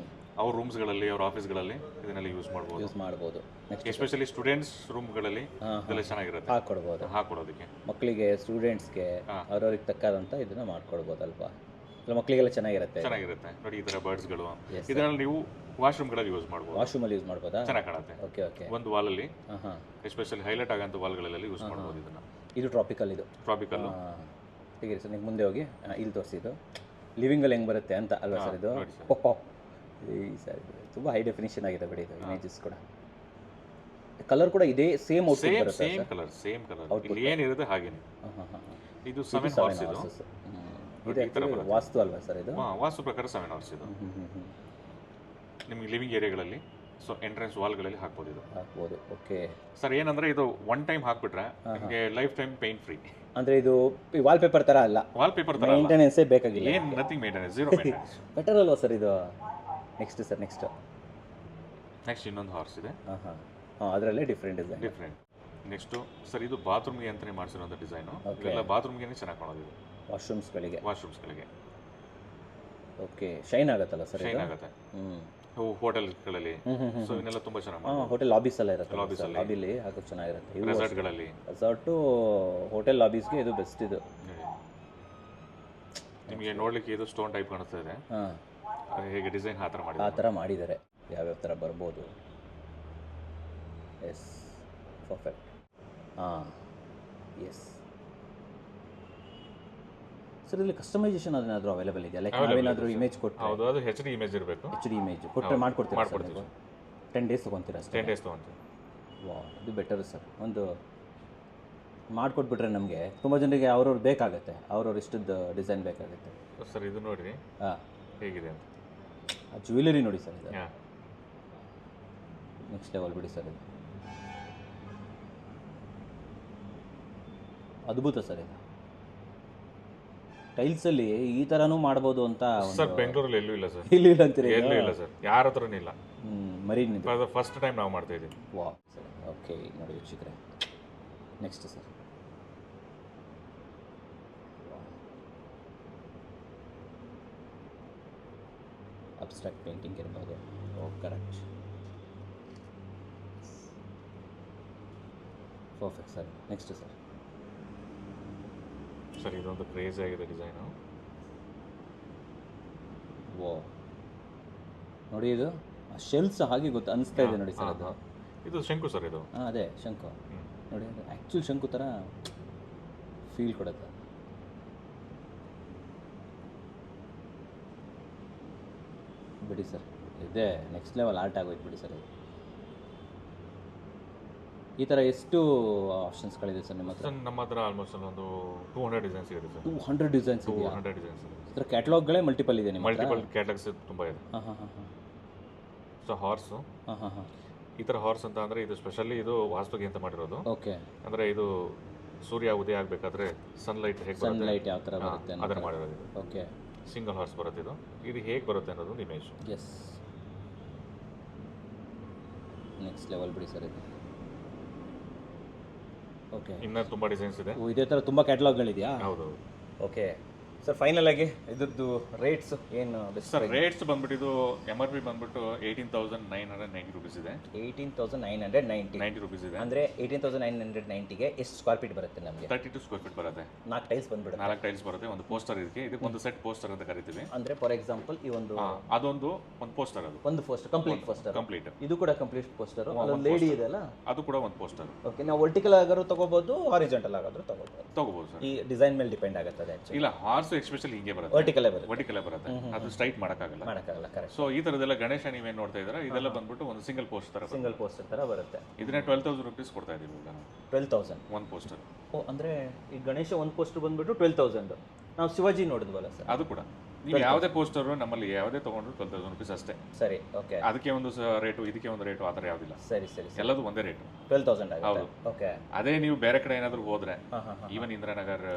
ಅವ್ರ ರೂಮ್ಸ್ಗಳಲ್ಲಿ, ಅವ್ರ ಆಫೀಸ್ಗಳಲ್ಲಿ ಇದನ್ನೆಲ್ಲ ಯೂಸ್ ಮಾಡ್ಬೋದು. ಎಸ್ಪೆಷಲಿ ಸ್ಟೂಡೆಂಟ್ಸ್ ರೂಮ್ಗಳಲ್ಲಿ ಇದೆಲ್ಲ ಚೆನ್ನಾಗಿರುತ್ತೆ, ಹಾಕೊಡೋದಕ್ಕೆ ಮಕ್ಕಳಿಗೆ, ಸ್ಟೂಡೆಂಟ್ಸ್ಗೆ ಅವ್ರವ್ರಿಗೆ ತಕ್ಕಾದಂಥ ಇದನ್ನ ಮಾಡ್ಕೊಡ್ಬೋದಲ್ವಾ. ಮಕ್ಕಳಿಗೆಲ್ಲ ಚೆನ್ನಾಗಿರುತ್ತೆ ನೋಡಿ. ಈ ಥರ ಬರ್ಡ್ಸ್ಗಳು ಇದನ್ನ ನೀವು ವಾಶ್ರೂಮ್ಗಳಲ್ಲಿ ಯೂಸ್ ಮಾಡ್ಬೋದು. ವಾಶ್ರೂಮಲ್ಲಿ ಯೂಸ್ ಮಾಡ್ಬೋದಾ? ಚೆನ್ನಾಗಿ ಕಾಣುತ್ತೆ. ಓಕೆ ಓಕೆ, ಒಂದು ವಾಲಲ್ಲಿ ಎಸ್ಪೆಷಲಿ ಹೈಲೈಟ್ ಆಗೋಂಥ ವಾಲ್ಗಳೆಲ್ಲ ಯೂಸ್ ಮಾಡ್ಬೋದು ಇದನ್ನು. ಇದು ಟ್ರಾಪಿಕಲ್ ಹೀಗೆ ಸರ್. ನೀವು ಮುಂದೆ ಹೋಗಿ ಇಲ್ಲಿ ತೋರಿಸಿದ್ದು ಲಿವಿಂಗಲ್ಲಿ ಹೆಂಗೆ ಬರುತ್ತೆ ಅಂತ ಅಲ್ವಾ ಸರ್ ಇದು? ಈ ಸರ್ ತುಂಬ ಹೈ ಡೆಫಿನಿಷನ್ ಆಗಿದೆ ಬಿಡಿ ಇದು. ಇಮೇಜಸ್ ಕೂಡ, ಕಲರ್ ಕೂಡ ಇದೇ ಸೇಮ್ ಔಟ್ಪುಟ್ ಬರುತ್ತೆ ಸರ್. ಸೇಮ್ ಕಲರ್ ಇಲ್ಲಿ ಏನಿರುತ್ತೆ ಹಾಗೇನೆ. ಇದು 7 hours ಇದು. ಇದು ವಾಸ್ತು ಅಲ್ವಾ ಸರ್ ಇದು? ವಾಸ್ತು ಪ್ರಕಾರ 7 hours ಇದು. ನಿಮಗೆ ಲಿವಿಂಗ್ ಏರಿಯಾಗಳಲ್ಲಿ, ಸೊ ಎಂಟ್ರೆನ್ಸ್ ವಾಲ್ಗಳಲ್ಲಿ ಹಾಕ್ಬೋದು. ಓಕೆ ಸರ್, ಏನಂದ್ರೆ ಇದು ಒನ್ ಟೈಮ್ ಹಾಕ್ಬಿಟ್ರೆ ನಿಮಗೆ ಲೈಫ್ ಟೈಮ್ ಪೇನ್ ಫ್ರೀ. ಅಂದ್ರೆ ಇದು ವಾಲ್ ಪೇಪರ್ ತರ ಅಲ್ಲ, ಮೇಂಟೆನೆನ್ಸೇ ಬೇಕಾಗಿಲ್ಲ, ಏನು nothing maintenance, zero maintenance. Better ಅಲ್ವಾ ಸರ್ ಇದು? ನೆಕ್ಸ್ಟ್ ಸರ್, ನೆಕ್ಸ್ಟ್ ಇನ್ನೊಂದು ಹಾರ್ಸ್ ಇದೆ. ಅದರಲ್ಲೇ ಡಿಫ್ರೆಂಟ್. ನೆಕ್ಸ್ಟು ಸರ್, ಇದು ಬಾತ್ರೂಮ್ಗೆ ಅಂತಲೇ ಮಾಡಿಸಿರೋಂಥ ಡಿಸೈನು. ಎಲ್ಲ ಬಾತ್ರೂಮ್ಗೆ ಚೆನ್ನಾಗಿ ಕಾಣೋದು. ವಾಶ್ರೂಮ್ಸ್ಗಳಿಗೆ ಓಕೆ, ಶೈನ್ ಆಗುತ್ತಲ್ಲ ಸರ್? ಶೈನ್ ಆಗುತ್ತೆ. ಹೋಟೆಲ್ಗಳಲ್ಲಿ, ಸೊ ಇನ್ನೆಲ್ಲ ತುಂಬ ಚೆನ್ನಾಗಿ, ಹೋಟೆಲ್ ಲಾಬೀಸ್ ಎಲ್ಲ ಇರುತ್ತೆ, ಲಾಬಿಲಿ ಹಾಕೋದು ಚೆನ್ನಾಗಿರುತ್ತೆ. ರೆಸಾರ್ಟ್ಗಳಲ್ಲಿ, ರೆಸಾರ್ಟು ಹೋಟೆಲ್ ಲಾಬೀಸ್ಗೆ ಇದು ಬೆಸ್ಟ್. ಇದು ನಿಮಗೆ ನೋಡ್ಲಿಕ್ಕೆ ಇದು ಸ್ಟೋನ್ ಟೈಪ್ ಕಾಣಿಸ್ತಾ ಇದೆ. ಹೇಗೆ ಡಿಸೈನ್ ಆ ಥರ ಮಾಡಿದ್ದಾರೆ, ಯಾವ್ಯಾವ ಥರ ಬರ್ಬೋದು. Yes, perfect. ಹಾಂ, ಎಸ್ ಸರ್. ಇಲ್ಲಿ ಕಸ್ಟಮೈಸೇಷನ್ ಅದೇನಾದರೂ ಅವೈಲೇಬಲ್ ಇದೆಯಾ? ಲೈಕ್ ನಾವೇನಾದರೂ ಇಮೇಜ್ ಕೊಟ್ಟು, ಹೌದು, ಅದು HD ಇಮೇಜ್ ಇರಬೇಕು. HD ಇಮೇಜ್ ಕೊಟ್ಟರೆ ಮಾಡ್ಕೊಡ್ತೀವಿ. 10 days ತೊಗೊತೀರಾ? 10 days ತೊಗೊತೀವಿ. ವಾ, ಇದು ಬೆಟರ್ ಸರ್. ಒಂದು ಮಾಡಿಕೊಟ್ಬಿಟ್ರೆ ನಮಗೆ ತುಂಬ ಜನರಿಗೆ ಅವ್ರವ್ರು ಬೇಕಾಗುತ್ತೆ, ಅವ್ರವ್ರು ಇಷ್ಟದ ಡಿಸೈನ್ ಬೇಕಾಗುತ್ತೆ ಸರ್. ಇದು ನೋಡಿರಿ, ಹಾಂ, ಹೇಗಿದೆ ಅಂತ. ಆ ಜ್ಯುವೆಲರಿ ನೋಡಿ ಸರ್, ಇದು ನೆಕ್ಸ್ಟ್ ಲೆವೆಲ್ ಬಿಡಿ ಸರ್. ಇದು ಅದ್ಭುತ ಸರ್. ಇದು ಟೈಲ್ಸಲ್ಲಿ ಈ ಥರನೂ ಮಾಡ್ಬೋದು ಅಂತ ಸರ್ ಬೆಂಗಳೂರಲ್ಲಿ ಎಲ್ಲೂ ಇಲ್ಲ ಸರ್. ಇಲ್ಲ ಅಂತೀರಿ? ಎಲ್ಲೂ ಇಲ್ಲ ಸರ್, ಯಾರ ಹತ್ರನೂ ಇಲ್ಲ. ಮರೀನ್ ಫಸ್ಟ್ ಟೈಮ್ ನಾವು ಮಾಡ್ತಾ ಇದ್ದೀವಿ. ವಾ ಸರ್, ಓಕೆ. ನೋಡಿ ವೀಕ್ಷಕರೇ, ನೆಕ್ಸ್ಟ್ ಸರ್, ಅಬ್ಸ್ಟ್ರಾಕ್ಟ್ ಪೇಂಟಿಂಗ್ ಇರ್ಬೋದು. Oh, correct, perfect sir. Next sir, sir ಇದೊಂದು ಕ್ರೇಜ್ ಆಗಿದೆ ಡಿಸೈನು. ಓ ನೋಡಿ, ಇದು ಶೆಲ್ಸ್ ಹಾಗೆ ಗೊತ್ತು ಅನಿಸ್ತಾ ಇದೆ ನೋಡಿ ಸರ್. ಅದು ಇದು ಶಂಕು ಸರ್. ಇದು ಅದೇ ಶಂಕು ನೋಡಿ, ಅದು ಆ್ಯಕ್ಚುಲ್ ಶಂಕು ಥರ ಫೀಲ್ ಕೊಡುತ್ತೆ. ಬಿಡಿ ಸರ್, ಇದೇ ನೆಕ್ಸ್ಟ್ ಲೆವೆಲ್ ಆರ್ಟ್ ಆಗೋಯ್ತು ಬಿಡಿ ಸರ್. ಈ ಥರ ಎಷ್ಟು ಆಪ್ಷನ್ಸ್ಗಳಿದೆ ಸರ್ ನಿಮ್ಮ ಹತ್ರ? ನಮ್ಮ ಹತ್ರ ಆಲ್ಮೋಸ್ಟ್ ಒಂದು 200 ಡಿಸೈನ್ಸ್ ಇದೆ ಸರ್. 200 ಡಿಸೈನ್ಸ್ ಇದೆ? 200 ಡಿಸೈನ್ಸ್ ಇದೆ. ಇದರ ಕ್ಯಾಟಲಾಗ್ಗಳೇ ಮಲ್ಟಿಪಲ್ ಇದೆ ನಿಮ್ಮ ಹತ್ರ? ಮಲ್ಟಿಪಲ್ ಕ್ಯಾಟಲಾಗ್ಸ್ ತುಂಬ ಇದೆ. ಸೊ ಹಾರ್ಸು, ಈ ಥರ ಹಾರ್ಸ್ ಅಂತ ಅಂದರೆ ಇದು ಸ್ಪೆಷಲಿ ಇದು ವಾಸ್ತುಗೆ ಅಂತ ಮಾಡಿರೋದು. ಓಕೆ, ಅಂದರೆ ಇದು ಸೂರ್ಯ ಉದಯ ಆಗಬೇಕಾದ್ರೆ ಸನ್ಲೈಟ್ ಹೇಗೆ ಸನ್ಲೈಟ್ ಯಾವ ಥರ ಬರುತ್ತೆ ಅದನ್ನು ಮಾಡಿರೋದು. ಓಕೆ, ಸಿಂಗಲ್ ಹಾರ್ಸ್ ಬರುತ್ತೆ. ಇದು ಹೇಗೆ ಬರುತ್ತೆ ಅನ್ನೋದು ಒಂದು ಇಮೇಜ್. ಎಸ್, ನೆಕ್ಸ್ಟ್ ಲೆವೆಲ್ ಬಿಡಿ ಸರ್. ಇದು ಓಕೆ, ಇನ್ನೂ ತುಂಬ ಡಿಸೈನ್ಸ್ ಇದೆ. ಇದೇ ಥರ ತುಂಬ ಕ್ಯಾಟಲಾಗ್ಗಳಿದೆಯಾ? ಹೌದು. ಓಕೆ, ಸರ್ ಫೈನಲ್ ಆಗಿ ಇದ್ರದ್ದು ರೇಟ್ಸ್ ಏನು ಸರ್ ರೇಟ್ಸ್ ಬಂದ್ಬಿಟ್ಟು ಇದು MRP ಬಂದ್ಬಿಟ್ಟು 18,990 rupees ಇದೆ. 18,990 rupees ಇದೆ. ಅಂದರೆ 18,990ಗೆ ಎಷ್ಟು ಸ್ಕ್ವೇರ್ ಫೀಟ್ ಬರುತ್ತೆ ನಮಗೆ? 32 square feet ಬರುತ್ತೆ. 4 ಟೈಲ್ಸ್ ಬಂದ್ಬಿಡುತ್ತೆ. 4 ಟೈಲ್ಸ್ ಬರುತ್ತೆ. ಒಂದು ಪೋಸ್ಟರ್ ಇದಕ್ಕೆ ಒಂದು ಸೆಟ್ ಪೋಸ್ಟರ್ ಅಂತ ಕರಿತೀವಿ. ಅಂದರೆ ಫಾರ್ ಎಕ್ಸಾಂಪಲ್ ಈ ಒಂದು ಅದೊಂದು ಒಂದು ಪೋಸ್ಟರ್, ಅದು ಒಂದು ಪೋಸ್ಟರ್ ಕಂಪ್ಲೀಟ್ ಪೋಸ್ಟರ್. ಕಂಪ್ಲೀಟ್ ಇದು ಕೂಡ ಕಂಪ್ಲೀಟ್ ಪೋಸ್ಟರ್. ಅಲ್ಲೊಂದು ಲೇಡಿ ಇದೆ ಅಲ್ಲ, ಅದು ಕೂಡ ಒಂದು ಪೋಸ್ಟರ್. ಓಕೆ, ನಾವು ವರ್ಟಿಕಲ್ ಆಗಾದ್ರೂ ತಗೋಬಹುದು, ಹಾರಿಜಾಂಟಲ್ ಆಗಾದ್ರೂ ತಗೋಬಹುದು ಸರ್. ಈ ಡಿಸೈನ್ ಮೇಲೆ ಡಿಪೆಂಡ್ ಆಗುತ್ತೆ ಅದು ಆಕ್ಚುಲಿ. ಇಲ್ಲ, ಹಾರ್ಸ್ ಎಸ್ಪೆಷಲಿ ಹಿಂಗೆ ಬರುತ್ತೆ, ವರ್ಟಿಕಲ್ ಬರುತ್ತೆ. ಅದು ಸ್ಟ್ರೈಟ್ ಮಾಡಕ್ಕಾಗಲ್ಲ. ಕರೆಕ್ಟ್. ಸೊ ಈ ತರದೆಲ್ಲ ಗಣೇಶ ನೀವೇನ್ ನೋಡ್ತಾ ಇದ್ದೀರಾ, ಇದೆಲ್ಲ ಬಂದ್ಬಿಟ್ಟು ಒಂದು ಸಿಂಗಲ್ ಪೋಸ್ಟರ್ ತರ ಬರುತ್ತೆ. ಇದನ್ನ 12,000 rupees ಕೊಡ್ತಾ ಇದೀವಿ ಈಗ ನಾವು. 12,000 ಒಂದು ಪೋಸ್ಟರ್. ಓ, ಅಂದ್ರೆ ಈ ಗಣೇಶ ಒಂದು ಪೋಸ್ಟರ್ ಬಂದ್ಬಿಟ್ಟು 12,000. ನಾವು ಶಿವಾಜಿ ನೋಡಿದ್ವಲ್ಲ ಸರ್, ಅದು ಕೂಡ ನೀವು ಯಾವುದೇ ಪೋಸ್ಟರ್ ನಮ್ಮಲ್ಲಿ ಯಾವುದೇ ತಗೊಂಡ್ರು 12,000 rupees ಅಷ್ಟೇ. ಸರಿ, ಓಕೆ. ಅದಕ್ಕೆ ಒಂದು ರೇಟು, ಇದಕ್ಕೆ ಒಂದು ರೇಟು, ಆ ಥರ ಯಾವುದಿಲ್ಲ. ಸರಿ, ಎಲ್ಲದೂ ಒಂದೇ ರೇಟು, 12,000 ಆಗುತ್ತೆ. ಹೌದು. ಓಕೆ. ಅದೇ ನೀವು ಬೇರೆ ಕಡೆ ಏನಾದರೂ ಹೋದ್ರೆ, ಈವನ್ ಇಂದ್ರನಗರ್,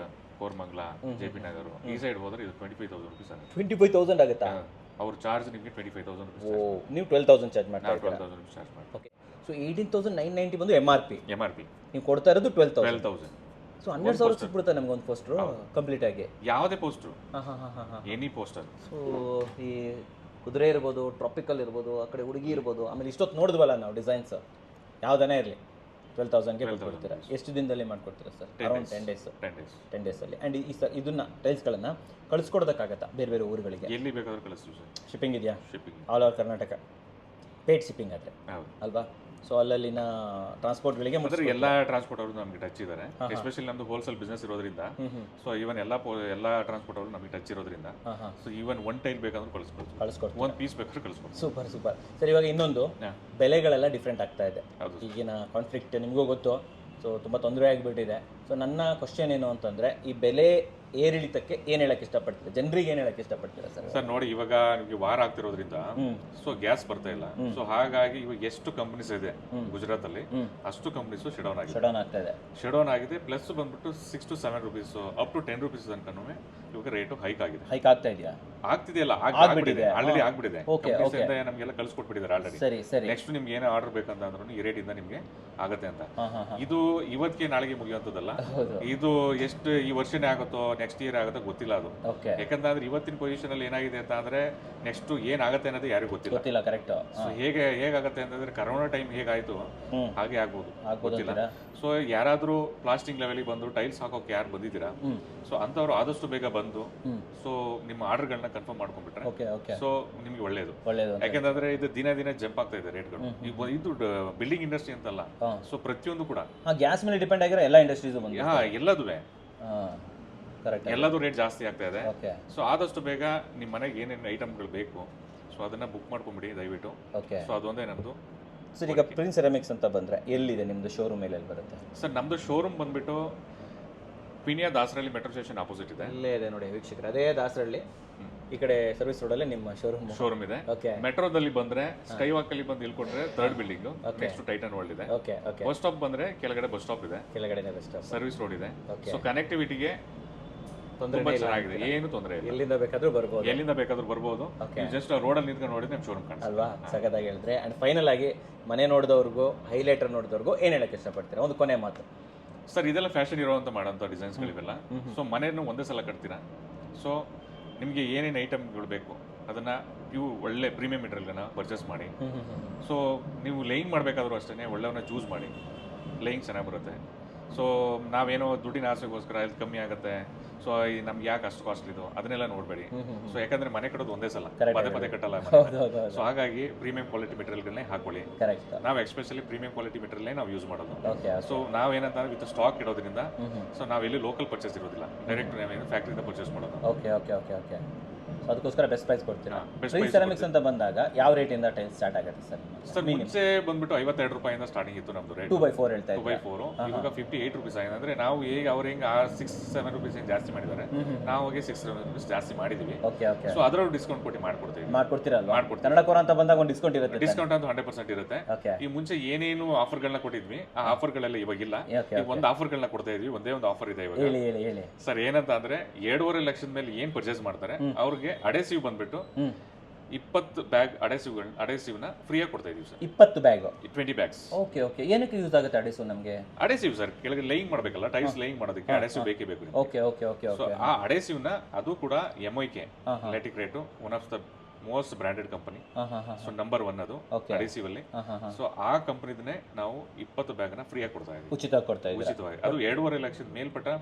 ಕೋರ್ಮಂಗ್ಲ, JP ನಗರ್ ಈ ಸೈಡ್ ಹೋದ್ರೆ ಇದು 25,000 rupees ಆಗುತ್ತೆ. 25,000 ಆಗುತ್ತಾ? ಅವ್ರ ಚಾರ್ಜ್ ನಿಮಗೆ 25,000 rupees. ಓ, ನೀವು 12,000 ಚಾರ್ಜ್ ಮಾಡ್ತಾ ಇದ್ದೀರಾ? 12,000 rupees ಚಾರ್ಜ್ ಮಾಡ್ತೀವಿ. ಓಕೆ. ಸೊ 18,990 ಬಂದು MRP. ನೀವು ಕೊಡ್ತಾ ಇರೋದು 12,000. ಸೊ 12,000 ಸಿಕ್ಬಿಡುತ್ತೆ ನಮ್ಗೆ ಒಂದು ಪೋಸ್ಟರ್ ಕಂಪ್ಲೀಟ್ ಆಗಿ. ಯಾವುದೇ ಪೋಸ್ಟರ್, ಎನಿ ಪೋಸ್ಟರ್. ಸೊ ಈ ಕುದುರೆ ಇರ್ಬೋದು, ಟ್ರಾಪಿಕಲ್ ಇರ್ಬೋದು, ಆ ಕಡೆ ಹುಡುಗಿ ಇರ್ಬೋದು, ಆಮೇಲೆ ಇಷ್ಟೊತ್ತು ನೋಡಿದ್ವಲ್ಲ ನಾವು ಡಿಸೈನ್ಸ್, ಯಾವುದನ್ನೇ ಇರಲಿ 12,000ಗೆ ಕೊಡ್ತೀರಾ. ಎಷ್ಟು ದಿನದಲ್ಲಿ ಮಾಡ್ಕೊಡ್ತೀರಾ sir? Around 10 days. 10 days. And ಇದನ್ನ ಟೈಲ್ಸ್ಗಳನ್ನು ಕಳಿಸ್ಕೊಡೋದಕ್ಕಾಗತ್ತಾ ಬೇರೆ ಬೇರೆ ಊರುಗಳಿಗೆ? ಎಲ್ಲಿ ಬೇಕಾದ್ರೂ ಕಳಿಸ್ತೀವಿ ಸರ್. ಶಿಪ್ಪಿಂಗ್ ಇದೆಯಾ? Shipping all over Karnataka. Paid shipping ಆದರೆ ಅಲ್ವಾ? ಸೊ ಅಲ್ಲಿನ ಟ್ರಾನ್ಸ್ಪೋರ್ಟ್ಗಳಿಗೆ ಎಲ್ಲ ಟ್ರಾನ್ಸ್ಪೋರ್ಟ್ ಅವರು ನಮಗೆ ಟಚ್ ಇದ್ದಾರೆ. ಎಸ್ಪೆಷಲಿ ನಮ್ದು ಹೋಲ್ಸೇಲ್ ಬಿಸ್ನೆಸ್ ಇರೋದ್ರಿಂದ, ಸೊ ಈವನ್ ಎಲ್ಲ ಟ್ರಾನ್ಸ್ಪೋರ್ಟ್ ಅವರು ನಮಗೆ ಟಚ್ ಇರೋದ್ರಿಂದ, ಸೊ ಈವನ್ ಒನ್ ಟೈಲ್ ಬೇಕಂದ್ರೆ ಕಳಿಸ್ಕೊಡ್ತೀವಿ, ಒಂದು ಪೀಸ್ ಬೇಕಾದ್ರೆ ಕಳಿಸ್ಕೊಡ್ತೀವಿ. ಸೂಪರ್. ಸರ್ ಇವಾಗ ಇನ್ನೊಂದು, ಬೆಲೆಗಳೆಲ್ಲ ಡಿಫ್ರೆಂಟ್ ಆಗ್ತಾ ಇದೆ. ಈಗಿನ ಕಾನ್ಫ್ಲಿಕ್ಟ್ ನಿಮಗೂ ಗೊತ್ತು. ಸೊ ತುಂಬ ತೊಂದರೆ ಆಗಿಬಿಟ್ಟಿದೆ. ಸೊ ನನ್ನ ಕ್ವಶನ್ ಏನು ಅಂತಂದರೆ, ಈ ಬೆಲೆ ಏರಿಳಿತಕ್ಕೆ ಏನು ಹೇಳಕ್ಕೆ ಇಷ್ಟಪಡ್ತೀರಾ, ಜನರಿಗೆ ಏನು ಹೇಳಕ್ಕೆ ಇಷ್ಟಪಡ್ತೀರಾ ಸರ್? ಸರ್ ನೋಡಿ, ಇವಾಗ ನಿಮಗೆ ವಾರ ಆಗ್ತಿರೋದ್ರಿಂದ ಸೊ ಗ್ಯಾಸ್ ಬರ್ತಾ ಇಲ್ಲ. ಸೊ ಹಾಗಾಗಿ ಇವಾಗ ಎಷ್ಟು ಕಂಪನೀಸ್ ಇದೆ ಗುಜರಾತ್ ಅಲ್ಲಿ, ಅಷ್ಟು ಕಂಪನೀಸ್ ಶಟ್ ಡೌನ್ ಆಗಿದೆ. ಪ್ಲಸ್ ಬಂದ್ಬಿಟ್ಟು 6 to 7 rupees up to 10 rupees ತನಕನೂ ಇವಾಗ ರೇಟು ಹೈಕ್ ಆಗ್ತಾ ಇದೆಯಾ? ಆಗ್ತಿದೆಯಲ್ಲ, ಆಲ್ರೆಡಿ ಆಗ್ಬಿಟ್ಟಿದೆ. ನಮಗೆಲ್ಲ ಕಳ್ಸಿಕೊಟ್ಬಿಟ್ಟಿದ್ದಾರೆ ಆಲ್ರೆಡಿ. ನೆಕ್ಸ್ಟ್ ನಿಮ್ಗೆ ಏನೇ ಆರ್ಡರ್ ಬೇಕಂತ ಅಂದ್ರೂ ಈ ರೇಟ್ ಇಂದ ನಿಮ್ಗೆ ಆಗತ್ತೆ ಅಂತ. ಇದು ಇವತ್ತಿಗೆ ನಾಳೆಗೆ ಮುಗಿಯುವಂಥದ್ದಲ್ಲ. ಇದು ಎಷ್ಟು ಈ ವರ್ಷನೇ ಆಗುತ್ತೋ ನೆಕ್ಸ್ಟ್ ಇಯರ್ ಆಗುತ್ತೋ ಗೊತ್ತಿಲ್ಲ ಅದು. ಯಾಕಂದ್ರೆ ಇವತ್ತಿನ ಪೊಸಿಷನ್ ಅಲ್ಲಿ ಏನಾಗಿದೆ ಅಂತ ಅಂದ್ರೆ ನೆಕ್ಸ್ಟ್ ಏನಾಗುತ್ತೆ ಅನ್ನೋದು ಯಾರಿಗೂ ಗೊತ್ತಿಲ್ಲ. ಕರೆಕ್ಟ್. ಹೇಗಾಗತ್ತೆ ಅಂತಂದ್ರೆ ಕರೋನಾ ಟೈಮ್ ಹೇಗಾಯ್ತು ಹಾಗೆ ಆಗ್ಬೋದು, ಗೊತ್ತಿಲ್ಲ. ಸೊ ಯಾರಾದ್ರೂ ಪ್ಲಾಸ್ಟಿಕ್ ಲೆವೆಲ್ ಬಂದು ಟೈಲ್ಸ್ ಹಾಕೋಕೆ ಯಾರು ಬಂದಿದ್ದೀರಾ, ಸೊ ಅಂತವ್ರು ಆದಷ್ಟು ಬೇಗ ಬಂದು ಸೊ ನಿಮ್ಮ ಆರ್ಡರ್ಗಳನ್ನ ಕನ್ಫರ್ಮ್ ಮಾಡ್ಕೊಂಡ್ಬಿಟ್ರೆ ಸೊ ನಿಮ್ಗೆ ಒಳ್ಳೇದು. ಯಾಕಂದ್ರೆ ಇದು ದಿನ ಜಂಪ್ ಆಗ್ತಾ ಇದೆ ರೇಟ್ಗಳು. ಇದು ಬಿಲ್ಡಿಂಗ್ ಇಂಡಸ್ಟ್ರಿ ಅಂತಲ್ಲ, ಸೊ ಪ್ರತಿಯೊಂದು ಕೂಡ ಗ್ಯಾಸ್ ಮೇಲೆ ಡಿಪೆಂಡ್ ಆಗಿರೋ ಎಲ್ಲ ಇಂಡಸ್ಟ್ರೀಸ್ ಎಲ್ಲದೂ ರೇಟ್ ಜಾಸ್ತಿ ಆಗ್ತಾ ಇದೆ. ಸೊ ಆದಷ್ಟು ಬೇಗ ನಿಮ್ಮ ಮನೆಗೆ ಏನೇನು ಐಟಮ್ಗಳು ಬೇಕು ಸೊ ಅದನ್ನ ಬುಕ್ ಮಾಡ್ಕೊಂಬಿಡಿ ದಯವಿಟ್ಟು. ಸೊ ಅದೊಂದೇ ನಮ್ದು. ಸರ್ ಈಗ ಪ್ರಿನ್ಸ್ ಸೆರಾಮಿಕ್ಸ್ ಅಂತ ಬಂದ್ರೆ ಎಲ್ಲಿದೆ ನಿಮ್ದು ಶೋರೂಮ್? ಎಲ್ಲಿ ಬರುತ್ತೆ ಸರ್? ನಮ್ದು ಶೋರೂಮ್ ಬಂದ್ಬಿಟ್ಟು ಪಿನಿಯಾ ದಾಸರಳ್ಳಿ ಮೆಟ್ರೋ ಸ್ಟೇಷನ್ ಆಪೋಸಿಟ್ ಇದೆ. ಇಲ್ಲೇ ಇದೆ ನೋಡಿ ವೀಕ್ಷಕರು, ಅದೇ ದಾಸರಳ್ಳಿ ಈ ಕಡೆ ಸರ್ವಿಸ್ ರೋಡಲ್ಲಿ ನಿಮ್ಮ ಶೋರೂಮ್ ಇದೆ. ಮೆಟ್ರೋದಲ್ಲಿ ಬಂದ್ರೆ ಸ್ಕೈ ವಾಕ್ ಅಲ್ಲಿ ಬಂದು ಇಳ್ಕೊಂಡ್ರೆ 3rd building, next tighten world ಇದೆ. ಬಸ್ ಸ್ಟಾಪ್ ಬಂದ್ರೆ ಕೆಳಗಡೆ ಬಸ್ ಸ್ಟಾಪ್ ಇದೆ, ಸರ್ವಿಸ್ ರೋಡ್ ಇದೆ. ಸೊ ಕನೆಕ್ಟಿವಿಟಿಗೆ ತುಂಬಾ ಚೆನ್ನಾಗಿದೆ, ಏನು ತೊಂದರೆ ಇಲ್ಲ. ಎಲ್ಲಿಂದ ಬೇಕಾದ್ರೂ ಬರ್ಬೋದು. ಜಸ್ಟ್ ರೋಡ್ ಅಲ್ಲಿ ನಿಂತ್ಕೊಂಡು ನೋಡಿದ್ರೆ ನಿಮ್ ಶೋರೂಮ್ ಕಾಣಿಸುತ್ತೆ ಅಲ್ವಾ? ಸಗದಾಗಿ ಹೇಳಿದ್ರೆ. ಅಂಡ್ ಫೈನಲ್ ಆಗಿ ಮನೆ ನೋಡಿದವ್ರಿಗೂ ಹೈಲೈಟರ್ ನೋಡಿದವ್ರಿಗೂ ಏನ್ ಹೇಳಕ್ ಇಷ್ಟಪಡ್ತೀರಾ? ಒಂದು ಕೊನೆ ಮಾತು ಸರ್. ಇದೆಲ್ಲ ಫ್ಯಾಷನ್ ಇರುವಂತ ಮಾಡೋಂಥ ಡಿಸೈನ್ಸ್ಗಳಿವೆಲ್ಲ. ಸೊ ಮನೆಯನ್ನು ಒಂದೇ ಸಲ ಕಟ್ತೀರಾ. ಸೊ ನಿಮಗೆ ಏನೇನು ಐಟಮ್ಗಳು ಬೇಕು ಅದನ್ನ ಒಳ್ಳೆ ಪ್ರೀಮಿಯಂ ಮೆಟೀರಿಯಲ್ನ ಪರ್ಚೇಸ್ ಮಾಡಿ. ಸೊ ನೀವು ಲೇಯಿಂಗ್ ಮಾಡಬೇಕಾದ್ರೂ ಅಷ್ಟೇ ಒಳ್ಳೆಯವನ್ನ ಚೂಸ್ ಮಾಡಿ, ಲೇಯಿಂಗ್ ಚೆನ್ನಾಗಿ ಬರುತ್ತೆ. ಸೊ ನಾವೇನೋ ದುಡ್ಡಿನ ಆಸೆಗೋಸ್ಕರ ಇದು ಕಮ್ಮಿ ಆಗುತ್ತೆ, ಸೊ ನಮ್ಗೆ ಯಾಕೆ ಅಷ್ಟು ಕಾಸ್ಟ್ಲಿದು ಅದನ್ನೆಲ್ಲ ನೋಡಬೇಡಿ. ಸೊ ಯಾಕಂದ್ರೆ ಮನೆ ಕಟ್ಟೋದು ಒಂದೇ ಸಲ, ಪದೇ ಕಟ್ಟಲ್ಲ. ಸೊ ಹಾಗಾಗಿ ಪ್ರೀಮಿಯಂ ಕ್ವಾಲಿಟಿ ಮೆಟೀರಿಯಲ್ಗಳನ್ನೇ ಹಾಕೊಳ್ಳಿ. ನಾವು ಎಸ್ಪೆಷಲಿ ಪ್ರೀಮಿಯಂ ಕ್ವಾಲಿಟಿ ಮೆಟೀರಿಯಲ್ ನಾವು ಯೂಸ್ ಮಾಡೋದು. ಸೊ ನಾವೇನಂತ ವಿತ್ ಸ್ಟಾಕ್ ಇಡೋದ್ರಿಂದ ಸೊ ನಾವೆಲ್ಲಿ ಲೋಕಲ್ ಪರ್ಚೇಸ್ ಇರೋದಿಲ್ಲ, ಡೈರೆಕ್ಟ್ ನಾವೇನು ಫ್ಯಾಕ್ಟ್ರಿಯಿಂದ ಪರ್ಚೇಸ್ ಮಾಡೋದು. ಅದಕ್ಕೋಸ್ಕರ ಬೆಸ್ಟ್ ಪ್ರೈಸ್ ಕೊಡ್ತೀರಾ? ಪ್ರಿನ್ಸ್ ಸೆರಾಮಿಕ್ಸ್ ಅಂತ ಬಂದಾಗ ಯಾವ ರೇಟ್ ಇಂದ ಟೈಲ್ಸ್ ಸ್ಟಾರ್ಟ್ ಆಗುತ್ತೆ ಸರ್? ಸರ್ ಮುಂಚೆ ಬಂದ್ಬಿಟ್ಟು 52 ರೂಪಾಯಿಂದ ಸ್ಟಾರ್ಟಿಂಗ್ ಇತ್ತು ನಮ್ದು ರೇಟ್. 2x4 ಹೇಳ್ತಾ ಇದ್ದೀವಿ. 2x4 ಇವಾಗ 58 rupees ಆಗಿದೆ. ಅಂದ್ರೆ ನಾವು ಹೇಗೆ ಅವ್ರು ಹೆಂಗೆ 6-7 rupees ಜಾಸ್ತಿ ಮಾಡಿದ್ದಾರೆ, ನಾವು ಹೋಗಿ 6-7 rupees ಜಾಸ್ತಿ ಮಾಡಿದೀವಿ. ಸೊ ಅದರಲ್ಲೂ ಡಿಸ್ಕೌಂಟ್ ಕೊಟ್ಟು ಮಾಡ್ಕೊಡ್ತೀರಲ್ವಾ? ಕನ್ನಡ ಕೋರ ಅಂತ ಬಂದಾಗ ಒಂದು ಡಿಸ್ಕೌಂಟ್ ಇರುತ್ತೆ. ಡಿಸ್ಕೌಂಟ್ ಅಂತ 100% ಇರುತ್ತೆ. ಈ ಮುಂಚೆ ಏನೇನು ಆಫರ್ಗಳನ್ನ ಕೊಟ್ಟಿದ್ವಿ ಆ ಆಫರ್ಗಳೆಲ್ಲ ಇವಾಗಿಲ್ಲ. ಈಗ ಒಂದು ಆಫರ್ಗಳನ್ನ ಕೊಡ್ತಾ ಇದೀವಿ. ಒಂದೇ ಒಂದು ಆಫರ್ ಇದೆ ಇವಾಗ ಸರ್. ಏನಂತ ಅಂದ್ರೆ 2.5 ಲಕ್ಷದ ಮೇಲೆ ಏನ್ ಪರ್ಚೇಸ್ ಮಾಡ್ತಾರೆ ಅವ್ರಿಗೆ ಅಡೆಸಿವ್ ಬಂದ್ಬಿಟ್ಟು 20 ಬ್ಯಾಗ್ ಅಡೆಸಿವ್ನ ಫ್ರೀಯಾಗಿ ಕೊಡ್ತಾ ಇದೀವಿ sir. 20 bag 20 bags. Okay okay, ಏನಕ್ಕೆ ಯೂಸ್ ಆಗುತ್ತೆ ಅಡಿಸು ನಮಗೆ? ಅಡೆಸಿವ್ ಸರ್, ಕೆಳಗೆ ಲೈಯಿಂಗ್ ಮಾಡಬೇಕಲ್ಲ, ಟೈಲ್ಸ್ ಲೈಯಿಂಗ್ ಮಾಡೋದಕ್ಕೆ ಅಡೆಸಿವ್ ಬೇಕೇ ಬೇಕು. ಓಕೆ ಓಕೆ ಓಕೆ ಸೊ ಆ ಅಡೆಸಿವ್ನ ಅದು ಕೂಡ MOK ಲೆಟಿಕ್ rate, one of the most branded company. So number 1 ಅದು ಅಡೆಸಿವ್ ಅಲ್ಲಿ. ಸೊ ಆ ಕಂಪನಿದನ್ನೇ ನಾವು 20 ಬ್ಯಾಗ್ ನ ಫ್ರೀಯಾಗಿ ಕೊಡ್ತಾ ಇದೀವಿ, ಉಚಿತವಾಗಿ ಕೊಡ್ತಾ ಇದ್ದೀವಿ. ಉಚಿತವಾಗಿ. ಅದು 2.5 ಲಕ್ಷದ ಮೇಲ್ಪಟ್ಟ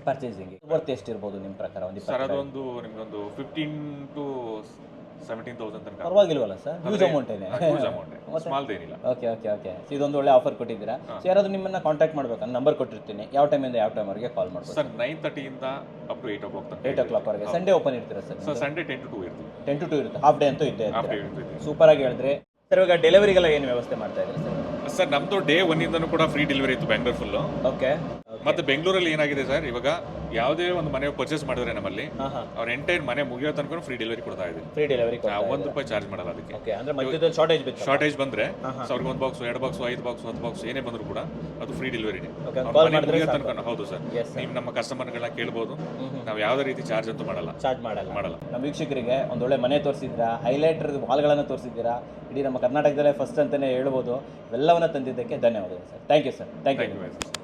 ಪರ್ಚೇಸಿಂಗ್ ವರ್ತ್ ಎಷ್ಟಿರ್ಬೋದು ನಿಮ್ಮ ಪ್ರಕಾರ? ಸರ್ ಅದೊಂದು ನಿಮ್ಗೊಂದು 15 to 17,000 ತನಕ. ಪರವಾಗಿಲ್ವಲ್ಲ ಸರ್, ಯೂಸ್ ಅಮೌಂಟೇನೆ. ಯೂಸ್ ಅಮೌಂಟ್, ಸ್ಮಾಲ್ ಏನಿಲ್ಲ. ಓಕೆ ಓಕೆ ಓಕೆ, ಇದೊಂದು ಒಳ್ಳೆ ಆಫರ್ ಕೊಟ್ಟಿದ್ದೀರಾ. ಸೊ ಯಾರಾದ್ರೂ ನಿಮ್ಮನ್ನ ಕಾಂಟ್ಯಾಕ್ಟ್ ಮಾಡ್ಬೇಕು, ನಂಬರ್ ಕೊಟ್ಟಿರ್ತೀನಿ, ಯಾವ ಟೈಮಿಂದ ಯಾವ ಟೈಮ್ವರೆಗೆ ಕಾಲ್ ಮಾಡ್ಬೋದು ಸರ್? 9:30 ಇಂದ ಅಪ್ ಟು 8 o'clock ತನಕ. 8 o'clock ವರೆಗೆ. ಸಂಡೇ ಓಪನ್ ಇರ್ತೀರಾ ಸರ್? ಸರ್ ಸಂಡೇ 10 to 2 ಇರ್ತೀವಿ. 10 to 2 ಇರುತ್ತೆ, ಹಾಫ್ ಡೇ ಅಂತೂ ಇದ್ದೇ ಹಾಫ್ ಡೇ ಇರುತ್ತೆ. ಇರ್ತೀವಿ. ಸೂಪರ್ ಆಗಿ ಹೇಳಿದ್ರಿ ಸರ್. ಇವಾಗ ಡೆಲಿವರಿಗೆಲ್ಲ ಏನು ವ್ಯವಸ್ಥೆ ಮಾಡ್ತಾ ಇದ್ದೀರಾ ಸರ್? ಸರ್ ನಮ್ದು ಡೇ 1 ಇಂದನೂ ಕೂಡ ಫ್ರೀ ಡೆಲಿವರಿ ಇತ್ತು ಬೆಂಗಳೂರು ಫುಲ್ಲು. ಓಕೆ. ಮತ್ತೆ ಬೆಂಗಳೂರಲ್ಲಿ ಏನಾಗಿದೆ ಸರ್, ಇವಾಗ ಯಾವುದೇ ಒಂದು ಮನೆ ಪರ್ಚೇಸ್ ಮಾಡಿದ್ರೆ ನಮ್ಮಲ್ಲಿ ಅವ್ರ ಎಂಟೈರ್ ಮನೆ ಮುಗಿಯೋ ತನಕ ಫ್ರೀ ಡೆಲಿವರಿ ಕೊಡ್ತಾ ಇದ್ದೀವಿ. ಫ್ರೀ ಡೆಲಿವರಿ ₹1 ಚಾರ್ಜ್ ಮಾಡಲ್ಲ ಅದಕ್ಕೆ. ಓಕೆ, ಅಂದ್ರೆ ಮಧ್ಯದಲ್ಲಿ ಶಾರ್ಟೇಜ್ ಬಂದ್ರೆ ಅವ್ರಿಗೆ 1 ಬಾಕ್ಸ್ 2 ಬಾಕ್ಸ್ 5 ಬಾಕ್ಸ್ 10 ಬಾಕ್ಸ್ ಏನೇ ಬಂದ್ರು ಕೂಡ ಅದು ಫ್ರೀ ಡೆಲಿವರಿನೇ. ಹೌದು ಸರ್, ನೀವು ನಮ್ಮ ಕಸ್ಟಮರ್ಗಳನ್ನ ಕೇಳ್ಬೋದು, ನಾವು ಯಾವುದೇ ರೀತಿ ಚಾರ್ಜ್ ಅಂತೂ ಮಾಡಲ್ಲ. ನಮ್ಮ ವೀಕ್ಷಕರಿಗೆ ಒಂದೊಳ್ಳೆ ಮನೆ ತೋರಿಸಿದ್ದೀರಾ, ಹೈಲೈಟರ್ ವಾಲ್ಗಳನ್ನು ತೋರಿಸಿದ್ದೀರಾ, ಇಡೀ ನಮ್ಮ ಕರ್ನಾಟಕದಲ್ಲೇ ಫಸ್ಟ್ ಅಂತಾನೆ ಹೇಳ್ಬೋದು. ಇವೆಲ್ಲವನ್ನ ತಂದಿದ್ದಕ್ಕೆ ಧನ್ಯವಾದಗಳು sir. Thank you sir. Thank you.